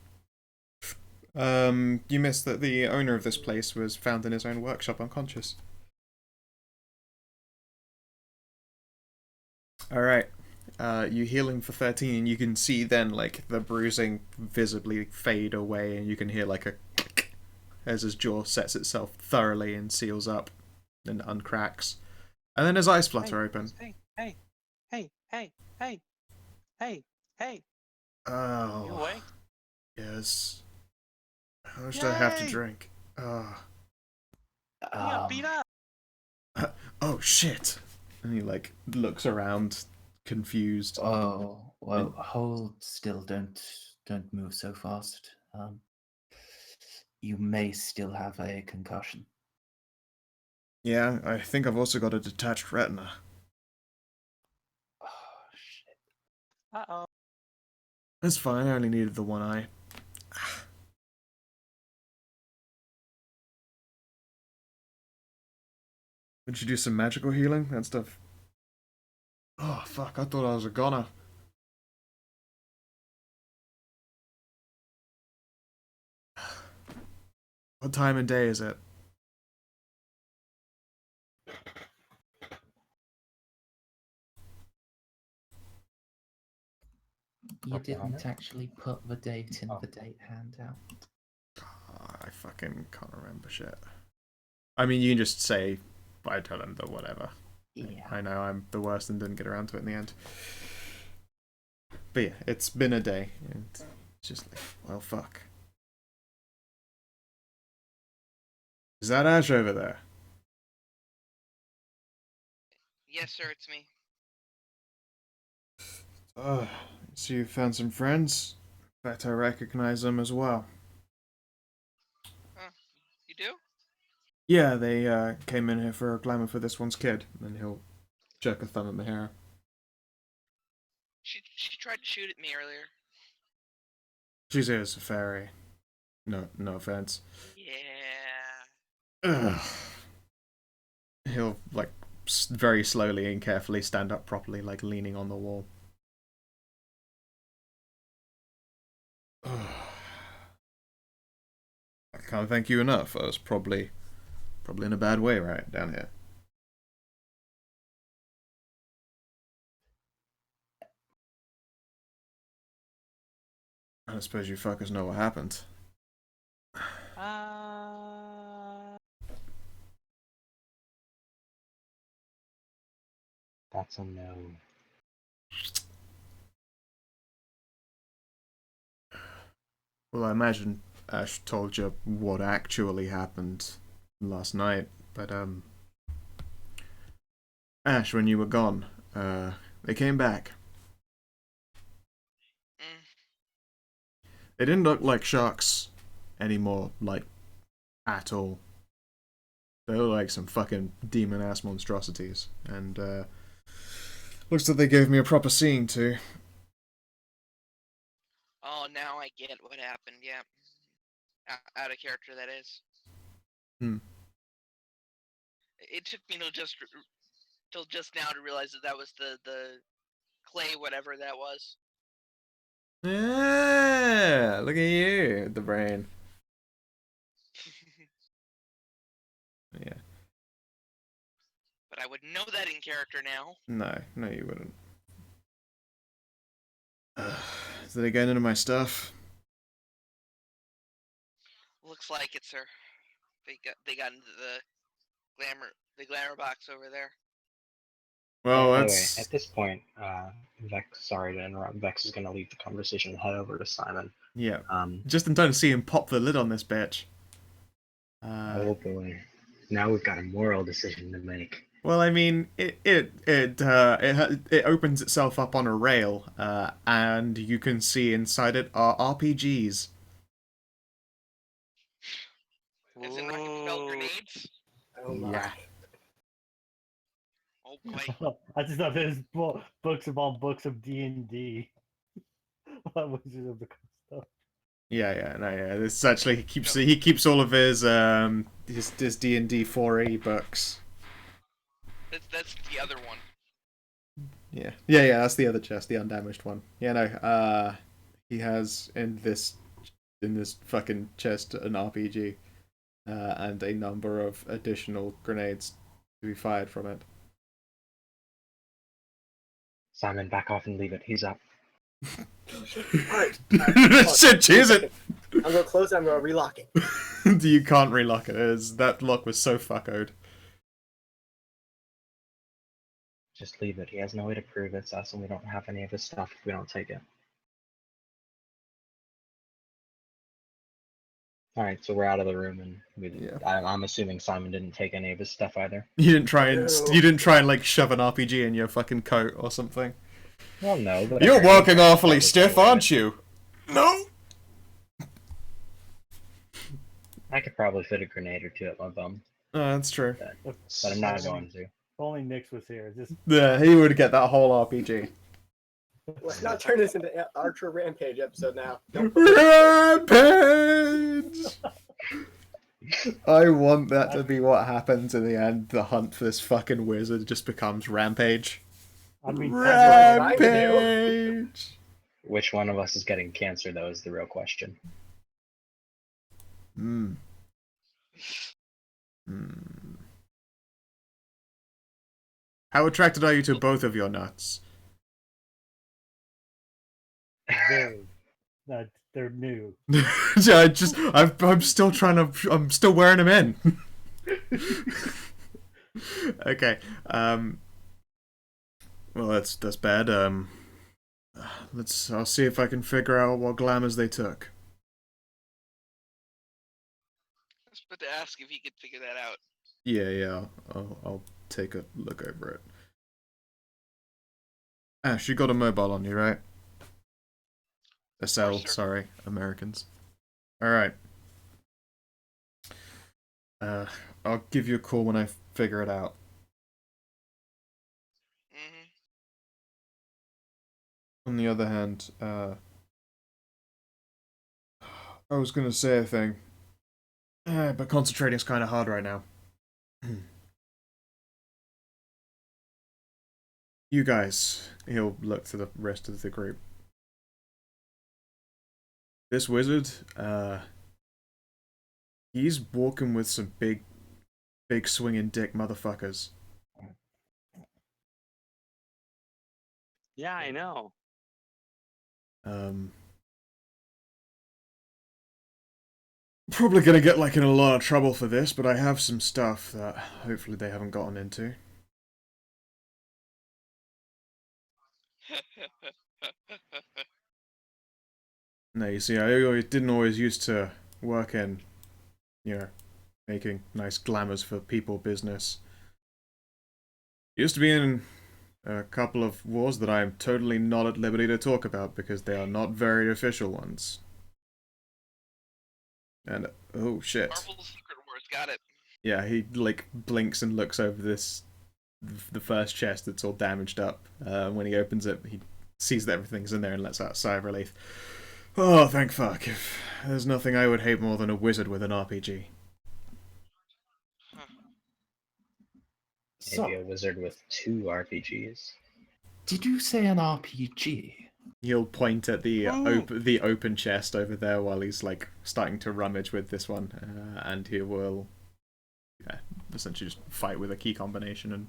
[SPEAKER 1] You missed that the owner of this place was found in his own workshop unconscious. Alright. You heal him for 13 and you can see then the bruising visibly fade away and you can hear a click as his jaw sets itself thoroughly and seals up and uncracks. And then his eyes flutter open.
[SPEAKER 4] Hey.
[SPEAKER 1] Oh.
[SPEAKER 4] You awake?
[SPEAKER 1] Yes. How much do I have to
[SPEAKER 4] Yay!
[SPEAKER 1] drink? Oh.
[SPEAKER 4] You got beat up.
[SPEAKER 1] Oh shit! And he looks around, confused.
[SPEAKER 6] Oh, well, hold still. Don't move so fast. You may still have a concussion.
[SPEAKER 1] Yeah, I think I've also got a detached retina.
[SPEAKER 6] Oh shit!
[SPEAKER 4] Uh-oh.
[SPEAKER 1] That's fine, I only needed the one eye. Did you do some magical healing? That stuff. Oh, fuck, I thought I was a goner. What time of day is it?
[SPEAKER 6] You
[SPEAKER 5] Okay, on
[SPEAKER 6] didn't
[SPEAKER 5] it.
[SPEAKER 6] actually put the date in
[SPEAKER 5] Oh.
[SPEAKER 6] the date handout.
[SPEAKER 1] I fucking can't remember shit. I mean, you can just say, I tell them the whatever.
[SPEAKER 6] Yeah.
[SPEAKER 1] I know I'm the worst and didn't get around to it in the end. But yeah, it's been a day. And it's just like, well, fuck. Is that Ash over there?
[SPEAKER 3] Yes, sir, it's me.
[SPEAKER 1] So you found some friends? In fact, I recognize them as well.
[SPEAKER 3] You do?
[SPEAKER 1] Yeah, they came in here for a glamour for this one's kid. And he'll jerk a thumb at Mahara.
[SPEAKER 3] She tried to shoot at me earlier.
[SPEAKER 1] She's here as a fairy. No offense.
[SPEAKER 3] Yeah.
[SPEAKER 1] Ugh. He'll, like, very slowly and carefully stand up properly, like leaning on the wall. I can't thank you enough. I was probably in a bad way right down here. I suppose you fuckers know what happened.
[SPEAKER 5] That's a no.
[SPEAKER 1] Well, I imagine Ash told you what actually happened last night, but Ash, when you were gone, they came back. They didn't look like sharks anymore, like, at all. They look like some fucking demon-ass monstrosities, and looks like they gave me a proper seeing to.
[SPEAKER 3] Oh, now I get what happened. Yeah. Out of character, that is.
[SPEAKER 1] Hmm.
[SPEAKER 3] It took me till just now to realize that was the clay, whatever that was.
[SPEAKER 1] Yeah, look at you, the brain. Yeah.
[SPEAKER 3] But I would know that in character now.
[SPEAKER 1] No, you wouldn't. So they get into my stuff.
[SPEAKER 3] Looks like it, sir. They got into the glamour box over there.
[SPEAKER 1] Well,
[SPEAKER 5] By the way,
[SPEAKER 1] that's
[SPEAKER 5] at this point, Vex, sorry to interrupt, Vex is going to leave the conversation and head over to Simon.
[SPEAKER 1] yeah. Just in time to see him pop the lid on this bitch.
[SPEAKER 5] Oh boy. Now we've got a moral decision to make.
[SPEAKER 1] Well, I mean, it opens itself up on a rail, and you can see inside it are RPGs.
[SPEAKER 3] Is it not expelled grenades?
[SPEAKER 7] Oh my.
[SPEAKER 1] Yeah.
[SPEAKER 3] Oh boy.
[SPEAKER 2] I just thought there's books upon books of D&D. Wizards of the Coast stuff.
[SPEAKER 1] Yeah. This is actually he keeps all of his D&D 4e books.
[SPEAKER 3] That's the other one.
[SPEAKER 1] Yeah. That's the other chest, the undamaged one. Yeah, no. He has in this fucking chest an RPG, and a number of additional grenades to be fired from it.
[SPEAKER 5] Simon, back off and leave it. He's up.
[SPEAKER 7] Alright.
[SPEAKER 1] Shit, cheers it!
[SPEAKER 7] I'm gonna close it, I'm gonna relock it.
[SPEAKER 1] You can't relock it. That lock was so fuckoed.
[SPEAKER 5] Just leave it. He has no way to prove it's us, and we don't have any of his stuff if we don't take it. Alright, so we're out of the room, and
[SPEAKER 1] Yeah.
[SPEAKER 5] I'm assuming Simon didn't take any of his stuff either.
[SPEAKER 1] You didn't try and
[SPEAKER 7] No.
[SPEAKER 1] like shove an RPG in your fucking coat or something.
[SPEAKER 5] Well, no. But
[SPEAKER 1] You're
[SPEAKER 5] apparently
[SPEAKER 1] walking
[SPEAKER 5] that
[SPEAKER 1] awfully
[SPEAKER 5] was
[SPEAKER 1] stiff,
[SPEAKER 5] all right.
[SPEAKER 1] aren't you? No.
[SPEAKER 5] I could probably fit a grenade or two at my bum,
[SPEAKER 1] Oh, that's true.
[SPEAKER 2] If
[SPEAKER 5] but I'm not
[SPEAKER 2] only-
[SPEAKER 5] going to.
[SPEAKER 2] If only Nyx was here. Just
[SPEAKER 1] Yeah, he would get that whole RPG.
[SPEAKER 7] Let's not turn this into Archer Rampage episode now. Don't put me-
[SPEAKER 1] Rampage! I want that to be what happens in the end. The hunt for this fucking wizard just becomes Rampage.
[SPEAKER 2] I mean,
[SPEAKER 1] Rampage!
[SPEAKER 5] Which one of us is getting cancer, though, is the real question.
[SPEAKER 1] Hmm. Hmm. How attracted are you to both of your nuts?
[SPEAKER 2] very. They're new.
[SPEAKER 1] I'm still trying to. I'm still wearing them in. Okay. Well, that's bad. I'll see if I can figure out what glamours they took.
[SPEAKER 3] I was about to ask if he could figure that out.
[SPEAKER 1] Yeah. I'll take a look over it. Ash, you got a mobile on you, right? A cell,
[SPEAKER 3] sir.
[SPEAKER 1] sorry, Americans. Alright. I'll give you a call when I figure it out.
[SPEAKER 3] Mm-hmm.
[SPEAKER 1] On the other hand, I was gonna say a thing. But concentrating's kinda hard right now. You guys, he'll look to the rest of the group. This wizard, he's walking with some big swinging dick motherfuckers.
[SPEAKER 4] Yeah, I know.
[SPEAKER 1] Probably gonna get like in a lot of trouble for this, but I have some stuff that hopefully they haven't gotten into. No, you see, didn't always used to work in, making nice glamours for people business. Used to be in a couple of wars that I am totally not at liberty to talk about because they are not very official ones. And, oh shit.
[SPEAKER 3] Marvel's Secret Wars, got it.
[SPEAKER 1] Yeah, he, like, blinks and looks over the first chest that's all damaged up. When he opens it, he sees that everything's in there and lets out a sigh of relief. Oh, thank fuck. If there's nothing I would hate more than a wizard with an RPG.
[SPEAKER 5] Maybe a wizard with 2 RPGs.
[SPEAKER 6] Did you say an RPG?
[SPEAKER 1] He'll point at the open chest over there while he's like starting to rummage with this one, and he will essentially just fight with a key combination and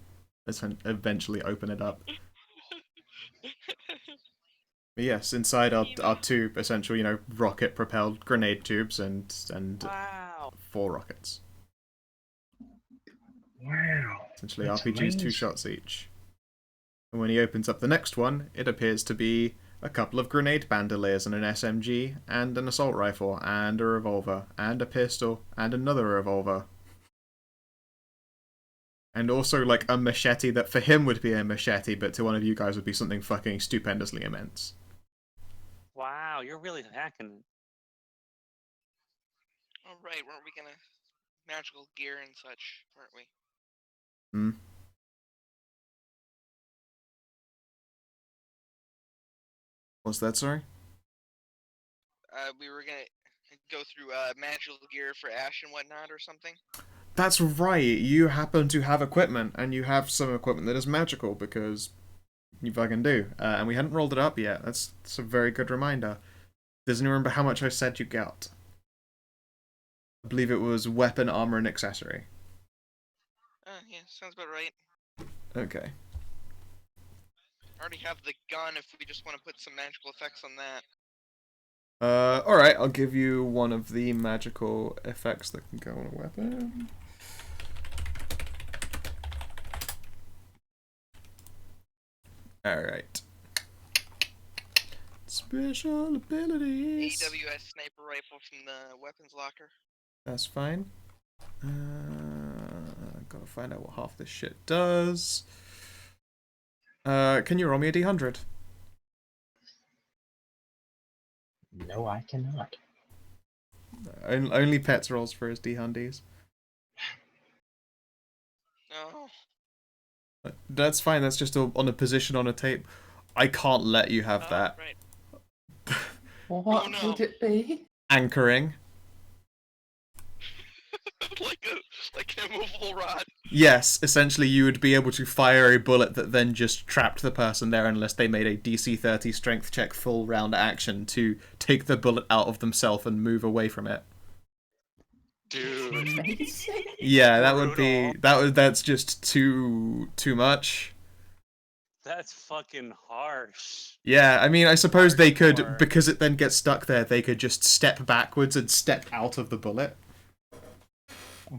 [SPEAKER 1] eventually open it up. But yes, inside are 2 essential, rocket-propelled grenade tubes and
[SPEAKER 4] Wow.
[SPEAKER 1] 4 rockets.
[SPEAKER 5] Wow.
[SPEAKER 1] Essentially
[SPEAKER 5] That's
[SPEAKER 1] RPGs,
[SPEAKER 5] amazing.
[SPEAKER 1] 2 shots each. And when he opens up the next one, it appears to be a couple of grenade bandoliers and an SMG and an assault rifle and a revolver and a pistol and another revolver. And also like a machete that for him would be a machete, but to one of you guys would be something fucking stupendously immense.
[SPEAKER 4] Wow, you're really hacking.
[SPEAKER 3] Oh, right, weren't we gonna magical gear and such, weren't we?
[SPEAKER 1] Hmm. What's that, sorry?
[SPEAKER 3] We were gonna go through magical gear for Ash and whatnot or something.
[SPEAKER 1] That's right, you happen to have equipment, and you have some equipment that is magical, because you fucking do. And we hadn't rolled it up yet. That's a very good reminder. Does anyone remember how much I said you got? I believe it was weapon, armor, and accessory.
[SPEAKER 3] Yeah, sounds about right.
[SPEAKER 1] Okay.
[SPEAKER 3] I already have the gun if we just want to put some magical effects on that.
[SPEAKER 1] Alright, I'll give you one of the magical effects that can go on a weapon. Alright. Special abilities.
[SPEAKER 3] AWS sniper rifle from the weapons locker.
[SPEAKER 1] That's fine. Gotta find out what half this shit does. Can you roll me a d100?
[SPEAKER 5] No, I cannot.
[SPEAKER 1] Only Pets rolls for his d100s.
[SPEAKER 3] No.
[SPEAKER 1] That's fine, that's just on a position on a tape. I can't let you have
[SPEAKER 3] Oh,
[SPEAKER 1] that.
[SPEAKER 3] right.
[SPEAKER 6] What
[SPEAKER 3] no.
[SPEAKER 6] would it be?
[SPEAKER 1] Anchoring.
[SPEAKER 3] like an immovable rod.
[SPEAKER 1] Yes, essentially you would be able to fire a bullet that then just trapped the person there unless they made a DC 30 strength check full round action to take the bullet out of themselves and move away from it.
[SPEAKER 4] Dude.
[SPEAKER 6] Amazing.
[SPEAKER 1] Yeah, that would be
[SPEAKER 4] Brutal.
[SPEAKER 1] that's just too much.
[SPEAKER 4] That's fucking harsh.
[SPEAKER 1] Yeah, I mean, I suppose they could,
[SPEAKER 4] Hardcore.
[SPEAKER 1] because it then gets stuck there, they could just step backwards and step out of the bullet.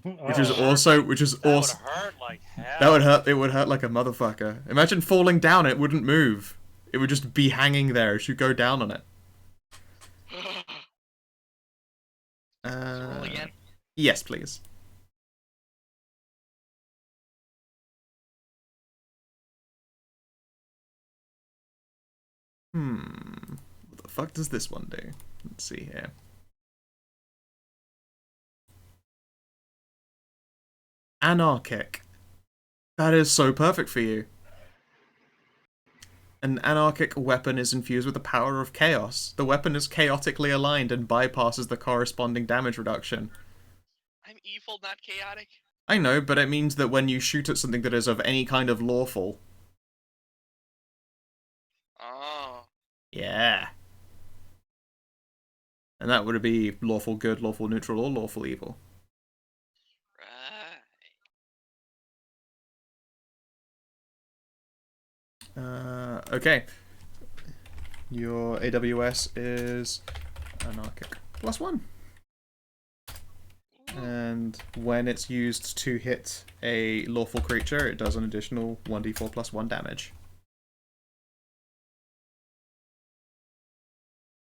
[SPEAKER 1] Which is
[SPEAKER 2] Oh,
[SPEAKER 1] also
[SPEAKER 4] That would hurt like hell.
[SPEAKER 1] That would hurt. It would hurt like a motherfucker. Imagine falling down; it wouldn't move. It would just be hanging there as you go down on it.
[SPEAKER 3] Roll again.
[SPEAKER 1] Yes, please. What the fuck does this one do? Let's see here. Anarchic. That is so perfect for you. An anarchic weapon is infused with the power of chaos. The weapon is chaotically aligned and bypasses the corresponding damage reduction.
[SPEAKER 3] I'm evil, not chaotic.
[SPEAKER 1] I know, but it means that when you shoot at something that is of any kind of lawful...
[SPEAKER 3] Oh.
[SPEAKER 1] Yeah. And that would be lawful good, lawful neutral, or lawful evil.
[SPEAKER 3] Right.
[SPEAKER 1] Okay. Your AWS is anarchic +1. And when it's used to hit a lawful creature, it does an additional 1d4 +1 damage.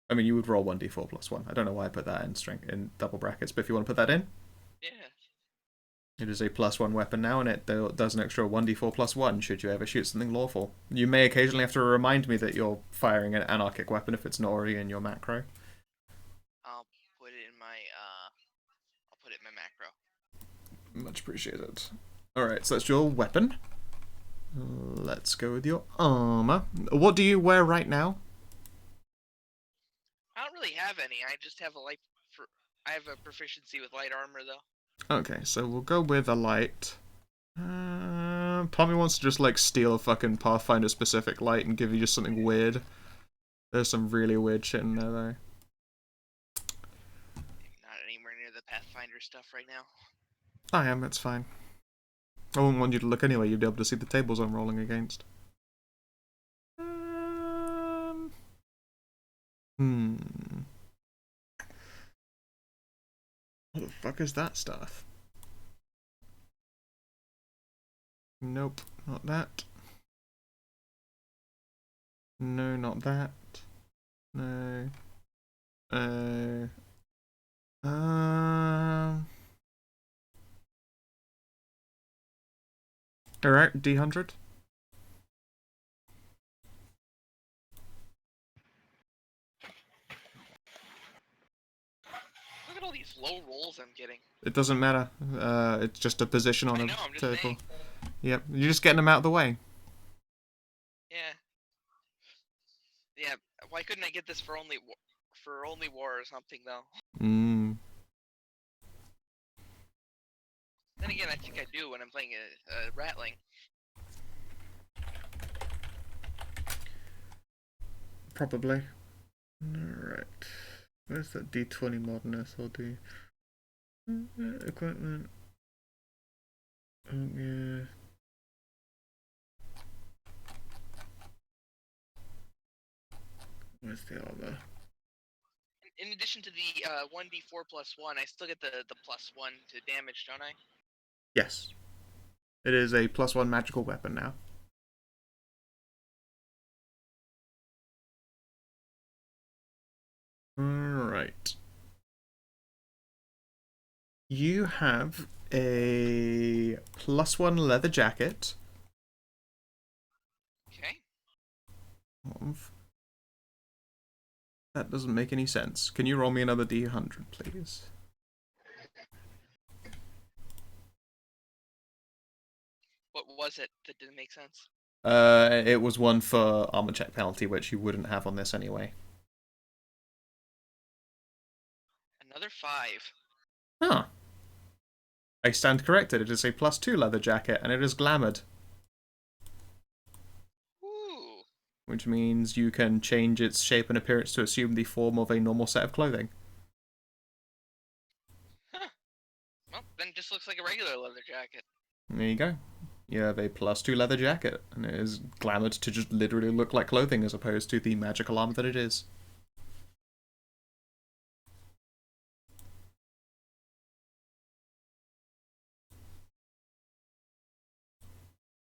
[SPEAKER 1] I mean, you would roll 1d4 +1. I don't know why I put that in double brackets, but if you want to put that in,
[SPEAKER 3] Yeah.
[SPEAKER 1] it is a +1 weapon now, and it does an extra 1d4 +1 should you ever shoot something lawful. You may occasionally have to remind me that you're firing an anarchic weapon if it's not already in your macro.
[SPEAKER 3] I'll put it in my macro.
[SPEAKER 1] Much appreciated. Alright, so that's your weapon. Let's go with your armor. What do you wear right now?
[SPEAKER 3] I don't really have any. I just have I have a proficiency with light armor though.
[SPEAKER 1] Okay, so we'll go with a light. Part of me wants to just like steal a fucking Pathfinder specific light and give you just something weird. There's some really weird shit in there though.
[SPEAKER 3] Not anywhere near the Pathfinder stuff right now.
[SPEAKER 1] I am, it's fine. I wouldn't want you to look anyway, you'd be able to see the tables I'm rolling against. What the fuck is that stuff? Nope, not that. No, not that. No. Alright, D100.
[SPEAKER 3] Look at all these low rolls I'm getting.
[SPEAKER 1] It doesn't matter. It's just a position on
[SPEAKER 3] I
[SPEAKER 1] a
[SPEAKER 3] know, I'm just
[SPEAKER 1] table.
[SPEAKER 3] saying.
[SPEAKER 1] Yep, you're just getting them out of the way.
[SPEAKER 3] Yeah. Yeah. Why couldn't I get this for only war or something though?
[SPEAKER 1] Mm.
[SPEAKER 3] Then again, I think I do when I'm playing a Ratling.
[SPEAKER 1] Probably. Alright. Where's that D20 moderness? I'll do equipment. Yeah. Where's the other?
[SPEAKER 3] In addition to the 1d4 +1, I still get the +1 to damage, don't I?
[SPEAKER 1] Yes. It is a +1 magical weapon now. Alright. You have a +1 leather jacket.
[SPEAKER 3] Okay.
[SPEAKER 1] That doesn't make any sense. Can you roll me another D100, please?
[SPEAKER 3] What was it that didn't make sense?
[SPEAKER 1] It was one for armor check penalty, which you wouldn't have on this anyway.
[SPEAKER 3] Another 5.
[SPEAKER 1] Huh. I stand corrected. It is a +2 leather jacket, and it is glamoured.
[SPEAKER 3] Ooh.
[SPEAKER 1] Which means you can change its shape and appearance to assume the form of a normal set of clothing.
[SPEAKER 3] Huh. Well, then it just looks like a regular leather jacket.
[SPEAKER 1] There you go. You have a +2 leather jacket, and it is glamoured to just literally look like clothing as opposed to the magical armor that it is.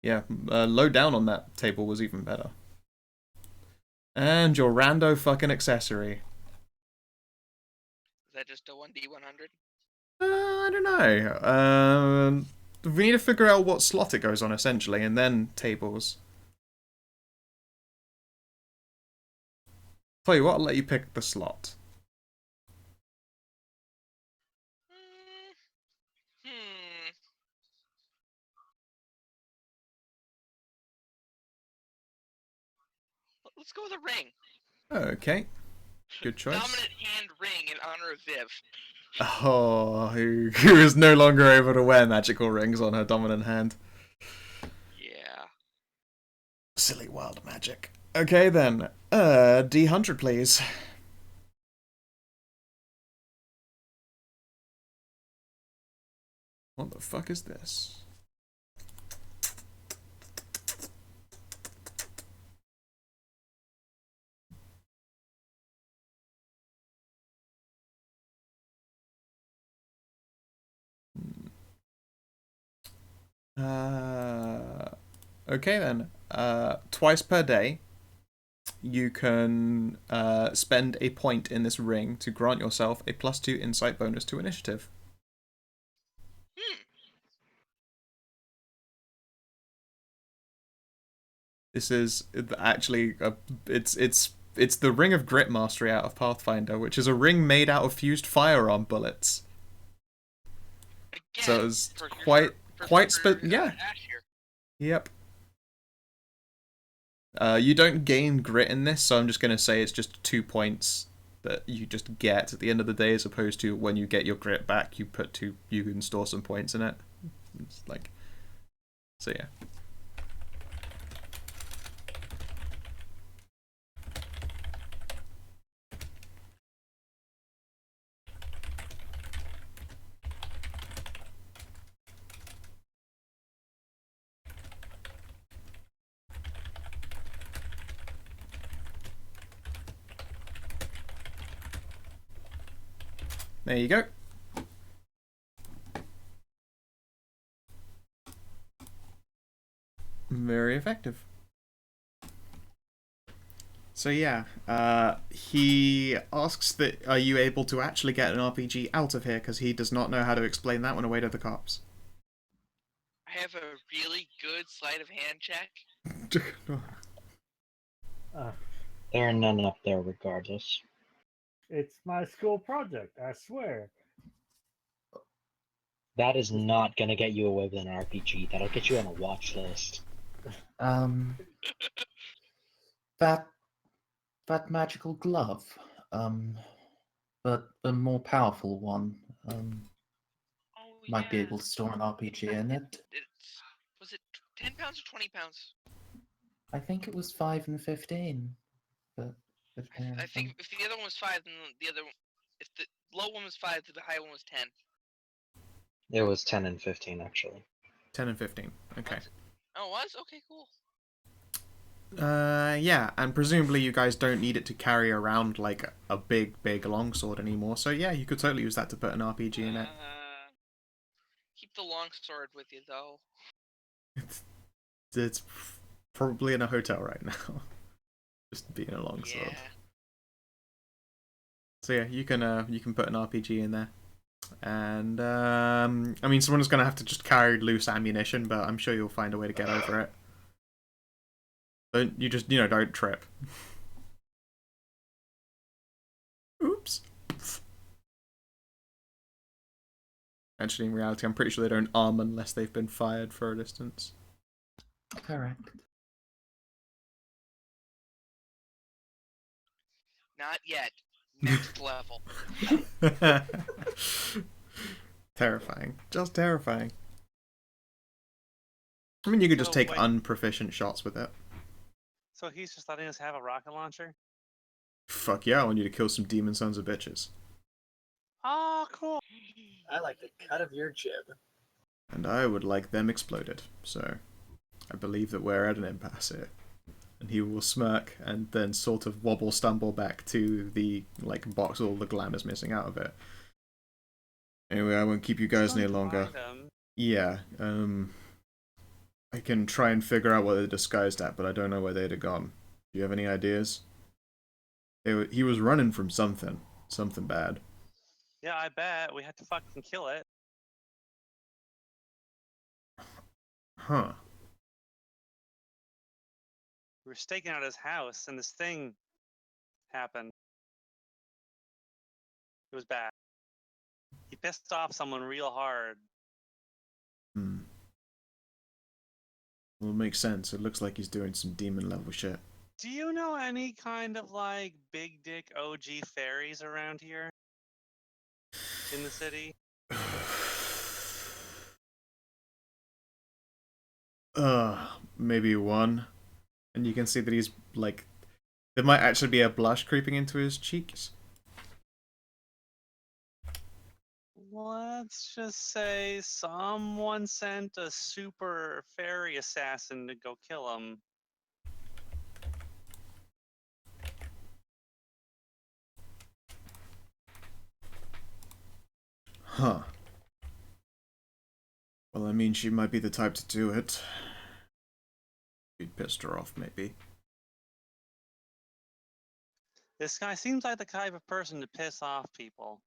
[SPEAKER 1] Yeah, low down on that table was even better. And your rando fucking accessory.
[SPEAKER 3] Is that just a 1d100?
[SPEAKER 1] I don't know. We need to figure out what slot it goes on, essentially, and then tables. Tell you what, I'll let you pick the slot.
[SPEAKER 3] Hmm. Let's go with a ring.
[SPEAKER 1] Okay. Good choice.
[SPEAKER 3] Dominant hand ring in honor of Viv.
[SPEAKER 1] Oh, who is no longer able to wear magical rings on her dominant hand.
[SPEAKER 3] Yeah.
[SPEAKER 1] Silly wild magic. Okay then, D100 please. What the fuck is this? Okay then. Twice per day, you can spend a point in this ring to grant yourself a +2 insight bonus to initiative. This is actually it's the Ring of Grit Mastery out of Pathfinder, which is a ring made out of fused firearm bullets.
[SPEAKER 3] Again,
[SPEAKER 1] So it's
[SPEAKER 3] for
[SPEAKER 1] yeah.
[SPEAKER 3] Ash here.
[SPEAKER 1] Yep. You don't gain grit in this, so I'm just gonna say it's just 2 points that you just get at the end of the day, as opposed to when you get your grit back, you can store some points in it. It's like, so yeah. There you go. Very effective. So yeah, he asks that are you able to actually get an RPG out of here, because he does not know how to explain that one away to the cops.
[SPEAKER 3] I have a really good sleight of hand check.
[SPEAKER 5] There are none up there regardless.
[SPEAKER 2] It's my school project, I swear.
[SPEAKER 5] That is not going to get you away with an RPG. That'll get you on a watch list.
[SPEAKER 6] That magical glove, but a more powerful one, might be able to store an RPG in it.
[SPEAKER 3] Was it 10 pounds or 20 pounds?
[SPEAKER 6] I think it was 5 and 15, but
[SPEAKER 3] I think if the other one was 5, then the other one, if the low one was 5, the high one was 10.
[SPEAKER 5] It was 10 and 15, actually.
[SPEAKER 1] 10 and 15. Okay.
[SPEAKER 3] Oh, it was? Okay, cool.
[SPEAKER 1] Yeah, and presumably you guys don't need it to carry around like a big longsword anymore. So yeah, you could totally use that to put an RPG in it.
[SPEAKER 3] Keep the longsword with you, though.
[SPEAKER 1] It's probably in a hotel right now. Just being a longsword.
[SPEAKER 3] Yeah.
[SPEAKER 1] So yeah, you can put an RPG in there. And I mean, someone's gonna have to just carry loose ammunition, but I'm sure you'll find a way to get over it. Don't trip. Oops. Actually, in reality, I'm pretty sure they don't arm unless they've been fired for a distance.
[SPEAKER 6] Correct.
[SPEAKER 3] Not yet. Next level.
[SPEAKER 1] Terrifying. Just terrifying. I mean, you could just
[SPEAKER 4] So,
[SPEAKER 1] take
[SPEAKER 4] wait.
[SPEAKER 1] unproficient shots with it.
[SPEAKER 4] So he's just letting us have a rocket launcher?
[SPEAKER 1] Fuck yeah, I want you to kill some demon sons of bitches.
[SPEAKER 4] Oh, cool.
[SPEAKER 7] I like the cut of your jib.
[SPEAKER 1] And I would like them exploded. So, I believe that we're at an impasse here. And he will smirk and then sort of stumble back to the box with all the glamour's missing out of it. Anyway, I won't keep you guys any longer. Yeah, I can try and figure out what they're disguised at, but I don't know where they'd have gone. Do you have any ideas? He was running from something. Something bad.
[SPEAKER 4] Yeah, I bet. We had to fucking kill it.
[SPEAKER 1] Huh.
[SPEAKER 4] We were staking out his house, and this thing happened. It was bad. He pissed off someone real hard.
[SPEAKER 1] Hmm. Well, it makes sense. It looks like he's doing some demon level shit.
[SPEAKER 4] Do you know any kind of big dick OG fairies around here? In the city?
[SPEAKER 1] Maybe one. And you can see that he's there might actually be a blush creeping into his cheeks.
[SPEAKER 4] Let's just say someone sent a super fairy assassin to go kill him.
[SPEAKER 1] Huh. Well, I mean, she might be the type to do it. He pissed her off, maybe.
[SPEAKER 4] This guy seems like the type of person to piss off people.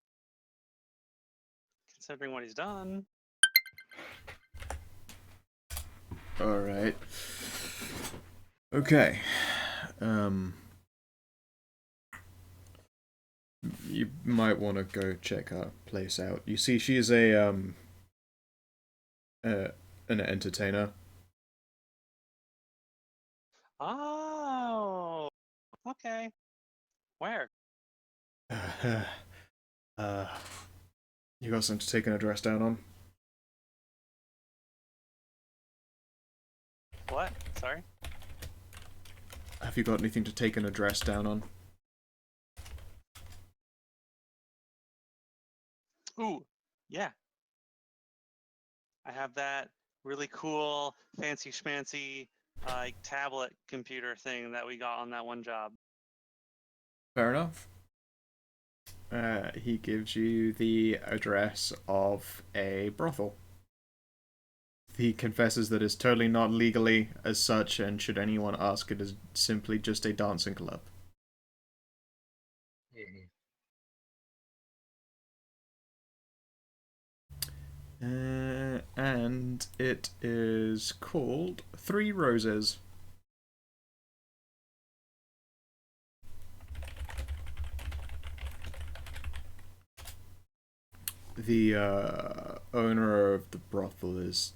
[SPEAKER 4] Considering what he's done.
[SPEAKER 1] Alright. Okay. You might want to go check her place out. You see, she is an entertainer.
[SPEAKER 4] Oh, okay. Where?
[SPEAKER 1] You got something to take an address down on?
[SPEAKER 4] What? Sorry?
[SPEAKER 1] Have you got anything to take an address down on?
[SPEAKER 4] Ooh, yeah. I have that really cool, fancy schmancy, tablet computer thing that we got on that one job.
[SPEAKER 1] Fair enough. He gives you the address of a brothel. He confesses that it's totally not legally as such, and should anyone ask, it is simply just a dancing club. And it is called Three Roses. The owner of the brothel is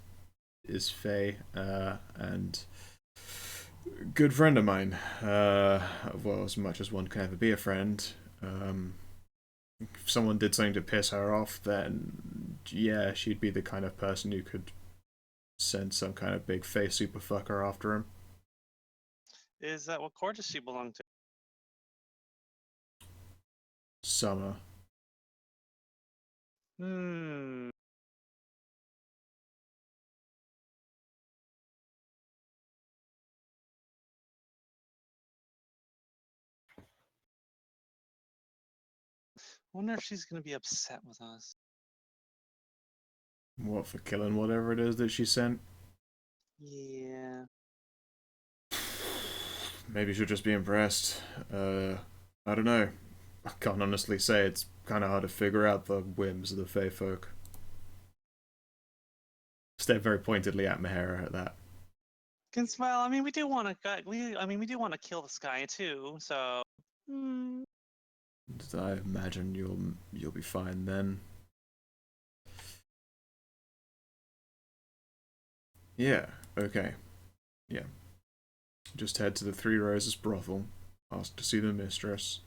[SPEAKER 1] Faye, and good friend of mine. Well, as much as one can ever be a friend. If someone did something to piss her off, then yeah, she'd be the kind of person who could send some kind of big face superfucker after him.
[SPEAKER 4] Is that what court does she belong to?
[SPEAKER 1] Summer.
[SPEAKER 4] Hmm. Wonder if she's gonna be upset with us.
[SPEAKER 1] What, for killing whatever it is that she sent?
[SPEAKER 4] Yeah.
[SPEAKER 1] Maybe she'll just be impressed. I don't know. I can't honestly say. It's kind of hard to figure out the whims of the Fae folk. Stare very pointedly at Mahara at that.
[SPEAKER 4] Well, I mean, we do want to. We do want to kill this guy too. So.
[SPEAKER 1] I imagine you'll be fine then. Yeah. Okay. Yeah. Just head to the Three Roses brothel. Ask to see the mistress.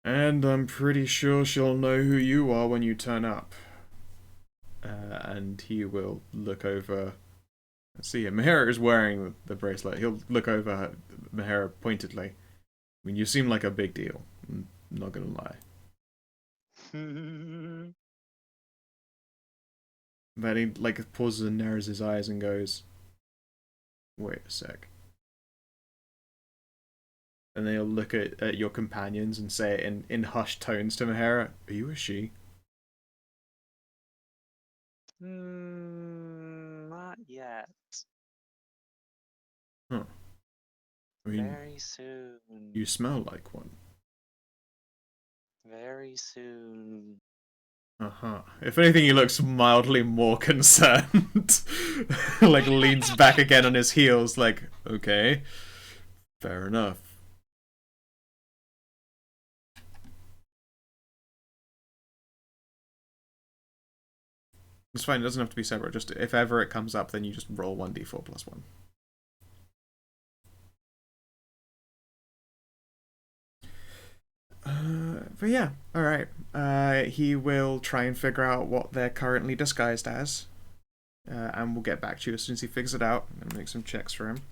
[SPEAKER 1] And I'm pretty sure she'll know who you are when you turn up. And he will look over. See, Mahara is wearing the bracelet. He'll look over Mahara pointedly. I mean, you seem like a big deal. I'm not gonna lie. But he like pauses and narrows his eyes and goes, "Wait a sec." And then he'll look at your companions and say it in hushed tones to Mahara, "Are you a she?"
[SPEAKER 4] Not yet.
[SPEAKER 1] Huh. I mean,
[SPEAKER 4] Very soon.
[SPEAKER 1] you smell like one.
[SPEAKER 4] Very soon.
[SPEAKER 1] Uh-huh. If anything, he looks mildly more concerned. Like, leans back again on his heels, like, okay, fair enough. It's fine, it doesn't have to be separate. Just if ever it comes up, then you just roll 1d4 plus 1. But yeah, alright. He will try and figure out what they're currently disguised as. And we'll get back to you as soon as he figures it out. I'm gonna make some checks for him.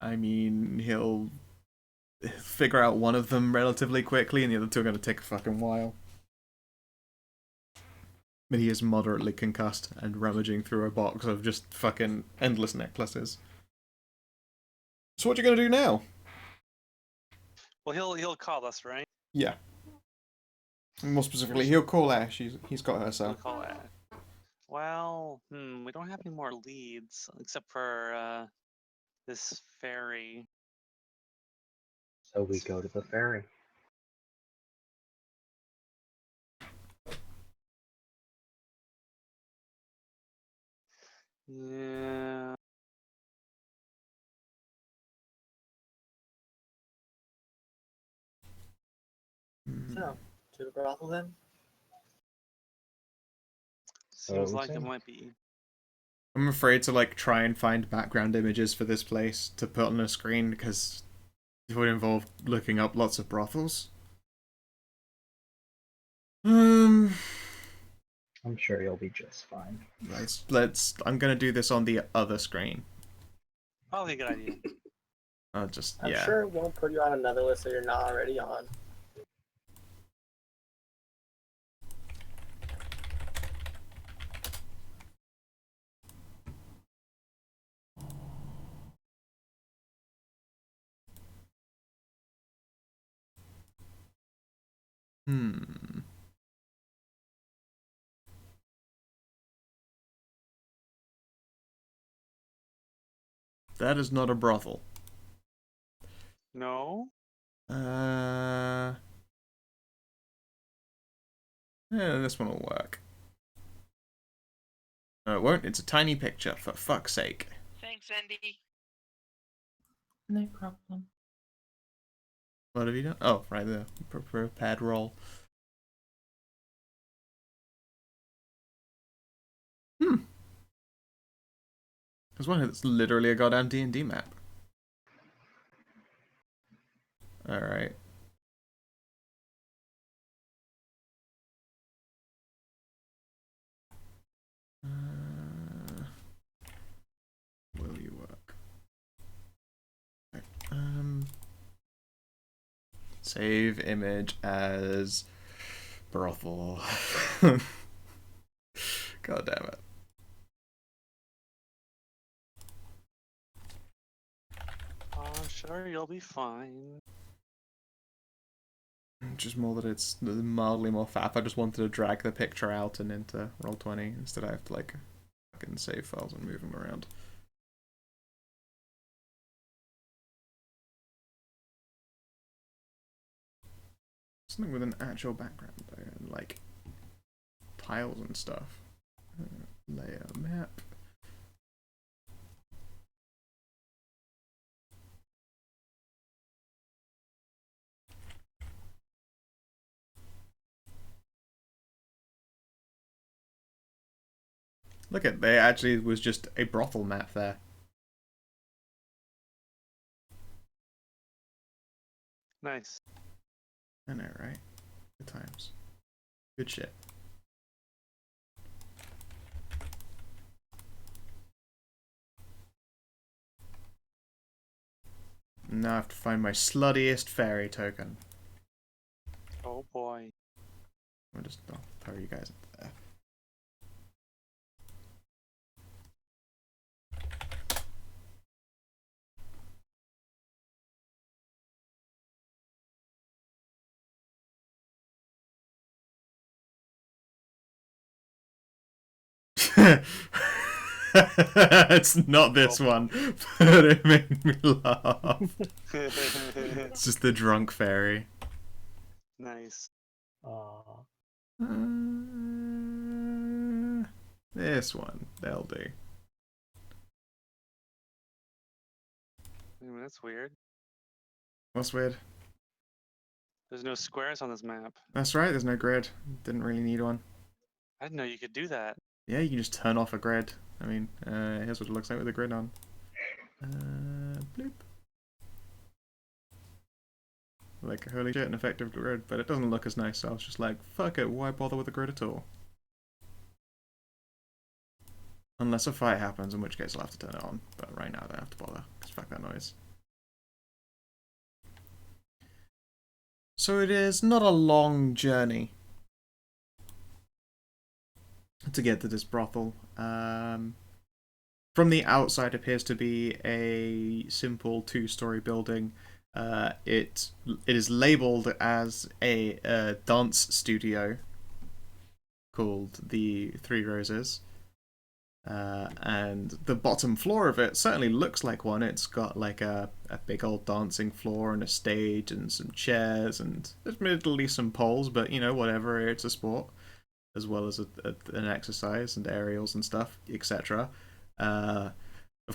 [SPEAKER 1] I mean, he'll figure out one of them relatively quickly, and the other two are going to take a fucking while. But he is moderately concussed and rummaging through a box of just fucking endless necklaces. So what you going to do now?
[SPEAKER 4] Well, he'll call us, right?
[SPEAKER 1] Yeah. More specifically, he'll call Ash. He's got her
[SPEAKER 4] He'll
[SPEAKER 1] cell.
[SPEAKER 4] call Ash. Well, we don't have any more leads except for this ferry.
[SPEAKER 5] So we go to the ferry.
[SPEAKER 4] Yeah.
[SPEAKER 7] So, to the brothel then?
[SPEAKER 4] Seems
[SPEAKER 5] we
[SPEAKER 4] like it
[SPEAKER 5] say.
[SPEAKER 4] might be.
[SPEAKER 1] I'm afraid to like try and find background images for this place to put on a screen because it would involve looking up lots of brothels.
[SPEAKER 5] I'm sure you'll be just fine.
[SPEAKER 1] I'm gonna do this on the other screen.
[SPEAKER 4] Probably a good idea.
[SPEAKER 1] I'll just,
[SPEAKER 7] I'm
[SPEAKER 1] yeah.
[SPEAKER 7] sure it won't put you on another list that you're not already on.
[SPEAKER 1] Hmm. That is not a brothel.
[SPEAKER 4] No?
[SPEAKER 1] Yeah, this one will work. No, it won't. It's a tiny picture, for fuck's sake.
[SPEAKER 3] Thanks, Andy.
[SPEAKER 6] No problem.
[SPEAKER 1] What have you done? Oh, right there. Prepared roll. There's one here that's literally a goddamn D&D map. Alright. Will you work? Right. Save image as brothel. God damn it.
[SPEAKER 4] I'm sure you'll be fine.
[SPEAKER 1] Just more that it's mildly more faff. I just wanted to drag the picture out and into Roll20. Instead I have to like fucking save files and move them around. Something with an actual background though, and like tiles and stuff. Layer map. Look at, there actually was just a brothel map there.
[SPEAKER 4] Nice.
[SPEAKER 1] I know, right? Good times. Good shit. Now I have to find my sluttiest fairy token.
[SPEAKER 4] Oh boy.
[SPEAKER 1] I'll just throw you guys up there. It's not this one, but it made me laugh. It's just the drunk fairy.
[SPEAKER 4] Nice.
[SPEAKER 1] This one, they'll do.
[SPEAKER 4] That's weird.
[SPEAKER 1] What's weird?
[SPEAKER 4] There's no squares on this map.
[SPEAKER 1] That's right, there's no grid. Didn't really need one.
[SPEAKER 4] I didn't know you could do that.
[SPEAKER 1] Yeah, you can just turn off a grid. I mean, here's what it looks like with a grid on. Bloop. Like, holy shit, an effective grid, but it doesn't look as nice, so I was just like, fuck it, why bother with a grid at all? Unless a fight happens, in which case I'll have to turn it on, but right now I don't have to bother, because fuck that noise. So it is not a long journey to get to this brothel. From the outside, appears to be a simple two-story building. It is labeled as a dance studio called the Three Roses. And the bottom floor of it certainly looks like one. It's got like a big old dancing floor and a stage and some chairs and admittedly some poles, but you know, whatever, it's a sport. As well as an exercise and aerials and stuff, etc. Of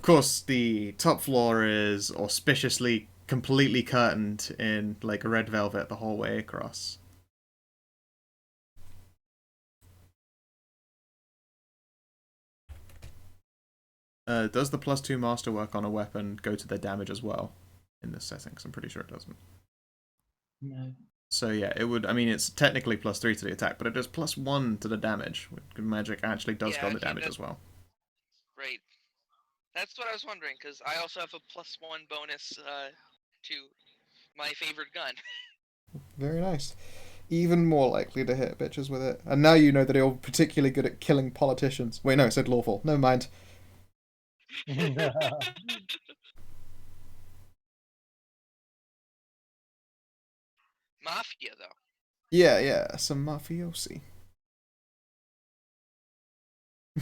[SPEAKER 1] course, the top floor is auspiciously completely curtained in like red velvet the whole way across. Does the +2 masterwork on a weapon go to their damage as well in this setting? 'Cause I'm pretty sure it doesn't.
[SPEAKER 6] No.
[SPEAKER 1] So yeah, it would. I mean, it's technically +3 to the attack, but it does +1 to the damage. Magic actually does go on the damage as well.
[SPEAKER 3] Right. That's what I was wondering, because I also have a +1 bonus to my favorite gun.
[SPEAKER 1] Very nice. Even more likely to hit bitches with it. And now you know that you're particularly good at killing politicians. Wait, no, it said lawful. Never mind.
[SPEAKER 3] Mafia, though.
[SPEAKER 1] Yeah, some mafiosi.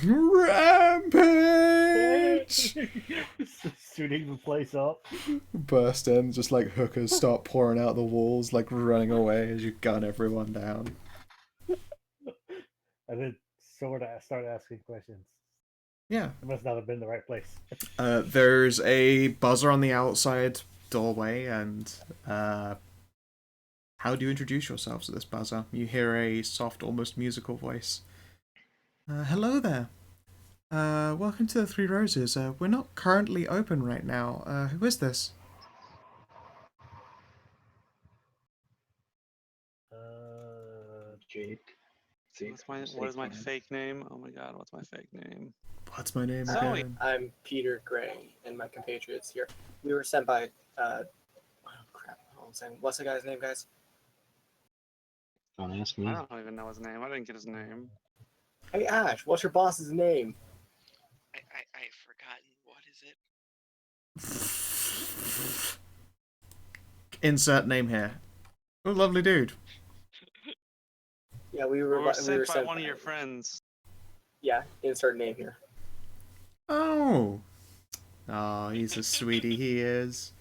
[SPEAKER 1] Rampage!
[SPEAKER 2] Shooting the place up.
[SPEAKER 1] Burst in, just like hookers start pouring out the walls, like running away as you gun everyone down.
[SPEAKER 2] And then sort of start asking questions.
[SPEAKER 1] Yeah.
[SPEAKER 2] It must not have been the right place.
[SPEAKER 1] There's a buzzer on the outside doorway, and how do you introduce yourselves to this buzzer? You hear a soft, almost musical voice. Hello there. Welcome to the Three Roses. We're not currently open right now. Who is this?
[SPEAKER 5] Jake.
[SPEAKER 4] What is my fake name? Oh my god, what's my fake name?
[SPEAKER 1] What's my name
[SPEAKER 3] Zoe.
[SPEAKER 1] again?
[SPEAKER 7] I'm Peter Gray, and my compatriots here. We were sent by, oh crap, what's the guy's name, guys?
[SPEAKER 5] Don't ask me.
[SPEAKER 4] I don't even know his name. I didn't get his name.
[SPEAKER 7] Hey, Ash, what's your boss's name?
[SPEAKER 3] I've forgotten. What is it?
[SPEAKER 1] Insert name here. Oh, lovely dude.
[SPEAKER 7] Yeah, we
[SPEAKER 4] We
[SPEAKER 7] were
[SPEAKER 4] were sent by
[SPEAKER 7] sent
[SPEAKER 4] one of your friends.
[SPEAKER 7] Yeah, insert name here.
[SPEAKER 1] Oh. Oh, he's a sweetie, he is.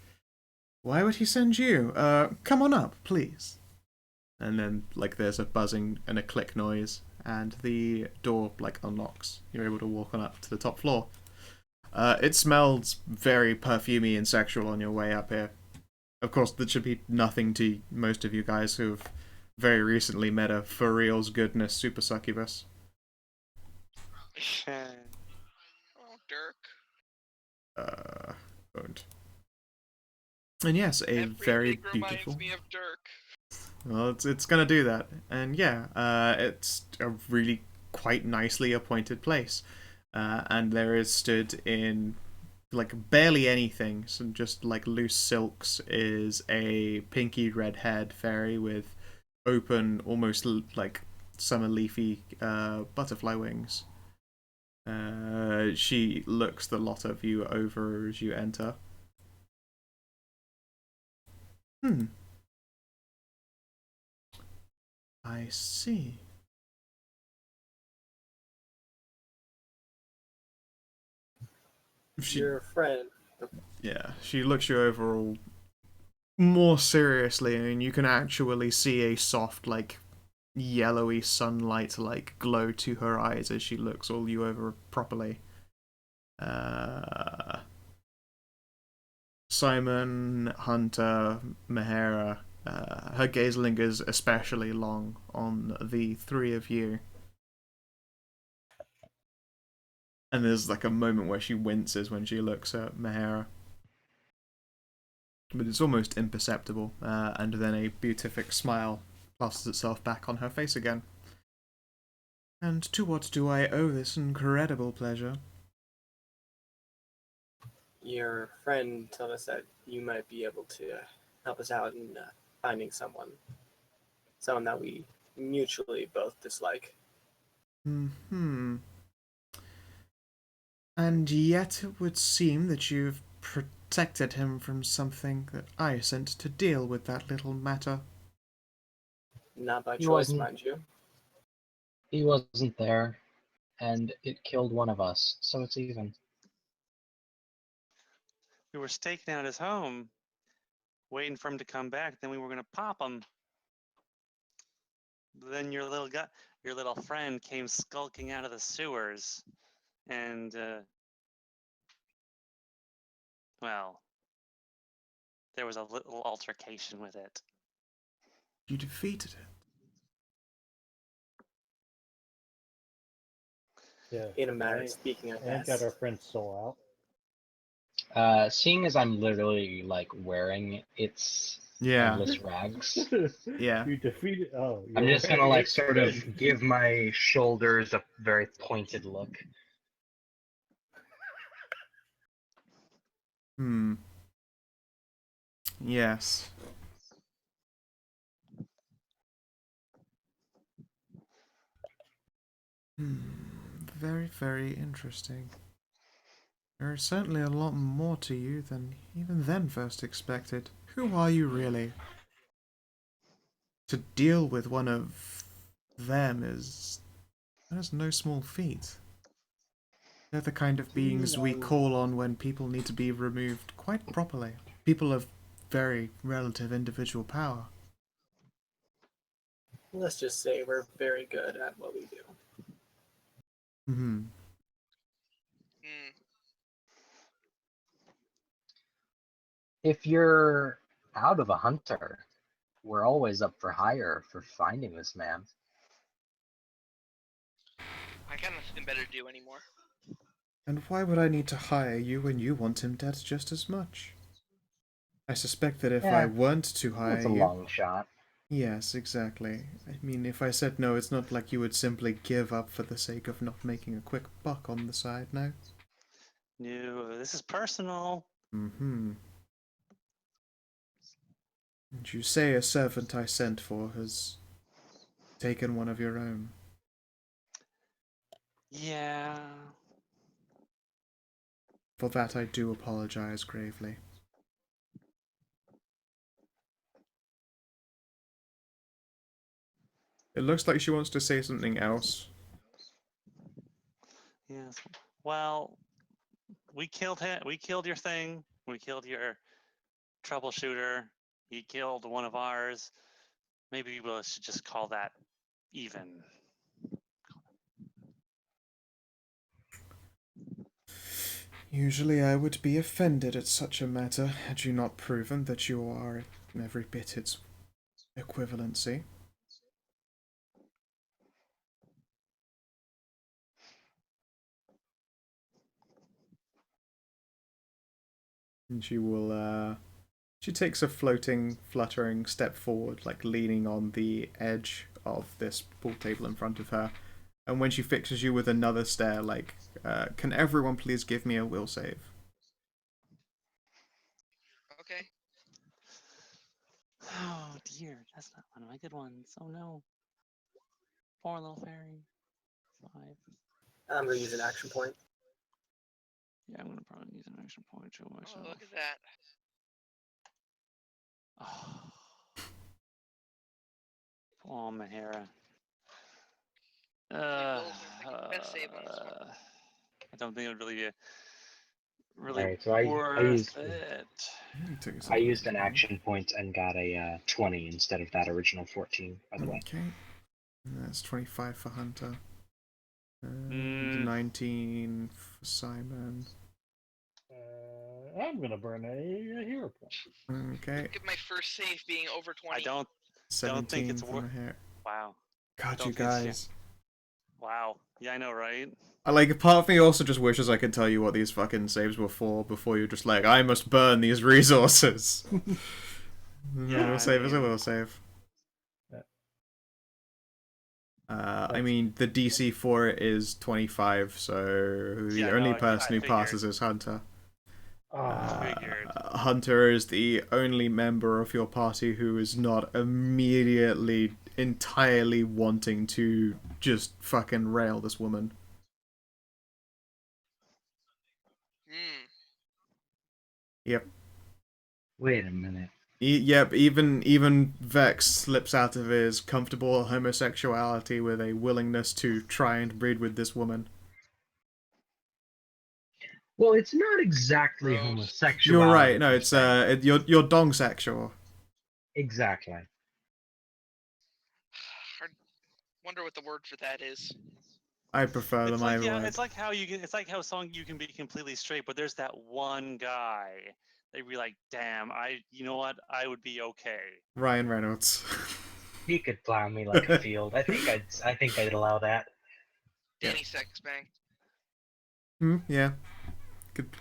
[SPEAKER 1] Why would he send you? Come on up, please. And then, like, there's a buzzing and a click noise, and the door, like, unlocks. You're able to walk on up to the top floor. It smells very perfumey and sexual on your way up here. Of course, that should be nothing to most of you guys who've very recently met a for real's goodness super succubus. Won't. And yes, a very
[SPEAKER 3] Everything
[SPEAKER 1] beautiful.
[SPEAKER 3] reminds me of Dirk.
[SPEAKER 1] Well, it's gonna do that, and yeah, it's a really quite nicely appointed place, and there is stood in like barely anything, some just like loose silks, is a pinky red haired fairy with open, almost like summer leafy butterfly wings. She looks the lot of you over as you enter. Hmm. I see. She,
[SPEAKER 7] Your friend.
[SPEAKER 1] yeah, she looks you over all more seriously, and you can actually see a soft, like, yellowy sunlight, like, glow to her eyes as she looks all you over properly. Simon, Hunter, Mahara, her gaze lingers especially long on the three of you. And there's like a moment where she winces when she looks at Mahara. But it's almost imperceptible, and then a beatific smile plasters itself back on her face again. And to what do I owe this incredible pleasure?
[SPEAKER 7] Your friend told us that you might be able to help us out in finding someone that we mutually both dislike.
[SPEAKER 1] Hmm. And yet it would seem that you've protected him from something that I sent to deal with that little matter.
[SPEAKER 7] Not by
[SPEAKER 5] He
[SPEAKER 7] choice,
[SPEAKER 5] wasn't.
[SPEAKER 7] mind you.
[SPEAKER 5] He wasn't there, and it killed one of us, so it's even.
[SPEAKER 4] We were staking out his home, waiting for him to come back. Then we were gonna pop him. Then your little friend came skulking out of the sewers, and well, there was a little altercation with it.
[SPEAKER 1] You defeated it.
[SPEAKER 2] Yeah.
[SPEAKER 7] In a matter
[SPEAKER 2] I
[SPEAKER 7] of speaking, I
[SPEAKER 2] ain't got
[SPEAKER 7] guess.
[SPEAKER 2] our friend's soul
[SPEAKER 5] Seeing as I'm literally like wearing its
[SPEAKER 1] Yeah.
[SPEAKER 5] endless rags,
[SPEAKER 2] out.
[SPEAKER 1] Yeah.
[SPEAKER 2] You defeated. Oh,
[SPEAKER 5] I'm
[SPEAKER 2] you're
[SPEAKER 5] just gonna
[SPEAKER 2] wearing
[SPEAKER 5] like
[SPEAKER 2] it.
[SPEAKER 5] sort of give my shoulders a very pointed look.
[SPEAKER 1] Hmm. Yes. Very, very interesting. There is certainly a lot more to you than even then first expected. Who are you really? To deal with one of them that's no small feat. They're the kind of
[SPEAKER 2] Do you
[SPEAKER 1] beings we
[SPEAKER 2] know?
[SPEAKER 1] call on when people need to be removed quite properly. People of very relative individual power.
[SPEAKER 7] Let's just say we're very good at what we do.
[SPEAKER 1] Hmm.
[SPEAKER 3] Hmm.
[SPEAKER 5] If you're out of a hunter, we're always up for hire for finding this man.
[SPEAKER 3] I got nothing better to do anymore.
[SPEAKER 1] And why would I need to hire you when you want him dead just as much? I suspect that if I
[SPEAKER 5] Yeah,
[SPEAKER 1] weren't to hire
[SPEAKER 5] it's a
[SPEAKER 1] you...
[SPEAKER 5] long shot.
[SPEAKER 1] Yes, exactly. I mean, if I said no, it's not like you would simply give up for the sake of not making a quick buck on the side, no?
[SPEAKER 4] No, this is personal.
[SPEAKER 1] Mm-hmm. And you say a servant I sent for has taken one of your own.
[SPEAKER 4] Yeah.
[SPEAKER 1] For that I do apologize gravely. It looks like she wants to say something else.
[SPEAKER 4] Yes. Well, we killed him. We killed your thing. We killed your troubleshooter. He killed one of ours. Maybe we should just call that even.
[SPEAKER 1] Usually I would be offended at such a matter had you not proven that you are every bit its equivalency. And she takes a floating, fluttering step forward, like leaning on the edge of this pool table in front of her. And when she fixes you with another stare, like, can everyone please give me a will save?
[SPEAKER 3] Okay.
[SPEAKER 4] Oh dear, that's not one of my good ones. Oh no. Poor little fairy. 5.
[SPEAKER 7] I'm gonna use an action point.
[SPEAKER 4] Yeah, I'm gonna probably use an action point to show
[SPEAKER 3] Oh,
[SPEAKER 4] myself.
[SPEAKER 3] look at that.
[SPEAKER 4] Oh, poor Mahara.
[SPEAKER 3] Will's making the best save on this one.
[SPEAKER 4] I don't think it would really be really
[SPEAKER 5] Alright, so I
[SPEAKER 4] worth it.
[SPEAKER 5] I used an action point and got a 20 instead of that original 14, by the way.
[SPEAKER 1] Okay. That's 25 for Hunter. And 19 for Simon.
[SPEAKER 2] I'm gonna burn a hero point.
[SPEAKER 1] Okay.
[SPEAKER 3] Look at my first save being over 20.
[SPEAKER 4] I don't
[SPEAKER 1] 17
[SPEAKER 4] think it's
[SPEAKER 1] for
[SPEAKER 4] worth.
[SPEAKER 1] Mahara.
[SPEAKER 4] Wow.
[SPEAKER 1] God,
[SPEAKER 4] don't
[SPEAKER 1] you
[SPEAKER 4] think it's-
[SPEAKER 1] guys.
[SPEAKER 4] Wow. Yeah, I know, right?
[SPEAKER 1] Part of me also just wishes I could tell you what these fucking saves were for before you're just like, I must burn these resources.
[SPEAKER 4] Yeah,
[SPEAKER 1] will save is a
[SPEAKER 4] mean-
[SPEAKER 1] will save.
[SPEAKER 2] Yeah.
[SPEAKER 1] I mean, the DC for it is 25, so the
[SPEAKER 4] Yeah,
[SPEAKER 1] only
[SPEAKER 4] no, I
[SPEAKER 1] person who
[SPEAKER 4] figured.
[SPEAKER 1] passes is Hunter.
[SPEAKER 4] Figured.
[SPEAKER 1] Hunter is the only member of your party who is not immediately, entirely wanting to just fucking rail this woman.
[SPEAKER 3] Hmm.
[SPEAKER 1] Yep.
[SPEAKER 5] Wait a minute.
[SPEAKER 1] Yep, even Vex slips out of his comfortable homosexuality with a willingness to try and breed with this woman.
[SPEAKER 5] Well, it's not exactly
[SPEAKER 3] Gross.
[SPEAKER 5] homosexual.
[SPEAKER 1] You're right. No, it's you're dongsexual.
[SPEAKER 5] Exactly.
[SPEAKER 3] Hard. Wonder what the word for that is.
[SPEAKER 1] I prefer
[SPEAKER 4] It's
[SPEAKER 1] them
[SPEAKER 4] like
[SPEAKER 1] either way.
[SPEAKER 4] it's like how you can. It's like how some you can be completely straight, but there's that one guy. They'd be like, "Damn, you know what? I would be okay."
[SPEAKER 1] Ryan Reynolds.
[SPEAKER 5] He could plow me like a field. I think I'd allow that.
[SPEAKER 3] Danny Sexbang.
[SPEAKER 1] Yeah.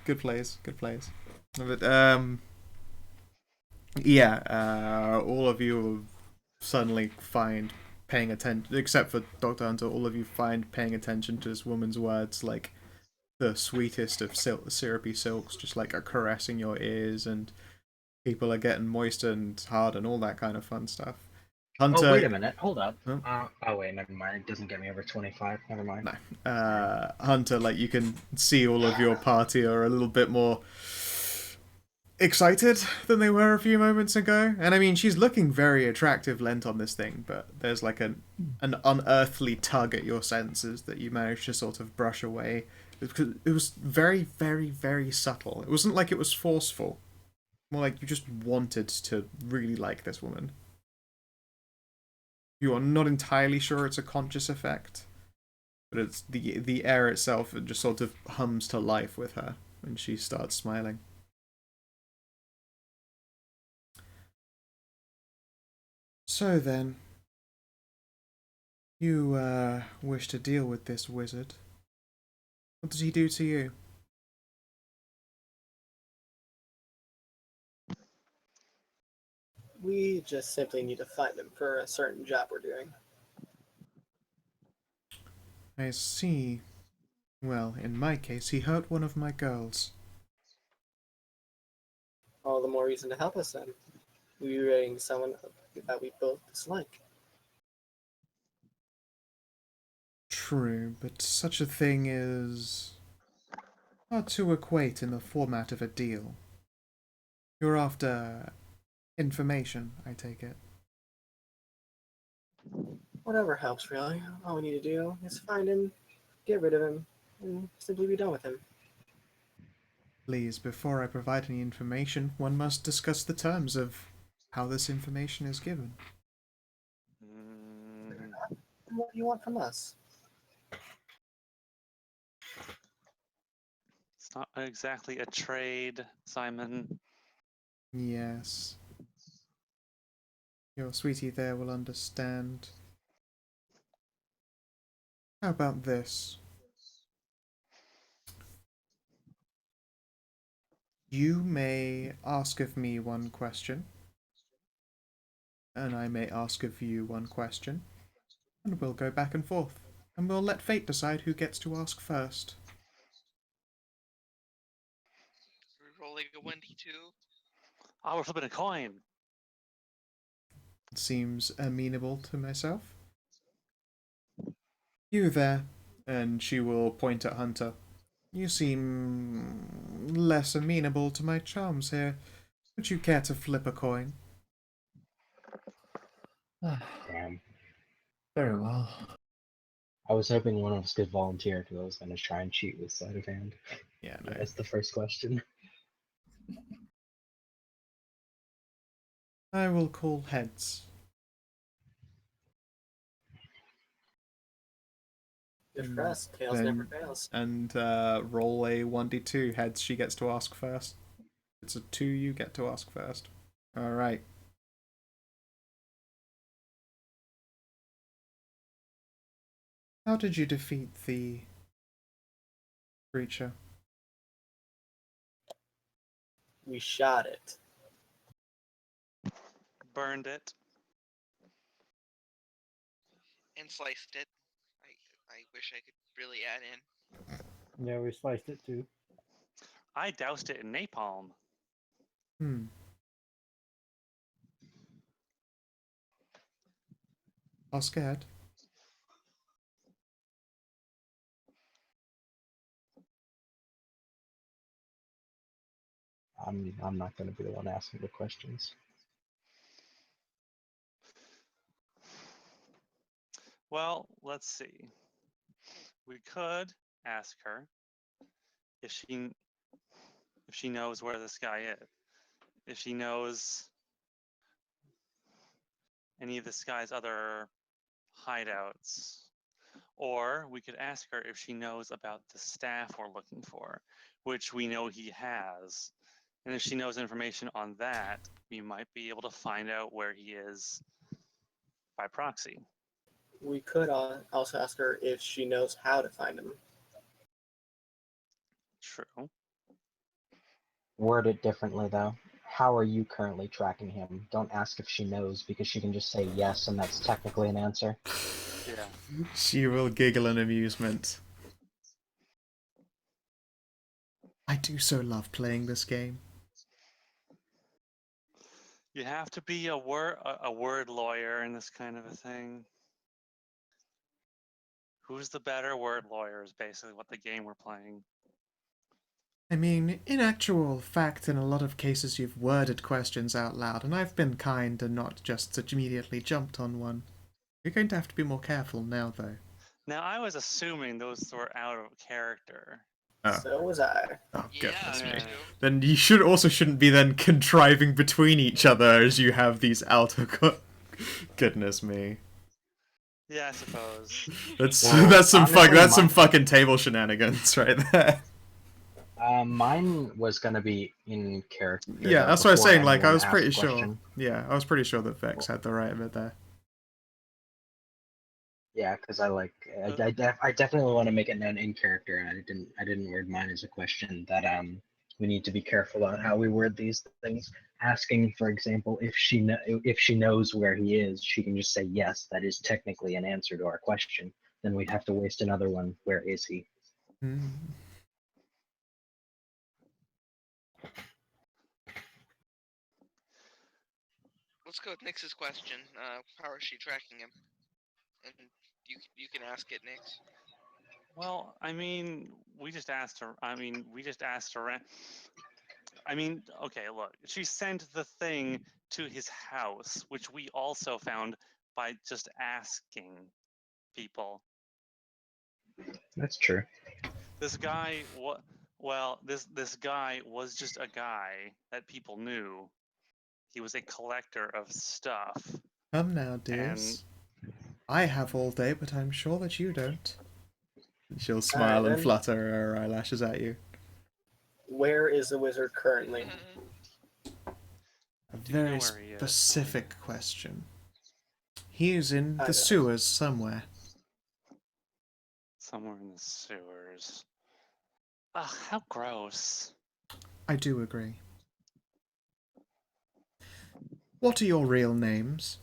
[SPEAKER 1] Good plays. Good plays. But yeah. All of you will suddenly find paying attention, except for Dr. Hunter. All of you find paying attention to this woman's words like the sweetest of syrupy silks, just like are caressing your ears, and people are getting moist and hard and all that kind of fun stuff. Hunter,
[SPEAKER 5] Oh, wait a minute. Hold up.
[SPEAKER 1] Huh?
[SPEAKER 5] Oh, wait, never mind. It doesn't get me over 25. Never mind.
[SPEAKER 1] No. Hunter, like, you can see all of your party are a little bit more excited than they were a few moments ago. And I mean, she's looking very attractive lent on this thing, but there's like an unearthly tug at your senses that you managed to sort of brush away. It was very, very, very subtle. It wasn't like it was forceful. More like you just wanted to really like this woman. You are not entirely sure it's a conscious effect, but it's the air itself. It just sort of hums to life with her when she starts smiling. So then, you wish to deal with this wizard. What does he do to you?
[SPEAKER 7] We just simply need to find him for a certain job we're doing.
[SPEAKER 1] I see. Well, in my case, he hurt one of my girls.
[SPEAKER 7] All the more reason to help us then. We were rating someone that we both dislike.
[SPEAKER 1] True, but such a thing is hard to equate in the format of a deal. You're after information, I take it.
[SPEAKER 7] Whatever helps, really. All we need to do is find him, get rid of him, and simply be done with him.
[SPEAKER 1] Please, before I provide any information, one must discuss the terms of how this information is given.
[SPEAKER 7] What do you want from us?
[SPEAKER 4] It's not exactly a trade, Simon.
[SPEAKER 1] Yes. Your sweetie there will understand. How about this? You may ask of me one question, and I may ask of you one question, and we'll go back and forth, and we'll let fate decide who gets to ask first.
[SPEAKER 3] We're rolling a 1d2.
[SPEAKER 4] Oh, we're flipping a coin.
[SPEAKER 1] Seems amenable to myself. You there, and she will point at Hunter. You seem less amenable to my charms here. Would you care to flip a coin?
[SPEAKER 5] Damn.
[SPEAKER 6] Very well.
[SPEAKER 5] I was hoping one of us could volunteer because I was going to try and cheat with sleight of hand.
[SPEAKER 1] Yeah, no.
[SPEAKER 5] That's the first question.
[SPEAKER 1] I will call heads.
[SPEAKER 7] Good for us. Tails never fails.
[SPEAKER 1] And roll a 1d2. Heads, she gets to ask first. It's a 2, you get to ask first. Alright. How did you defeat the creature?
[SPEAKER 7] We shot it.
[SPEAKER 4] Burned it.
[SPEAKER 3] And sliced it. I wish I could really add in.
[SPEAKER 2] Yeah, we sliced it too.
[SPEAKER 4] I doused it in napalm.
[SPEAKER 1] Ask ahead.
[SPEAKER 5] I'm not going to be the one asking the questions.
[SPEAKER 4] Well, let's see. We could ask her if she knows where this guy is. If she knows any of this guy's other hideouts. Or we could ask her if she knows about the staff we're looking for, which we know he has. And if she knows information on that, we might be able to find out where he is by proxy.
[SPEAKER 7] We could also ask her if she knows how to find him.
[SPEAKER 4] True.
[SPEAKER 5] Word it differently, though. How are you currently tracking him? Don't ask if she knows, because she can just say yes, and that's technically an answer.
[SPEAKER 4] Yeah.
[SPEAKER 1] She will giggle in amusement. I do so love playing this game.
[SPEAKER 4] You have to be a word lawyer in this kind of a thing. Who's the better word lawyer is basically what the game we're playing.
[SPEAKER 1] I mean, in actual fact, in a lot of cases you've worded questions out loud, and I've been kind and not just immediately jumped on one. You're going to have to be more careful now, though.
[SPEAKER 4] Now, I was assuming those were out of character.
[SPEAKER 1] Oh.
[SPEAKER 7] So was I.
[SPEAKER 1] Oh, goodness
[SPEAKER 3] Yeah,
[SPEAKER 1] me.
[SPEAKER 3] me too.
[SPEAKER 1] Then you shouldn't be then contriving between each other as you have these outer goodness me.
[SPEAKER 4] Yeah, I suppose.
[SPEAKER 1] That's
[SPEAKER 5] Well,
[SPEAKER 1] that's some
[SPEAKER 5] honestly,
[SPEAKER 1] some fucking table shenanigans right there.
[SPEAKER 5] Mine was gonna be in character.
[SPEAKER 1] Yeah,
[SPEAKER 5] though,
[SPEAKER 1] that's what I was
[SPEAKER 5] before
[SPEAKER 1] saying. Like, I
[SPEAKER 5] anyone
[SPEAKER 1] was
[SPEAKER 5] asked
[SPEAKER 1] pretty
[SPEAKER 5] a
[SPEAKER 1] sure.
[SPEAKER 5] question.
[SPEAKER 1] Yeah, I was pretty sure that Vex had the right of it there.
[SPEAKER 5] Yeah, because I definitely want to make it known in character, and I didn't word mine as a question that we need to be careful about how we word these things. Asking, for example, if she knows where he is, she can just say yes. That is technically an answer to our question. Then we'd have to waste another one. Where is he?
[SPEAKER 3] Let's go with Nix's question. How is she tracking him? And you can ask it, Nix.
[SPEAKER 4] Well, I mean, we just asked her. I mean, okay, look, she sent the thing to his house, which we also found by just asking people.
[SPEAKER 5] That's true.
[SPEAKER 4] This guy, this guy was just a guy that people knew. He was a collector of stuff.
[SPEAKER 1] Come now, dears. I have all day, but I'm sure that you don't. She'll smile and
[SPEAKER 7] then.
[SPEAKER 1] flutter her eyelashes at you.
[SPEAKER 7] Where is the wizard currently?
[SPEAKER 1] A
[SPEAKER 4] Do you know
[SPEAKER 1] very
[SPEAKER 4] where he is?
[SPEAKER 1] specific question. He is in
[SPEAKER 7] I
[SPEAKER 1] the
[SPEAKER 7] know.
[SPEAKER 1] sewers somewhere.
[SPEAKER 4] Somewhere in the sewers. Ugh, how gross.
[SPEAKER 1] I do agree. What are your real names?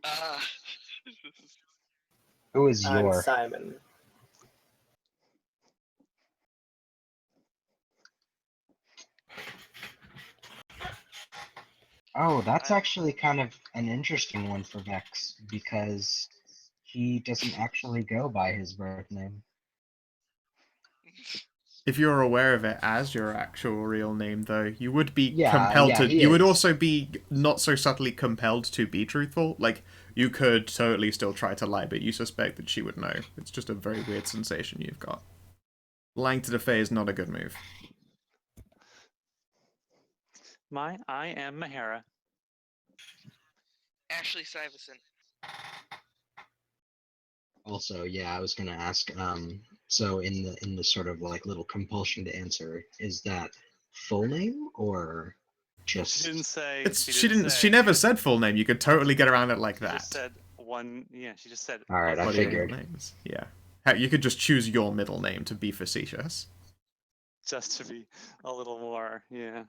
[SPEAKER 3] Uh,
[SPEAKER 5] Who is
[SPEAKER 7] I'm
[SPEAKER 5] your?
[SPEAKER 7] Simon.
[SPEAKER 5] Oh, that's
[SPEAKER 3] I'm-
[SPEAKER 5] actually kind of an interesting one for Vex because he doesn't actually go by his birth name.
[SPEAKER 1] If you're aware of it as your actual real name, though, you would be
[SPEAKER 5] Yeah,
[SPEAKER 1] compelled
[SPEAKER 5] yeah,
[SPEAKER 1] to.
[SPEAKER 5] he
[SPEAKER 1] You would
[SPEAKER 5] is.
[SPEAKER 1] also be not so subtly compelled to be truthful. Like, you could totally still try to lie, but you suspect that she would know. It's just a very weird sensation you've got. Lying to the Fae is not a good move.
[SPEAKER 4] I am Mahara.
[SPEAKER 3] Ashley Syverson.
[SPEAKER 5] Also, yeah, I was gonna ask. So in the sort of like little compulsion to answer, is that full name or
[SPEAKER 4] She
[SPEAKER 5] just?
[SPEAKER 4] didn't say.
[SPEAKER 1] It's
[SPEAKER 4] She
[SPEAKER 1] she
[SPEAKER 4] didn't
[SPEAKER 1] didn't.
[SPEAKER 4] say.
[SPEAKER 1] She never said full name. You could totally get around it like
[SPEAKER 4] She
[SPEAKER 1] that.
[SPEAKER 4] just said one. Yeah, she just said.
[SPEAKER 5] All right, I
[SPEAKER 1] What are your
[SPEAKER 5] figured.
[SPEAKER 1] middle names? Yeah. Heck, you could just choose your middle name to be facetious.
[SPEAKER 4] Just to be a little more. Yeah.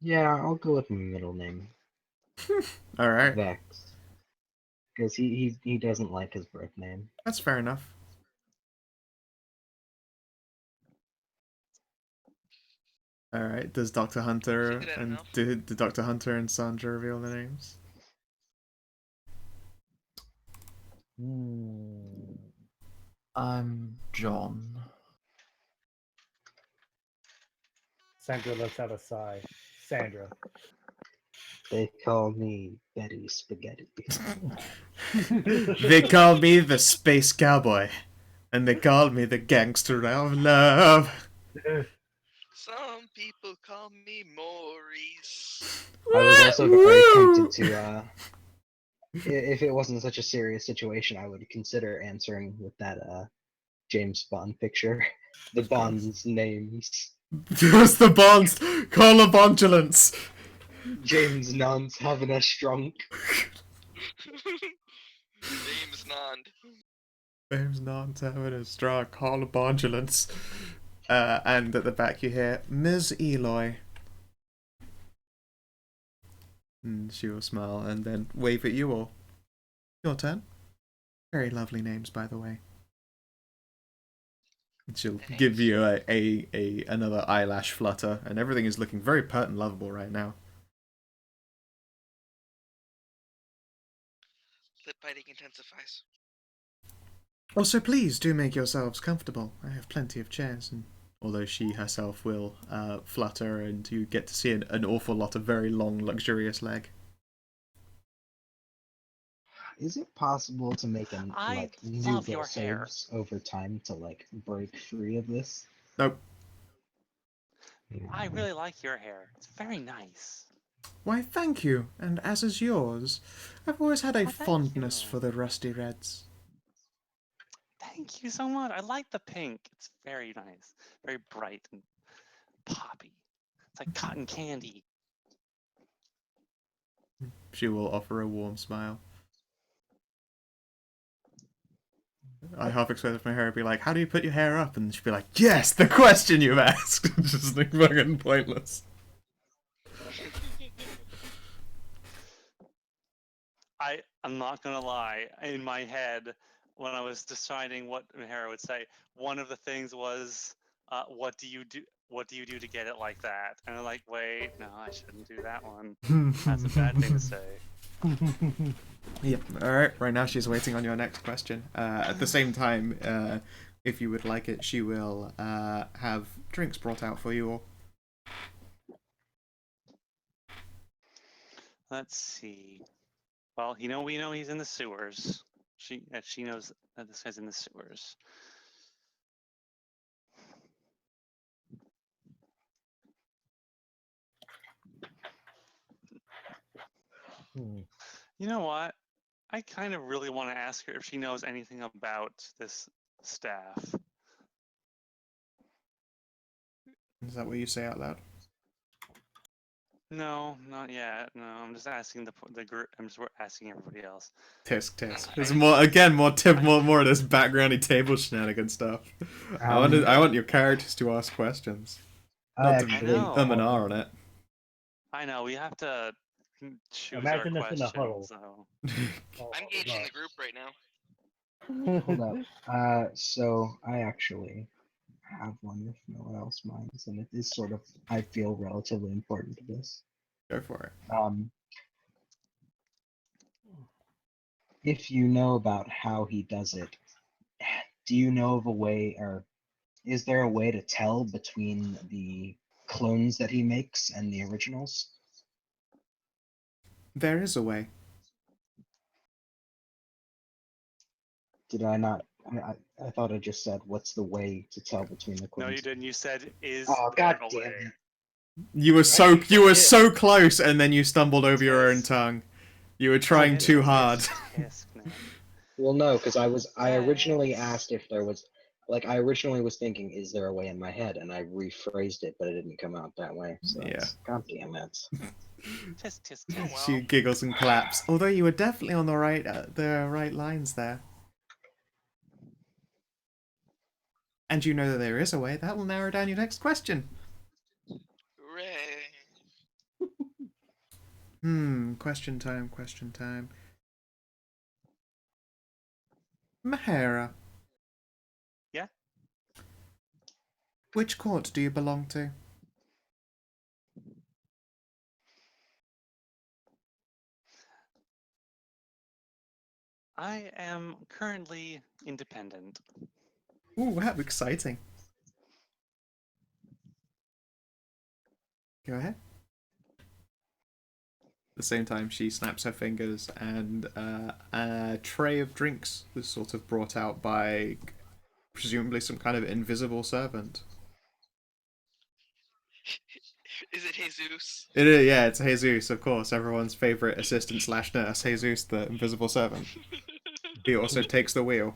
[SPEAKER 5] Yeah, I'll go with my middle name,
[SPEAKER 1] All right,
[SPEAKER 5] Vex, because he doesn't like his birth name.
[SPEAKER 1] that's fair enough. All right. Does Dr. Hunter
[SPEAKER 3] Figured that
[SPEAKER 1] and
[SPEAKER 3] enough.
[SPEAKER 1] did Dr. Hunter and Sandra reveal their names?
[SPEAKER 6] I'm John.
[SPEAKER 2] Sandra lets out a sigh. Sandra.
[SPEAKER 5] They call me Betty Spaghetti.
[SPEAKER 1] They call me the Space Cowboy, and they call me the Gangster of Love.
[SPEAKER 3] Some people call me Maurice.
[SPEAKER 5] I was also very tempted to, if it wasn't such a serious situation, I would consider answering with that James Bond picture. The Bond's names.
[SPEAKER 1] Just the bonds. Call of ambulance.
[SPEAKER 5] James Nunn's having a strunk.
[SPEAKER 3] James Nond.
[SPEAKER 1] James not having a straw. Call of ambulance. And at the back you hear Ms. Eloy. And she will smile and then wave at you all. Your turn. Very lovely names, by the way. And she'll give you a another eyelash flutter, and everything is looking very pert and lovable right now.
[SPEAKER 3] Lip biting intensifies.
[SPEAKER 1] Also, please do make yourselves comfortable. I have plenty of chairs, and although she herself will flutter, and you get to see an awful lot of very long, luxurious leg.
[SPEAKER 5] Is it possible to make
[SPEAKER 4] I
[SPEAKER 5] like
[SPEAKER 4] love
[SPEAKER 5] new
[SPEAKER 4] your
[SPEAKER 5] will
[SPEAKER 4] hair.
[SPEAKER 5] saves over time to like break free of this?
[SPEAKER 1] Nope.
[SPEAKER 4] I really like your hair. It's very nice.
[SPEAKER 1] Why, thank you, and as is yours. I've always had a
[SPEAKER 4] Oh, thank
[SPEAKER 1] fondness
[SPEAKER 4] you.
[SPEAKER 1] for the rusty reds.
[SPEAKER 4] Thank you so much. I like the pink. It's very nice. Very bright and poppy. It's like cotton candy.
[SPEAKER 1] She will offer a warm smile. I half expected my hair to be like, how do you put your hair up? And she'd be like, yes, the question you've asked. Just like fucking pointless.
[SPEAKER 4] I'm not gonna lie. In my head, when I was deciding what Mahara would say, one of the things was, "What do you do? What do you do to get it like that?" And I'm like, "Wait, no, I shouldn't do that one. That's a bad thing to say."
[SPEAKER 1] Yep. Alright, right now she's waiting on your next question. At the same time, if you would like it, she will have drinks brought out for you all.
[SPEAKER 4] Let's see. Well, we know he's in the sewers. She knows that this guy's in the sewers. You know what? I kind of really want to ask her if she knows anything about this staff.
[SPEAKER 1] Is that what you say out loud?
[SPEAKER 4] No, not yet. No, I'm just asking the group. I'm just asking everybody else.
[SPEAKER 1] Tisk tisk.
[SPEAKER 3] I-
[SPEAKER 1] There's more again, more of this backgroundy table shenanigan stuff. I want your characters to ask questions.
[SPEAKER 5] I
[SPEAKER 1] Not to
[SPEAKER 5] actually
[SPEAKER 4] know.
[SPEAKER 1] and ah on it.
[SPEAKER 4] I know we have to choose
[SPEAKER 2] Imagine
[SPEAKER 4] our
[SPEAKER 2] this in a huddle.
[SPEAKER 4] questions. So
[SPEAKER 3] I'm gauging the group right now.
[SPEAKER 5] hold up. So I actually have one if no one else minds, and it is sort of I feel relatively important to this.
[SPEAKER 1] Go for it.
[SPEAKER 5] If you know about how he does it, do you know of a way, or is there a way to tell between the clones that he makes and the originals?
[SPEAKER 1] There is a way.
[SPEAKER 5] Did I not? I thought I just said, what's the way to tell between the clones?
[SPEAKER 4] no, you didn't. You said, "Is
[SPEAKER 5] Oh,
[SPEAKER 4] there
[SPEAKER 5] God
[SPEAKER 4] a
[SPEAKER 5] damn
[SPEAKER 4] way?"
[SPEAKER 5] it.
[SPEAKER 1] You were so close, and then you stumbled over your own
[SPEAKER 4] Tisk.
[SPEAKER 1] tongue. You were trying
[SPEAKER 4] Tisk,
[SPEAKER 1] too hard.
[SPEAKER 4] tisk, man.
[SPEAKER 5] Well, no, because I originally
[SPEAKER 4] Yes.
[SPEAKER 5] asked if there was, like, I originally was thinking, is there a way in my head? And I rephrased it, but it didn't come out that way. So
[SPEAKER 1] Yeah.
[SPEAKER 5] God damn it.
[SPEAKER 4] Tisk, tisk,
[SPEAKER 3] Oh,
[SPEAKER 4] tisk.
[SPEAKER 3] well.
[SPEAKER 1] She giggles and claps. Although you were definitely on the right lines there. And you know that there is a way. That will narrow down your next question.
[SPEAKER 3] Hooray.
[SPEAKER 1] Question time, question time. Mahara.
[SPEAKER 4] Yeah?
[SPEAKER 1] Which court do you belong to?
[SPEAKER 4] I am currently independent.
[SPEAKER 1] Ooh, how exciting. Go ahead. At the same time, she snaps her fingers, and a tray of drinks is sort of brought out by presumably some kind of invisible servant.
[SPEAKER 3] Is it Jesus?
[SPEAKER 1] It is, yeah, it's Jesus, of course, everyone's favorite assistant slash nurse, Jesus, the invisible servant. He also takes the wheel.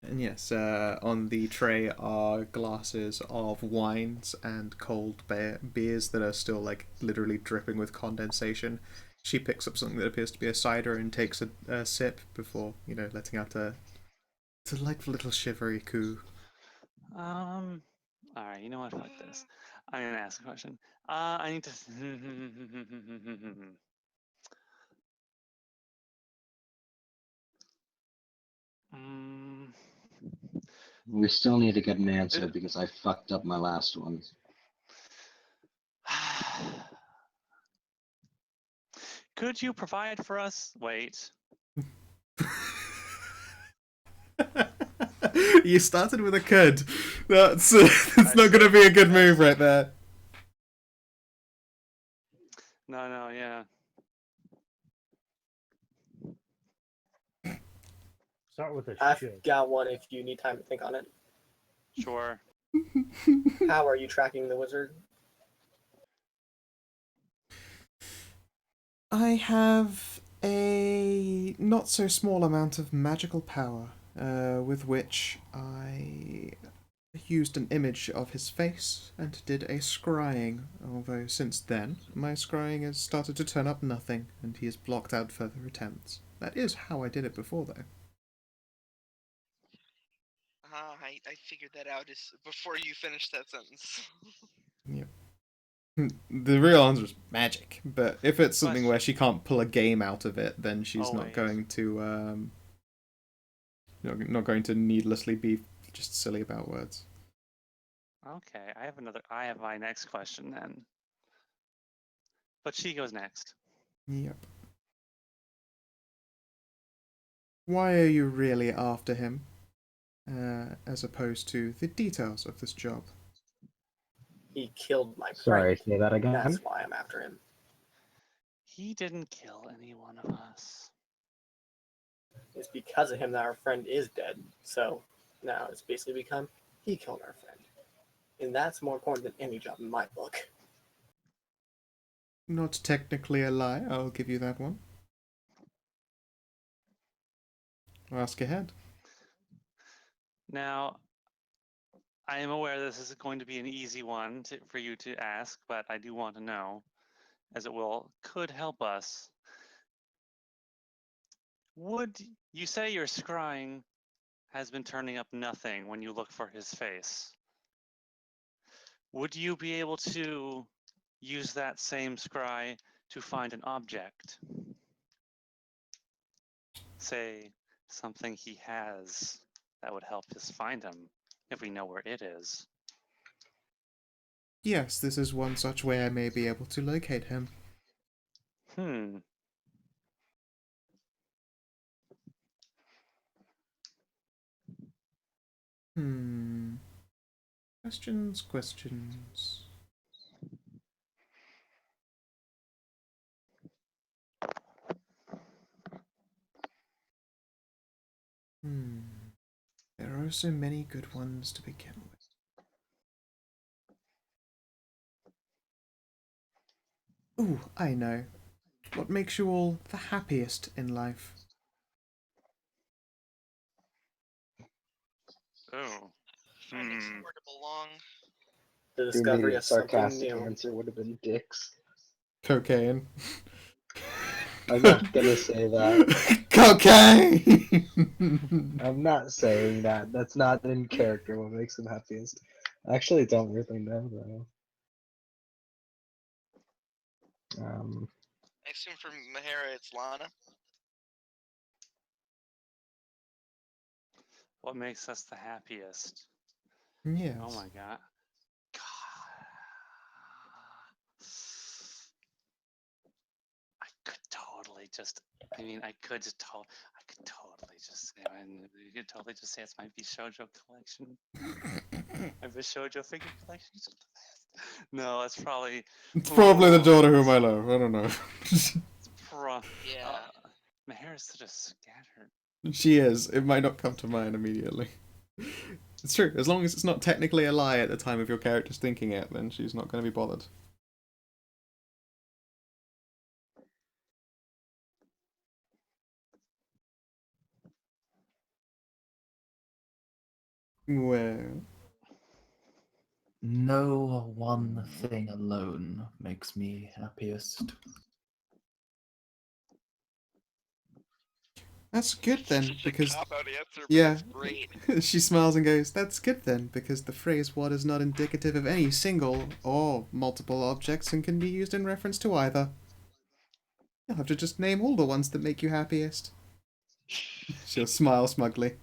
[SPEAKER 1] And yes, on the tray are glasses of wines and cold beers that are still, like, literally dripping with condensation. She picks up something that appears to be a cider and takes a sip before, letting out a delightful little shivery coo.
[SPEAKER 4] Alright, you know what? Fuck this. I'm gonna ask a question. I need to.
[SPEAKER 5] We still need to get an answer because I fucked up my last one.
[SPEAKER 4] Could you provide for us? Wait.
[SPEAKER 1] You started with a could. That's not going to be a good move right there.
[SPEAKER 4] No, yeah.
[SPEAKER 2] Start with a
[SPEAKER 7] I've
[SPEAKER 2] should.
[SPEAKER 7] got one if you need time to think on it.
[SPEAKER 4] Sure.
[SPEAKER 7] How are you tracking the wizard?
[SPEAKER 1] I have a not so small amount of magical power, with which I used an image of his face and did a scrying, although since then my scrying has started to turn up nothing, and he has blocked out further attempts. That is how I did it before, though.
[SPEAKER 3] I figured that out before you finished that sentence.
[SPEAKER 1] Yep. The real answer is magic, but if it's something
[SPEAKER 4] Question.
[SPEAKER 1] where she can't pull a game out of it, then she's not
[SPEAKER 4] Always.
[SPEAKER 1] going to not going to needlessly be just silly about words.
[SPEAKER 4] Okay, I have my next question then. But she goes next.
[SPEAKER 1] Yep. Why are you really after him, as opposed to the details of this job?
[SPEAKER 7] He killed my friend.
[SPEAKER 5] Sorry, say that again.
[SPEAKER 7] That's why I'm after him.
[SPEAKER 4] He didn't kill any one of us.
[SPEAKER 7] It's because of him that our friend is dead. So now it's basically become he killed our friend. And that's more important than any job in my book.
[SPEAKER 1] Not technically a lie, I'll give you that one. Ask ahead.
[SPEAKER 4] Now, I am aware this is going to be an easy one for you to ask, but I do want to know, as it could help us. Would you say your scrying has been turning up nothing when you look for his face? Would you be able to use that same scry to find an object? Say something he has that would help us find him if we know where it is.
[SPEAKER 1] Yes, this is one such way I may be able to locate him.
[SPEAKER 4] Hmm.
[SPEAKER 1] Questions. There are so many good ones to begin with. Ooh, I know. What makes you all the happiest in life?
[SPEAKER 4] Oh.
[SPEAKER 3] Finding somewhere to belong.
[SPEAKER 7] The
[SPEAKER 5] The
[SPEAKER 7] discovery
[SPEAKER 5] immediate
[SPEAKER 7] of something
[SPEAKER 5] sarcastic
[SPEAKER 7] new.
[SPEAKER 5] answer would have been dicks.
[SPEAKER 1] Cocaine.
[SPEAKER 5] I'm not gonna say that.
[SPEAKER 1] Cocaine!
[SPEAKER 5] I'm not saying that. That's not in character what makes him happiest. I actually don't really know though.
[SPEAKER 3] I assume for Mahara it's Lana.
[SPEAKER 4] What makes us the happiest?
[SPEAKER 1] Yes.
[SPEAKER 4] Oh my god. I could totally just. I mean, I could totally just say. You could totally just say it's my Bishojo collection. My Bishojo figure collection is the best. No, that's probably.
[SPEAKER 1] It's probably the
[SPEAKER 4] Oh,
[SPEAKER 1] daughter whom I love. I don't know.
[SPEAKER 3] Yeah.
[SPEAKER 4] Mahara's such a scattered.
[SPEAKER 1] She is. It might not come to mind immediately. It's true. As long as it's not technically a lie at the time of your character's thinking it, then she's not going to be bothered. Well,
[SPEAKER 6] No one thing alone makes me happiest.
[SPEAKER 1] that's good then,
[SPEAKER 3] Such
[SPEAKER 1] because
[SPEAKER 3] a cop-out answer, but
[SPEAKER 1] yeah,
[SPEAKER 3] it's great.
[SPEAKER 1] she smiles and goes, "That's good then, because the phrase 'what' is not indicative of any single or multiple objects and can be used in reference to either. You'll have to just name all the ones that make you happiest." She'll smile smugly.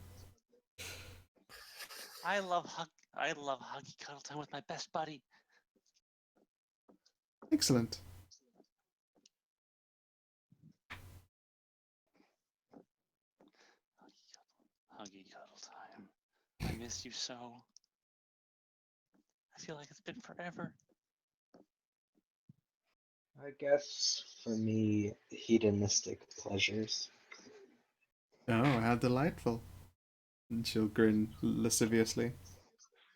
[SPEAKER 4] I love huggy cuddle time with my best buddy.
[SPEAKER 1] Excellent.
[SPEAKER 4] Huggy cuddle time. I miss you so. I feel like it's been forever.
[SPEAKER 5] I guess for me, hedonistic pleasures.
[SPEAKER 1] Oh, how delightful. And she'll grin lasciviously.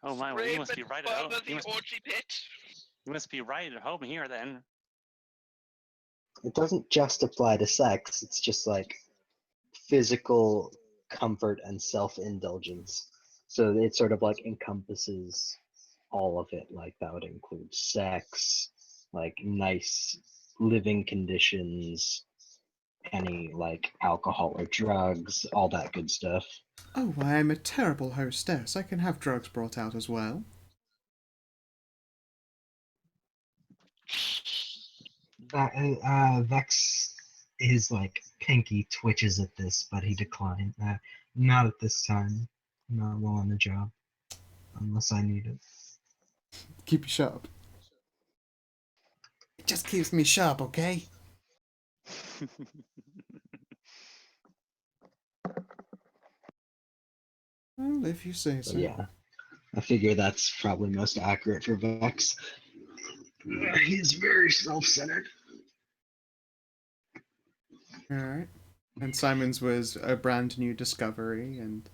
[SPEAKER 4] Oh my, well, you must be right at home.
[SPEAKER 3] The orgy pit.
[SPEAKER 4] You must be right at home here then.
[SPEAKER 5] It doesn't just apply to sex, it's just like physical comfort and self-indulgence. So it sort of like encompasses all of it. Like that would include sex, like nice living conditions, any like alcohol or drugs, all that good stuff.
[SPEAKER 1] Oh, why, I'm a terrible hostess. I can have drugs brought out as well.
[SPEAKER 5] Vex, his like pinky twitches at this, but he declined. Not at this time. Not while on the job, unless I need it.
[SPEAKER 1] Keep you sharp. It just keeps me sharp, okay? Well, if you say so.
[SPEAKER 5] But yeah, I figure that's probably most accurate for Vex. He's very self-centered.
[SPEAKER 1] Alright. And Simon's was a brand new discovery, and...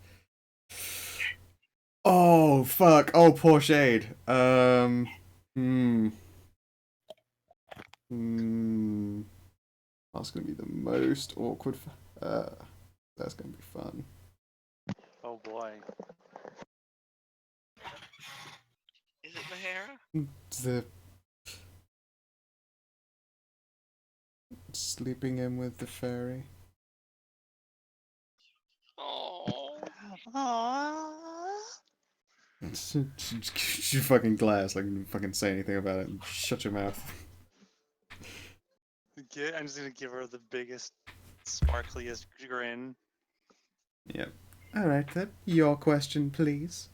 [SPEAKER 1] Oh, fuck. Oh, poor Shade. That's gonna be the most awkward... that's gonna be fun.
[SPEAKER 4] Oh boy.
[SPEAKER 3] Mahara?
[SPEAKER 1] The sleeping in with the fairy.
[SPEAKER 3] Oh.
[SPEAKER 1] She fucking glares like you didn't fucking say anything about it. And shut your mouth.
[SPEAKER 4] I'm just gonna give her the biggest, sparkliest grin.
[SPEAKER 1] Yep. All right then. Your question, please.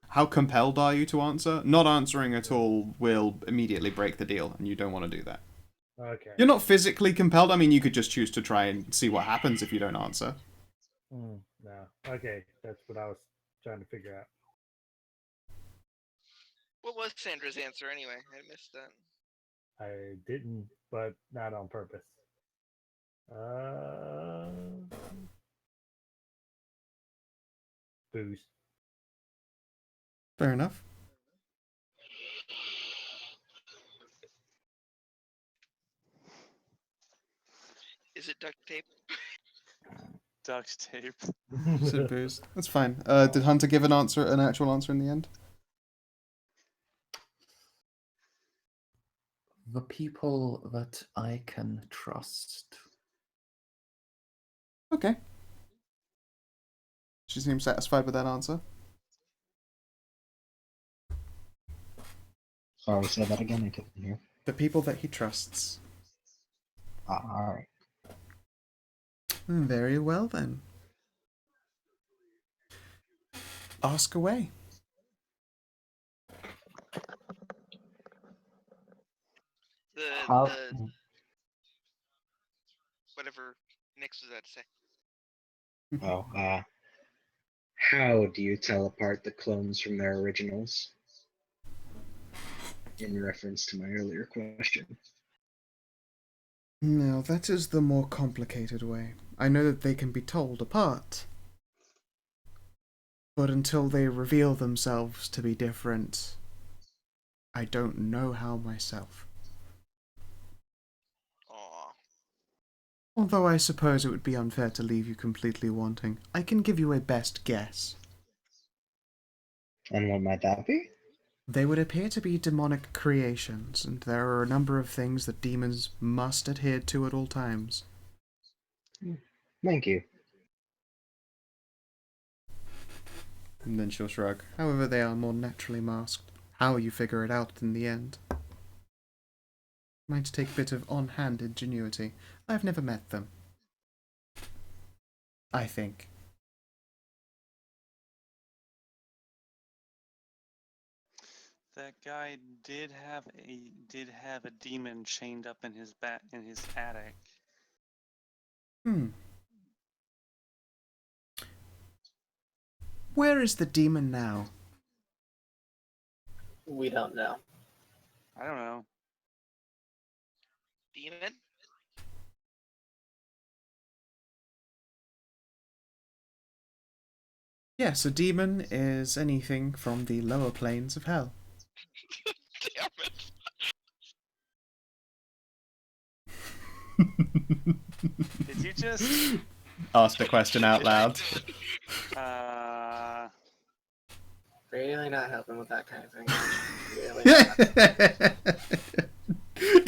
[SPEAKER 1] How compelled are you to answer? Not answering at all will immediately break the deal, and you don't want to do that.
[SPEAKER 2] Okay.
[SPEAKER 1] You're not physically compelled. I mean, you could just choose to try and see what happens if you don't answer.
[SPEAKER 2] No. Okay, that's what I was trying to figure out.
[SPEAKER 3] What was Sandra's answer anyway? I missed that.
[SPEAKER 2] I didn't, but not on purpose. Booze.
[SPEAKER 1] Fair enough.
[SPEAKER 3] Is it duct tape?
[SPEAKER 4] Duct tape.
[SPEAKER 1] Said booze. That's fine. Did Hunter give an actual answer in the end?
[SPEAKER 6] The people that I can trust.
[SPEAKER 1] Okay. She seems satisfied with that answer.
[SPEAKER 5] Sorry, say that again. I couldn't hear.
[SPEAKER 1] The people that he trusts.
[SPEAKER 5] All right.
[SPEAKER 1] Very well then. Ask away.
[SPEAKER 5] How?
[SPEAKER 3] The whatever Nix was about to say.
[SPEAKER 5] Oh, how do you tell apart the clones from their originals? In reference to my earlier question.
[SPEAKER 1] No, that is the more complicated way. I know that they can be told apart. But until they reveal themselves to be different, I don't know how myself.
[SPEAKER 3] Aw.
[SPEAKER 1] Although I suppose it would be unfair to leave you completely wanting. I can give you a best guess.
[SPEAKER 5] And what might that be?
[SPEAKER 1] They would appear to be demonic creations, and there are a number of things that demons must adhere to at all times.
[SPEAKER 5] Thank you.
[SPEAKER 1] And then she'll shrug. However, they are more naturally masked. How you figure it out in the end might take a bit of on-hand ingenuity. I've never met them. I think.
[SPEAKER 4] That guy did have a demon chained up in his attic.
[SPEAKER 1] Where is the demon now?
[SPEAKER 7] We don't know.
[SPEAKER 4] I don't know.
[SPEAKER 3] Demon?
[SPEAKER 1] Yes, a demon is anything from the lower planes of hell.
[SPEAKER 3] Damn it.
[SPEAKER 4] Did you just
[SPEAKER 1] asked a question out loud?
[SPEAKER 7] Really not helping with that kind of thing. Really not.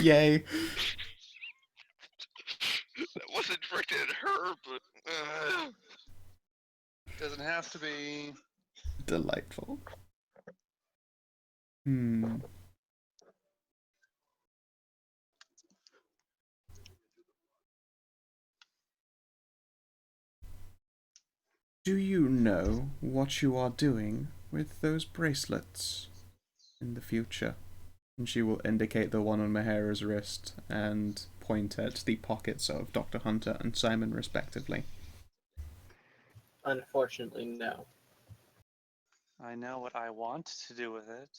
[SPEAKER 1] Yay.
[SPEAKER 3] That wasn't directed at her, but
[SPEAKER 4] doesn't have to be.
[SPEAKER 1] Delightful. Do you know what you are doing with those bracelets in the future? And she will indicate the one on Mahara's wrist and point at the pockets of Dr. Hunter and Simon respectively.
[SPEAKER 7] Unfortunately, no.
[SPEAKER 4] I know what I want to do with it.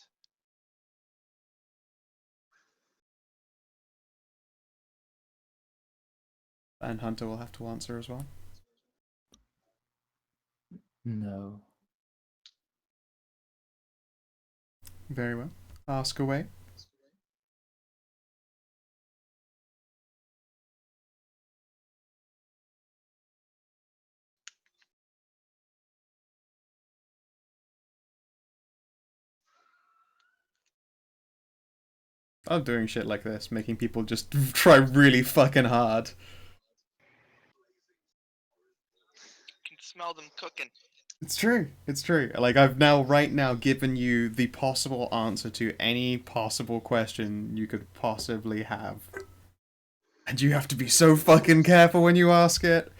[SPEAKER 1] And Hunter will have to answer as well.
[SPEAKER 6] No.
[SPEAKER 1] Very well. Ask away. I'm doing shit like this, making people just try really fucking hard.
[SPEAKER 3] Can smell them cooking.
[SPEAKER 1] It's true. It's true. Like, I've now, right now, given you the possible answer to any possible question you could possibly have. And you have to be so fucking careful when you ask it.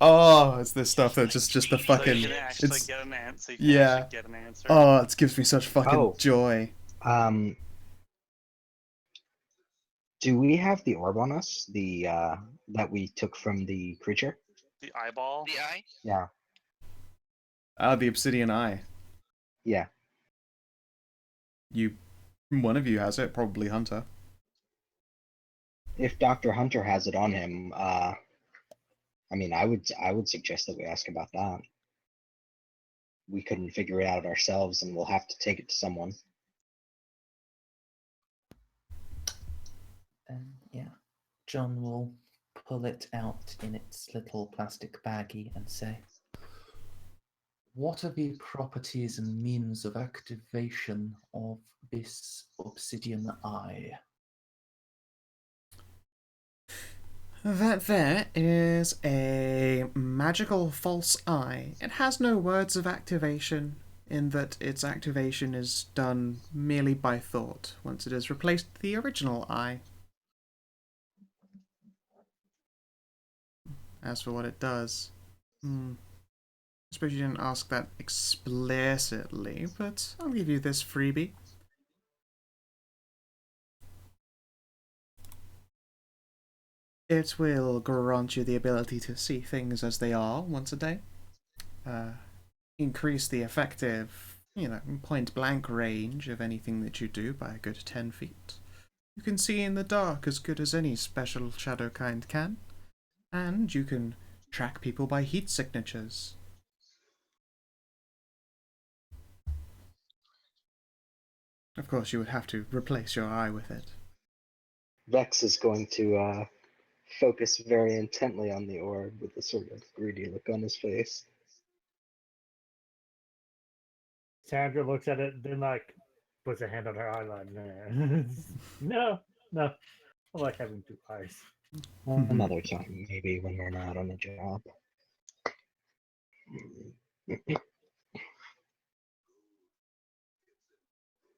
[SPEAKER 1] Oh, it's this stuff that just the
[SPEAKER 4] So
[SPEAKER 1] fucking...
[SPEAKER 4] you can actually
[SPEAKER 1] it's,
[SPEAKER 4] get an answer.
[SPEAKER 1] yeah.
[SPEAKER 4] Get an answer.
[SPEAKER 1] Oh, it gives me such fucking
[SPEAKER 5] Oh.
[SPEAKER 1] joy.
[SPEAKER 5] Do we have the orb on us? The that we took from the creature?
[SPEAKER 4] The eyeball.
[SPEAKER 3] The eye?
[SPEAKER 5] Yeah.
[SPEAKER 1] Ah, the obsidian eye.
[SPEAKER 5] Yeah.
[SPEAKER 1] One of you has it, probably Hunter.
[SPEAKER 5] If Dr. Hunter has it on him, I mean, I would suggest that we ask about that. We couldn't figure it out ourselves, and we'll have to take it to someone.
[SPEAKER 6] Yeah, John will pull it out in its little plastic baggie and say, "What are the properties and means of activation of this obsidian eye?"
[SPEAKER 1] That there is a magical false eye. It has no words of activation, in that its activation is done merely by thought, once it has replaced the original eye. As for what it does, I suppose you didn't ask that explicitly, but I'll give you this freebie. It will grant you the ability to see things as they are once a day. Increase the effective, point blank range of anything that you do by a good 10 feet. You can see in the dark as good as any special shadow kind can. And you can track people by heat signatures. Of course, you would have to replace your eye with it.
[SPEAKER 5] Vex is going to focus very intently on the orb with a sort of greedy look on his face.
[SPEAKER 2] Sandra looks at it, then like puts a hand on her eyeliner. No, no. I like having two eyes.
[SPEAKER 5] Another time, maybe when we're not on the job.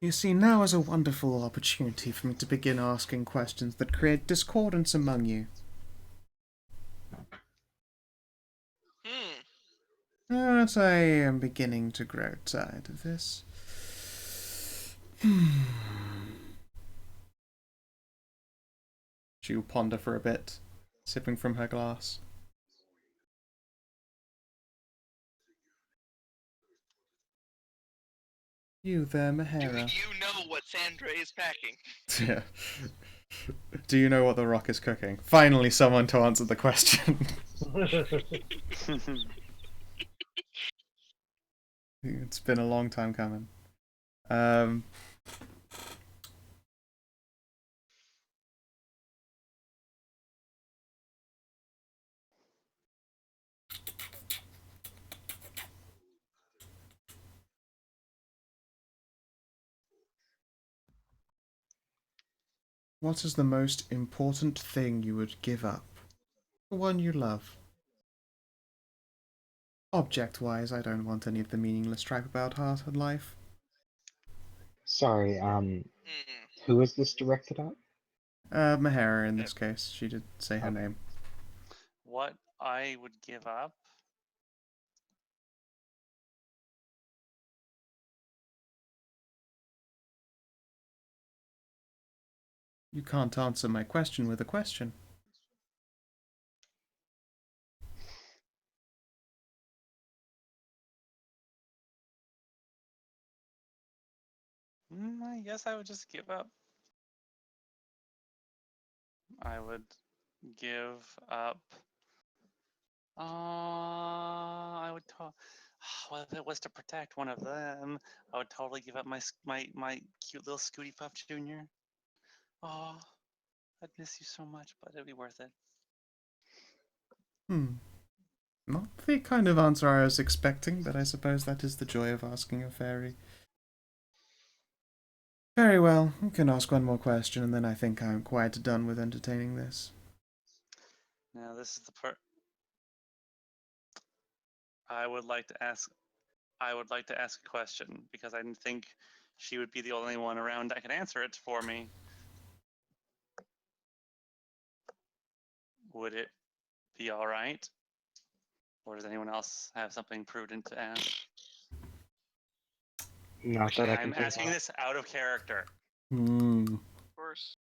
[SPEAKER 1] You see, now is a wonderful opportunity for me to begin asking questions that create discordance among you. But I am beginning to grow tired of this. She'll ponder for a bit, sipping from her glass. You there,
[SPEAKER 3] Do
[SPEAKER 1] Mahara?
[SPEAKER 3] you know what Sandra is packing?
[SPEAKER 1] Yeah. Do you know what the rock is cooking? Finally, someone to answer the question. It's been a long time coming. What is the most important thing you would give up? The one you love. Object-wise, I don't want any of the meaningless tripe about heart and life.
[SPEAKER 5] Sorry, who is this directed at?
[SPEAKER 1] Mahara in this case. She did say her name.
[SPEAKER 4] What I would give up?
[SPEAKER 1] You can't answer my question with a question.
[SPEAKER 4] I guess I would just give up. I would give up. I would. Well, if it was to protect one of them, I would totally give up my cute little Scooty Puff Junior. Oh, I'd miss you so much, but it'd be worth it.
[SPEAKER 1] Not the kind of answer I was expecting, but I suppose that is the joy of asking a fairy. Very well. You can ask one more question, and then I think I'm quite done with entertaining this.
[SPEAKER 4] Now this is the part I would like to ask. I would like to ask a question because I think she would be the only one around that can answer it for me. Would it be all right? Or does anyone else have something prudent to ask?
[SPEAKER 2] Not that I can
[SPEAKER 4] I'm
[SPEAKER 2] think
[SPEAKER 4] asking
[SPEAKER 2] of.
[SPEAKER 4] this out of character.
[SPEAKER 1] Hmm.
[SPEAKER 3] Of course.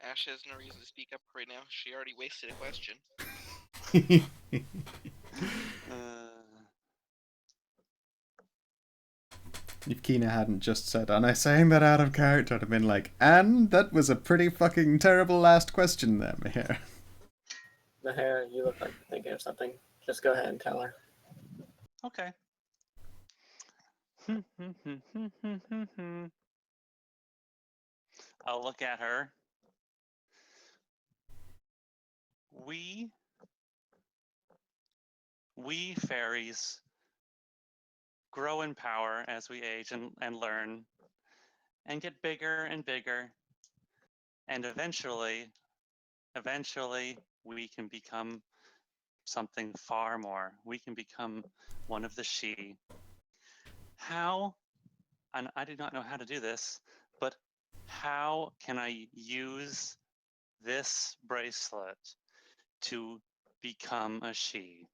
[SPEAKER 3] Ash has no reason to speak up right now. She already wasted a question.
[SPEAKER 1] If Kina hadn't just said, and I saying that out of character, I'd have been like, and that was a pretty fucking terrible last question there, Mahir.
[SPEAKER 7] Mahara, you look like you're thinking of something. Just go ahead and tell her.
[SPEAKER 4] Okay. I'll look at her. We fairies grow in power as we age and learn and get bigger and bigger. And eventually we can become something far more. We can become one of the she. How, and I do not know how to do this, but how can I use this bracelet to become a she?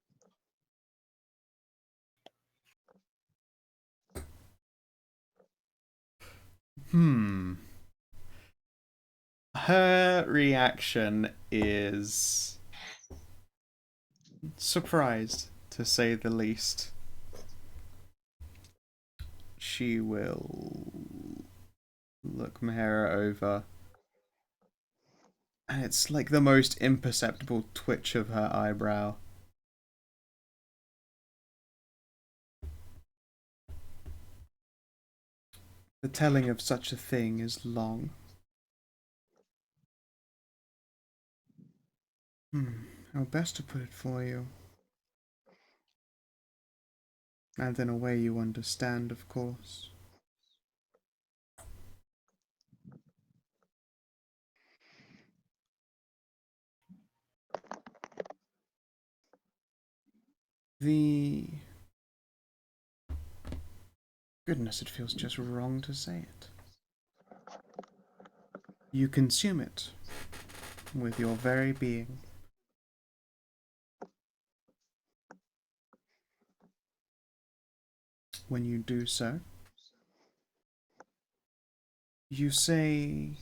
[SPEAKER 1] Her reaction is surprised, to say the least. She will look Mahara over, and it's like the most imperceptible twitch of her eyebrow. The telling of such a thing is long. How best to put it for you? And in a way you understand, of course. The... Goodness, it feels just wrong to say it. You consume it with your very being. When you do so, you say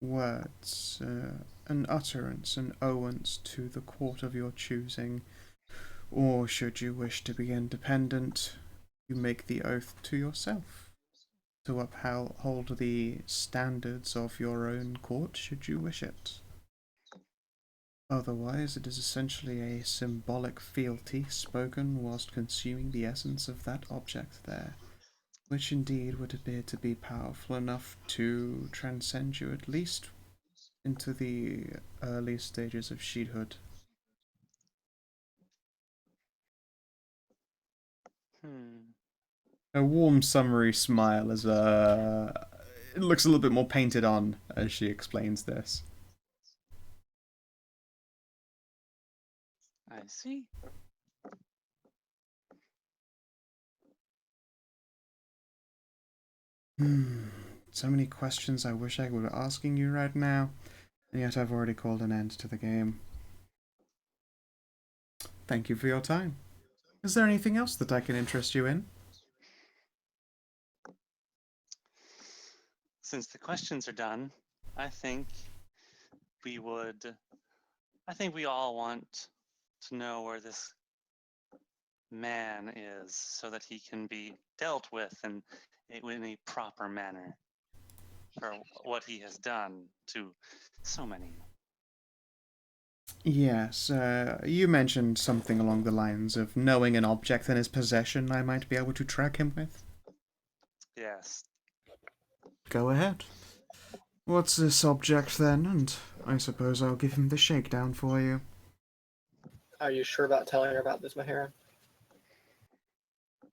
[SPEAKER 1] words, an utterance, an owance to the court of your choosing, or should you wish to be independent, you make the oath to yourself to uphold the standards of your own court should you wish it. Otherwise, it is essentially a symbolic fealty spoken whilst consuming the essence of that object there, which indeed would appear to be powerful enough to transcend you at least into the early stages of sheethood. A warm, summery smile as it looks a little bit more painted on as she explains this.
[SPEAKER 4] I see.
[SPEAKER 1] So many questions I wish I were asking you right now, and yet I've already called an end to the game. Thank you for your time. Is there anything else that I can interest you in?
[SPEAKER 4] Since the questions are done, I think we all want to know where this man is so that he can be dealt with in a proper manner for what he has done to so many.
[SPEAKER 1] Yes, you mentioned something along the lines of knowing an object in his possession I might be able to track him with.
[SPEAKER 4] Yes.
[SPEAKER 1] Go ahead. What's this object then? And I suppose I'll give him the shakedown for you.
[SPEAKER 7] Are you sure about telling her about this, Mahara?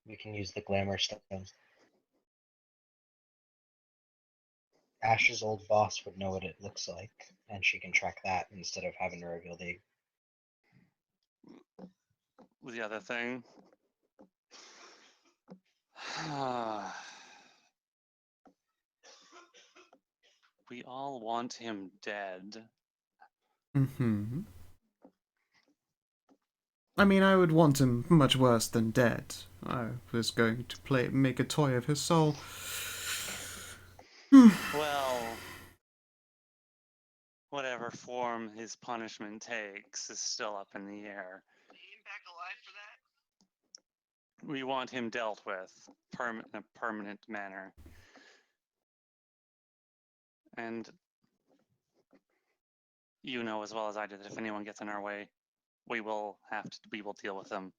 [SPEAKER 5] We can use the glamour stones. Ash's old boss would know what it looks like, and she can track that instead of having to reveal
[SPEAKER 4] The other thing. We all want him dead.
[SPEAKER 1] Mm-hmm. I mean, I would want him much worse than dead. I was going to make a toy of his soul.
[SPEAKER 4] Well, whatever form his punishment takes is still up in the air.
[SPEAKER 3] Came back alive for that?
[SPEAKER 4] We want him dealt with in a permanent manner. And you know as well as I do that if anyone gets in our way, we will deal with them.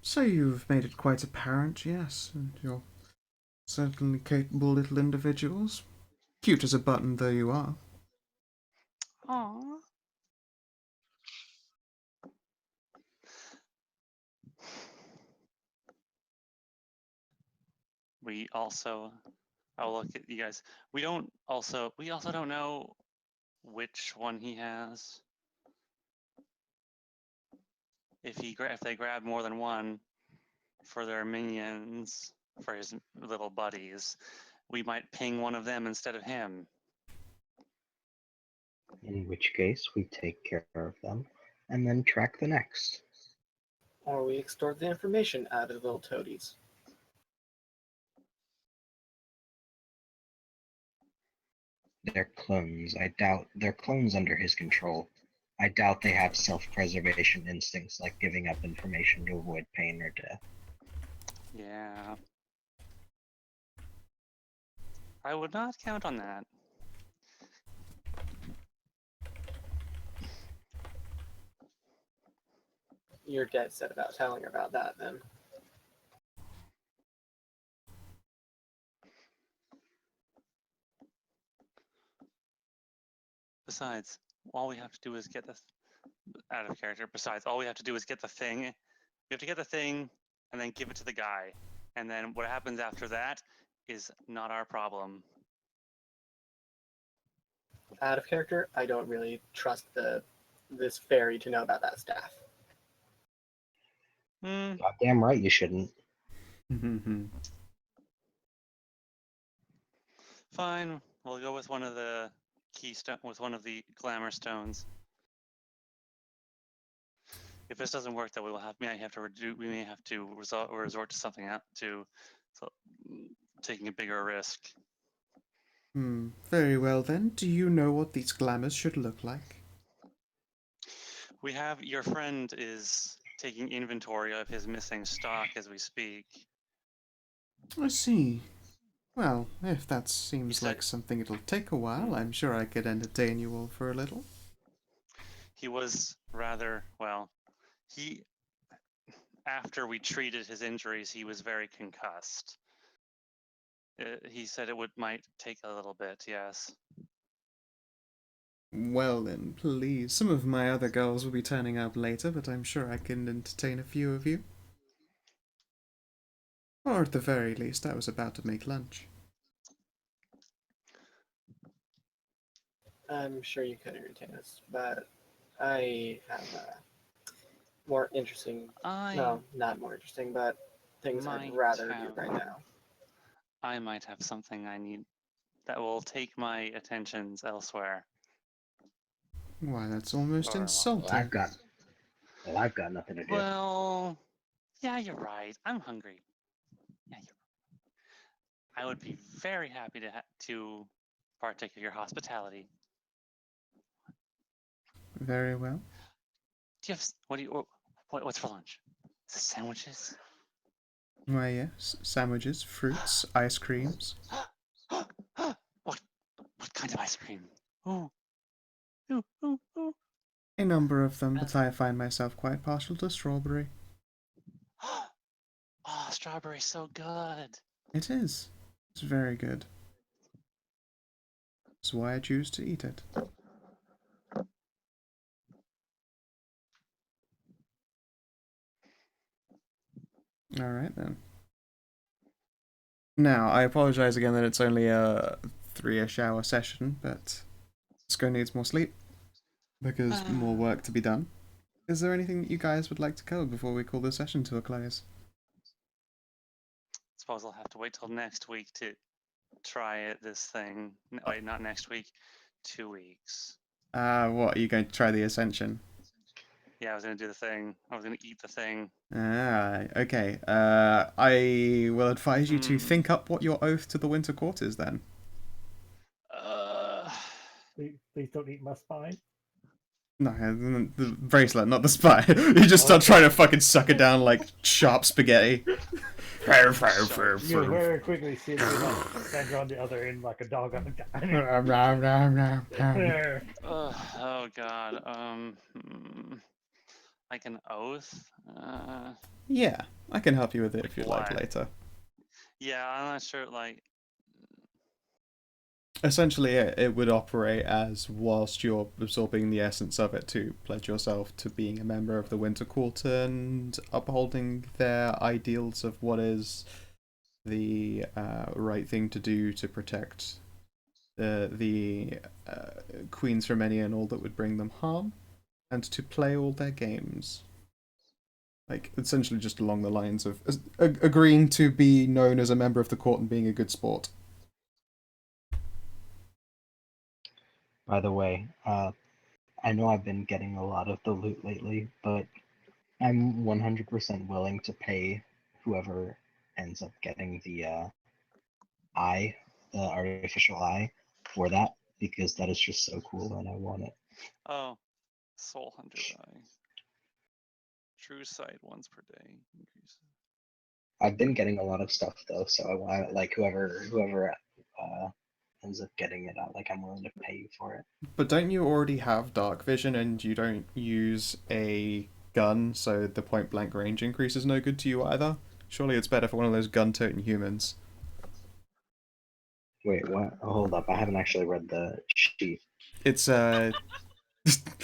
[SPEAKER 1] So you've made it quite apparent, yes, and you're certainly capable little individuals. Cute as a button though you are.
[SPEAKER 4] Aww. I'll look at you guys. We also don't know which one he has. If they grab more than one for their minions, for his little buddies, we might ping one of them instead of him.
[SPEAKER 5] in which case we take care of them and then track the next.
[SPEAKER 7] Or we extort the information out of the little toadies.
[SPEAKER 5] They're clones. They're clones under his control. I doubt they have self-preservation instincts like giving up information to avoid pain or death.
[SPEAKER 4] Yeah. I would not count on that.
[SPEAKER 7] You're dead set about telling her about that, then.
[SPEAKER 4] Besides, all we have to do is get this out of character. Besides, all we have to do is get the thing. We have to get the thing and then give it to the guy. And then what happens after that is not our problem.
[SPEAKER 7] Out of character, I don't really trust this fairy to know about that staff.
[SPEAKER 5] Goddamn right you shouldn't.
[SPEAKER 4] Fine, we'll go with one of the one of the glamour stones. If this doesn't work, then we may have to resort to something out taking a bigger risk.
[SPEAKER 1] Very well then. Do you know what these glamours should look like?
[SPEAKER 4] We have your friend is taking inventory of his missing stock as we speak.
[SPEAKER 1] I see. Well, if that seems like something it'll take a while, I'm sure I could entertain you all for a little.
[SPEAKER 4] He was after we treated his injuries, he was very concussed. He said might take a little bit, yes.
[SPEAKER 1] Well then, please. Some of my other girls will be turning up later, but I'm sure I can entertain a few of you. Or at the very least, I was about to make lunch.
[SPEAKER 7] I'm sure you could entertain us, but I have more interesting... No, not more interesting, but things I'd rather do right now.
[SPEAKER 4] I might have something I need that will take my attentions elsewhere.
[SPEAKER 1] Why, that's almost insulting.
[SPEAKER 5] I've got nothing to do.
[SPEAKER 4] Well, yeah, you're right. I'm hungry. Yeah, you're right. I would be very happy to partake of your hospitality.
[SPEAKER 1] Very well.
[SPEAKER 4] Do you have what's for lunch? Is it sandwiches?
[SPEAKER 1] Why, yes. Sandwiches, fruits, ice creams.
[SPEAKER 4] What kind of ice cream? Ooh.
[SPEAKER 1] A number of them, but I find myself quite partial to strawberry.
[SPEAKER 4] Oh, strawberry's so good.
[SPEAKER 1] It is. It's very good. That's why I choose to eat it. Alright then. Now, I apologise again that it's only a 3-ish hour session, but Sko needs more sleep because more work to be done. Is there anything that you guys would like to cover before we call the session to a close?
[SPEAKER 4] Suppose I'll have to wait till next week to try it. This thing. Wait, not next week. 2 weeks.
[SPEAKER 1] What, are you going to try the Ascension?
[SPEAKER 4] Yeah, I was gonna do the thing. I was gonna eat the thing.
[SPEAKER 1] Okay. I will advise you to
[SPEAKER 4] Hmm.
[SPEAKER 1] think up what your oath to the Winter Court is then.
[SPEAKER 2] Please don't eat my spine.
[SPEAKER 1] No, the bracelet, not the spy. You just start trying to fucking suck it down like sharp spaghetti.
[SPEAKER 2] You very quickly see me like Sandra on the other end like a dog on a dime.
[SPEAKER 4] Oh God. Like an oath.
[SPEAKER 1] Yeah, I can help you with it if you'd like
[SPEAKER 4] What?
[SPEAKER 1] later.
[SPEAKER 4] Yeah, I'm not sure. Like,
[SPEAKER 1] Essentially, it would operate as whilst you're absorbing the essence of it to pledge yourself to being a member of the Winter Court and upholding their ideals of what is the right thing to do to protect the queens from any and all that would bring them harm, and to play all their games. Like, essentially just along the lines of agreeing to be known as a member of the court and being a good sport.
[SPEAKER 5] By the way, I know I've been getting a lot of the loot lately, but I'm 100% willing to pay whoever ends up getting the eye, the artificial eye, for that, because that is just so cool and I want it.
[SPEAKER 4] oh, Soul Hunter Eye. True sight once per day. Increase.
[SPEAKER 5] I've been getting a lot of stuff though, so I want like whoever ends up getting it, I'm willing to pay you for it.
[SPEAKER 1] But don't you already have dark vision and you don't use a gun, so the point blank range increase is no good to you either? Surely it's better for one of those gun-toting humans.
[SPEAKER 5] Wait, what? Oh, hold up, I haven't actually read the sheet.
[SPEAKER 1] It's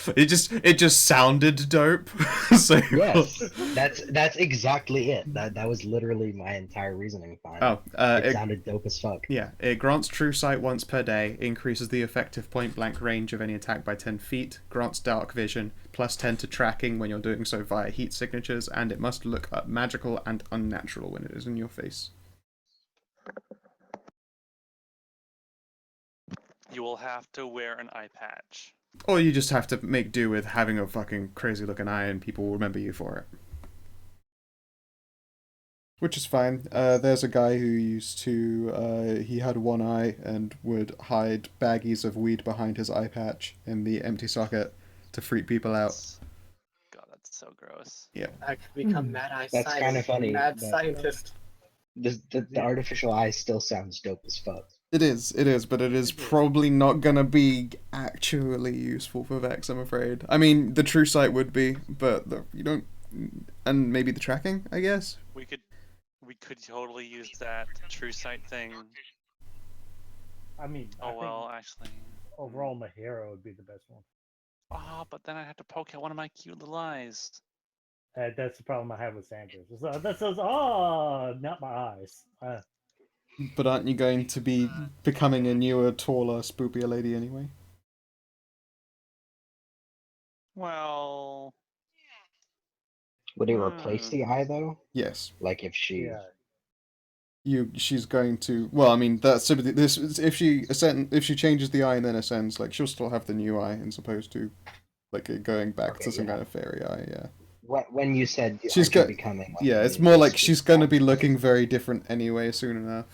[SPEAKER 1] it just sounded dope. So
[SPEAKER 5] Yes, that's exactly it. That was literally my entire reasoning behind it. It sounded dope as fuck.
[SPEAKER 1] Yeah, it grants true sight once per day, increases the effective point-blank range of any attack by 10 feet, grants dark vision, plus 10 to tracking when you're doing so via heat signatures, and it must look magical and unnatural when it is in your face.
[SPEAKER 4] You will have to wear an eye patch.
[SPEAKER 1] Or you just have to make do with having a fucking crazy-looking eye and people will remember you for it. Which is fine. There's a guy who used to, he had one eye and would hide baggies of weed behind his eye patch in the empty socket to freak people out.
[SPEAKER 4] God, that's so gross.
[SPEAKER 1] Yeah.
[SPEAKER 7] I could become Mad Eye
[SPEAKER 5] That's
[SPEAKER 7] Scientist.
[SPEAKER 5] kind of funny.
[SPEAKER 7] Mad
[SPEAKER 5] but
[SPEAKER 7] Scientist.
[SPEAKER 5] The artificial eye still sounds dope as fuck.
[SPEAKER 1] It is, but it is probably not gonna be actually useful for Vex, I'm afraid. I mean, the true sight would be, but you don't, and maybe the tracking, I guess?
[SPEAKER 4] We could totally use that true sight thing.
[SPEAKER 2] I mean, I
[SPEAKER 4] Oh
[SPEAKER 2] think
[SPEAKER 4] well, actually.
[SPEAKER 2] overall Mahara would be the best one.
[SPEAKER 4] Oh, but then I have to poke out one of my cute little eyes.
[SPEAKER 2] That's the problem I have with Sandra. That says, oh, not my eyes.
[SPEAKER 1] But aren't you going to be becoming a newer, taller, spoopier lady anyway?
[SPEAKER 4] Well,
[SPEAKER 5] Would it replace the eye though?
[SPEAKER 1] Yes.
[SPEAKER 5] Like if she?
[SPEAKER 2] Yeah.
[SPEAKER 1] She's going to. Well, I mean, that's this. If she changes the eye and then ascends, like she'll still have the new eye, as opposed to, like, going back to some kind of fairy eye. Yeah.
[SPEAKER 5] When you said
[SPEAKER 1] She's
[SPEAKER 5] becoming. Like,
[SPEAKER 1] yeah, it's more like she's going to be looking very different anyway soon enough.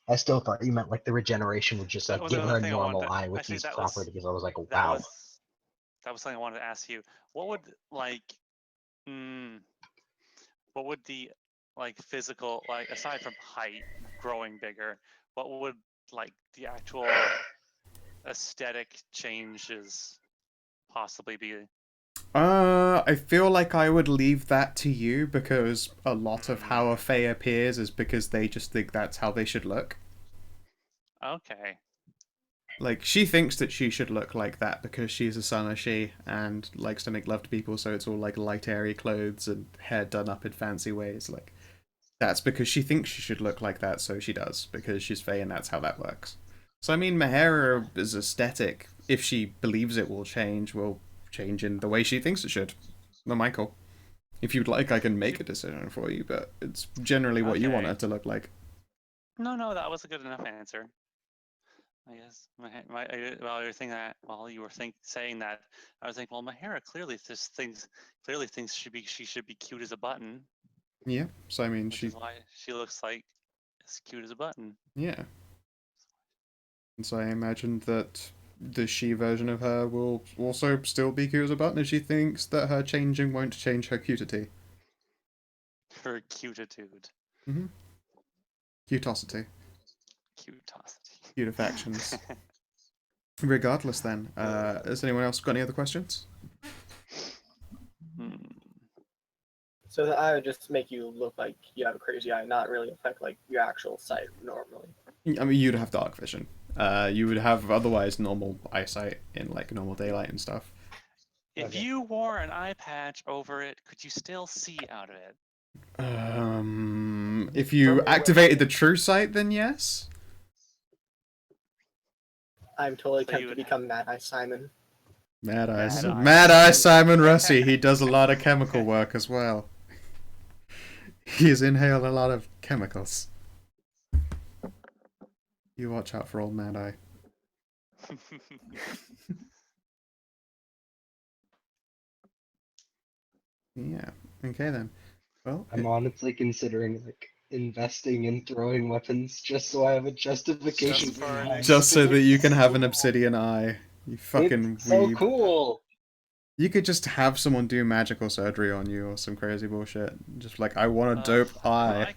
[SPEAKER 5] I still thought you meant like the regeneration would just
[SPEAKER 4] That
[SPEAKER 5] like
[SPEAKER 4] was
[SPEAKER 5] give her
[SPEAKER 4] another
[SPEAKER 5] a
[SPEAKER 4] thing I wanted
[SPEAKER 5] normal
[SPEAKER 4] to-
[SPEAKER 5] eye with
[SPEAKER 4] actually,
[SPEAKER 5] these
[SPEAKER 4] that was-
[SPEAKER 5] properties. I was like,
[SPEAKER 4] that
[SPEAKER 5] wow.
[SPEAKER 4] was something I wanted to ask you. What would what would the physical, aside from height growing bigger, what would the actual aesthetic changes possibly be?
[SPEAKER 1] I feel like I would leave that to you because a lot of how a Fae appears is because they just think that's how they should look.
[SPEAKER 4] Okay.
[SPEAKER 1] Like, she thinks that she should look like that because she's a son of she and likes to make love to people, so it's all like light, airy clothes and hair done up in fancy ways. Like, that's because she thinks she should look like that, so she does, because she's Fae and that's how that works. So, I mean, Mahera's aesthetic, if she believes it will change in the way she thinks it should. No, Michael. If you'd like, I can make a decision for you, but it's generally what you want
[SPEAKER 4] Okay.
[SPEAKER 1] her to look like.
[SPEAKER 4] No, that was a good enough answer. I guess while you were saying that, I was thinking, well, Mahara clearly thinks she should be cute as a button,
[SPEAKER 1] Yeah, so I mean,
[SPEAKER 4] which is why she looks like as cute as a button.
[SPEAKER 1] yeah. And so I imagine that the she version of her will also still be cute as a button if she thinks that her changing won't change her cutity.
[SPEAKER 4] Her cutitude,
[SPEAKER 1] Mm-hmm. Cutosity.
[SPEAKER 4] cutosity.
[SPEAKER 1] Cutefactions. Regardless then, has anyone else got any other questions?
[SPEAKER 4] Hmm.
[SPEAKER 7] So the eye would just make you look like you have a crazy eye, not really affect like your actual sight normally.
[SPEAKER 1] I mean, you'd have dark vision. You would have otherwise normal eyesight in like normal daylight and stuff.
[SPEAKER 4] If
[SPEAKER 2] Okay.
[SPEAKER 4] you wore an eye patch over it, could you still see out of it?
[SPEAKER 1] If you activated the true sight, then yes.
[SPEAKER 7] I'm totally
[SPEAKER 4] So you
[SPEAKER 7] tempted to
[SPEAKER 4] would-
[SPEAKER 7] become Mad Eye Simon.
[SPEAKER 1] Mad Eye,
[SPEAKER 4] Mad Eye.
[SPEAKER 1] Mad Eye Simon Russie. He does a lot of chemical work as well. He has inhaled a lot of chemicals. You watch out for old Mad Eye. Yeah. Okay then. Well,
[SPEAKER 5] I'm honestly considering like investing in throwing weapons just so I have a justification
[SPEAKER 4] Just for an
[SPEAKER 5] my
[SPEAKER 1] just so that you can
[SPEAKER 5] experience.
[SPEAKER 1] have an obsidian eye. You fucking
[SPEAKER 5] It's so
[SPEAKER 1] weeb.
[SPEAKER 5] cool.
[SPEAKER 1] You could just have someone do magical surgery on you or some crazy bullshit. Just like, I want a dope eye.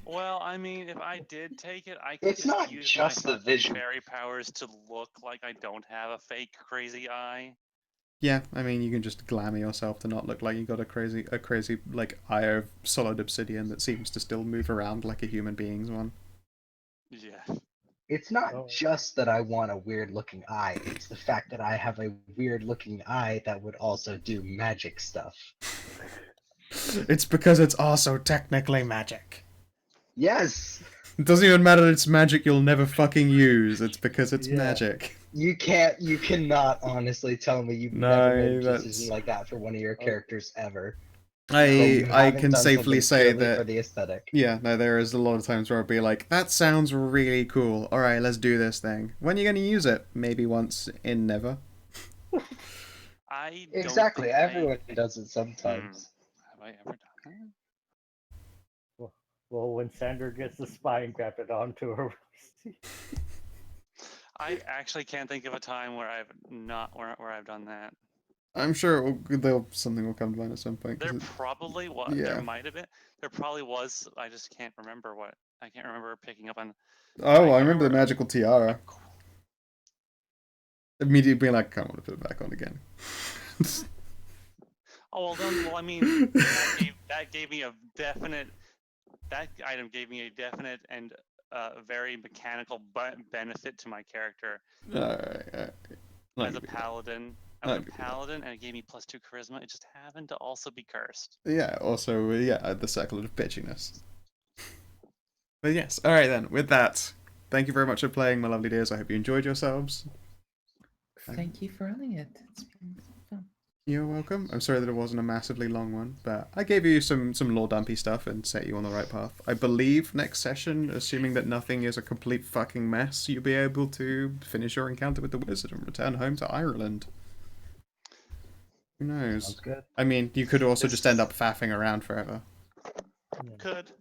[SPEAKER 4] Well, I mean, if I did take it, I could
[SPEAKER 5] It's not
[SPEAKER 4] use
[SPEAKER 5] just
[SPEAKER 4] my
[SPEAKER 5] the
[SPEAKER 4] fucking
[SPEAKER 5] vision.
[SPEAKER 4] fairy powers to look like I don't have a fake crazy eye.
[SPEAKER 1] Yeah, I mean, you can just glamour yourself to not look like you got a crazy like eye of solid obsidian that seems to still move around like a human being's one.
[SPEAKER 4] Yeah.
[SPEAKER 5] It's not
[SPEAKER 2] Oh.
[SPEAKER 5] just that I want a weird looking eye, it's the fact that I have a weird looking eye that would also do magic stuff.
[SPEAKER 1] It's because it's also technically magic.
[SPEAKER 5] Yes!
[SPEAKER 1] It doesn't even matter that it's magic you'll never fucking use. It's because it's
[SPEAKER 2] Yeah.
[SPEAKER 1] magic.
[SPEAKER 5] You cannot honestly tell me you've
[SPEAKER 1] No,
[SPEAKER 5] never made a
[SPEAKER 1] that's-
[SPEAKER 5] decision like that for one of your characters ever.
[SPEAKER 1] I
[SPEAKER 5] You
[SPEAKER 1] I
[SPEAKER 5] haven't
[SPEAKER 1] can
[SPEAKER 5] done
[SPEAKER 1] safely
[SPEAKER 5] something
[SPEAKER 1] say
[SPEAKER 5] purely for
[SPEAKER 1] that.
[SPEAKER 5] the aesthetic.
[SPEAKER 1] Yeah, no, there is a lot of times where I'll be like, that sounds really cool. Alright, let's do this thing. When are you going to use it? Maybe once in never.
[SPEAKER 4] I
[SPEAKER 5] Exactly,
[SPEAKER 4] don't think
[SPEAKER 5] everyone does it sometimes.
[SPEAKER 4] Have I ever done that?
[SPEAKER 2] Well, when Sandra gets the spine grafted onto her.
[SPEAKER 4] I actually can't think of a time where I've not where I've done that.
[SPEAKER 1] I'm sure something will come to mind at some point. 'cause
[SPEAKER 4] There
[SPEAKER 1] it-
[SPEAKER 4] probably was.
[SPEAKER 1] yeah.
[SPEAKER 4] There might have been. There probably was. I just can't remember what. I can't remember picking up on.
[SPEAKER 1] Oh, I
[SPEAKER 4] I
[SPEAKER 1] remember the
[SPEAKER 4] remember-
[SPEAKER 1] magical tiara. Immediately being like, I want to put it back on again.
[SPEAKER 4] Oh well, then. Well, I mean, that gave me a definite. That item gave me a definite and very mechanical benefit to my character
[SPEAKER 1] Alright.
[SPEAKER 4] as a paladin. I was
[SPEAKER 1] I'll
[SPEAKER 4] a
[SPEAKER 1] give you that.
[SPEAKER 4] paladin, and it gave me +2 charisma. It just happened to also be cursed.
[SPEAKER 1] Yeah, also, the circle of bitchiness. But yes, alright then, with that, thank you very much for playing, my lovely dears. I hope you enjoyed yourselves.
[SPEAKER 6] Thank you for running it. It's been fun.
[SPEAKER 1] You're welcome. I'm sorry that it wasn't a massively long one, but I gave you some lore dumpy stuff and set you on the right path. I believe next session, assuming that nothing is a complete fucking mess, you'll be able to finish your encounter with the wizard and return home to Ireland. Who knows?
[SPEAKER 2] Sounds good.
[SPEAKER 1] I mean, you could also
[SPEAKER 4] This
[SPEAKER 1] just end
[SPEAKER 4] is-
[SPEAKER 1] up faffing around forever.
[SPEAKER 4] Could.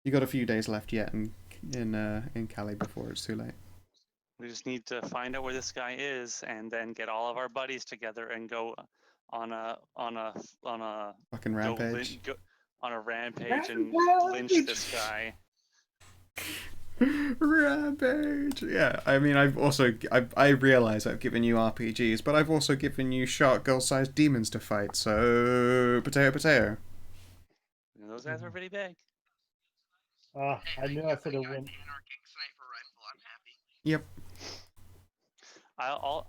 [SPEAKER 1] You got a few days left yet in Cali before it's too late.
[SPEAKER 4] We just need to find out where this guy is, and then get all of our buddies together and go on a
[SPEAKER 1] Fucking
[SPEAKER 4] go
[SPEAKER 1] rampage.
[SPEAKER 4] go on a rampage and lynch this guy.
[SPEAKER 1] Rampage. Yeah, I mean, I realize I've given you RPGs, but I've also given you shark girl-sized demons to fight. So potato.
[SPEAKER 4] And those guys were pretty big.
[SPEAKER 2] I knew I should have went.
[SPEAKER 3] Anarchic sniper
[SPEAKER 1] Yep.
[SPEAKER 4] I'll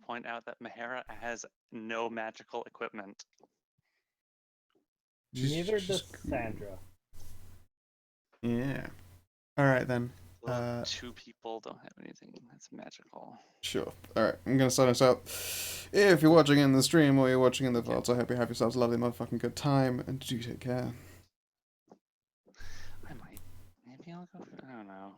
[SPEAKER 4] point out that Mahara has no magical equipment.
[SPEAKER 2] Neither does Sandra.
[SPEAKER 1] Yeah. All right then.
[SPEAKER 4] Well, 2 people don't have anything that's magical.
[SPEAKER 1] Sure. Alright, I'm gonna sign us out. If you're watching in the stream or you're watching in the VODs, I hope you have yourselves a lovely motherfucking good time, and do take care.
[SPEAKER 4] I might. Maybe I'll go for, I don't know.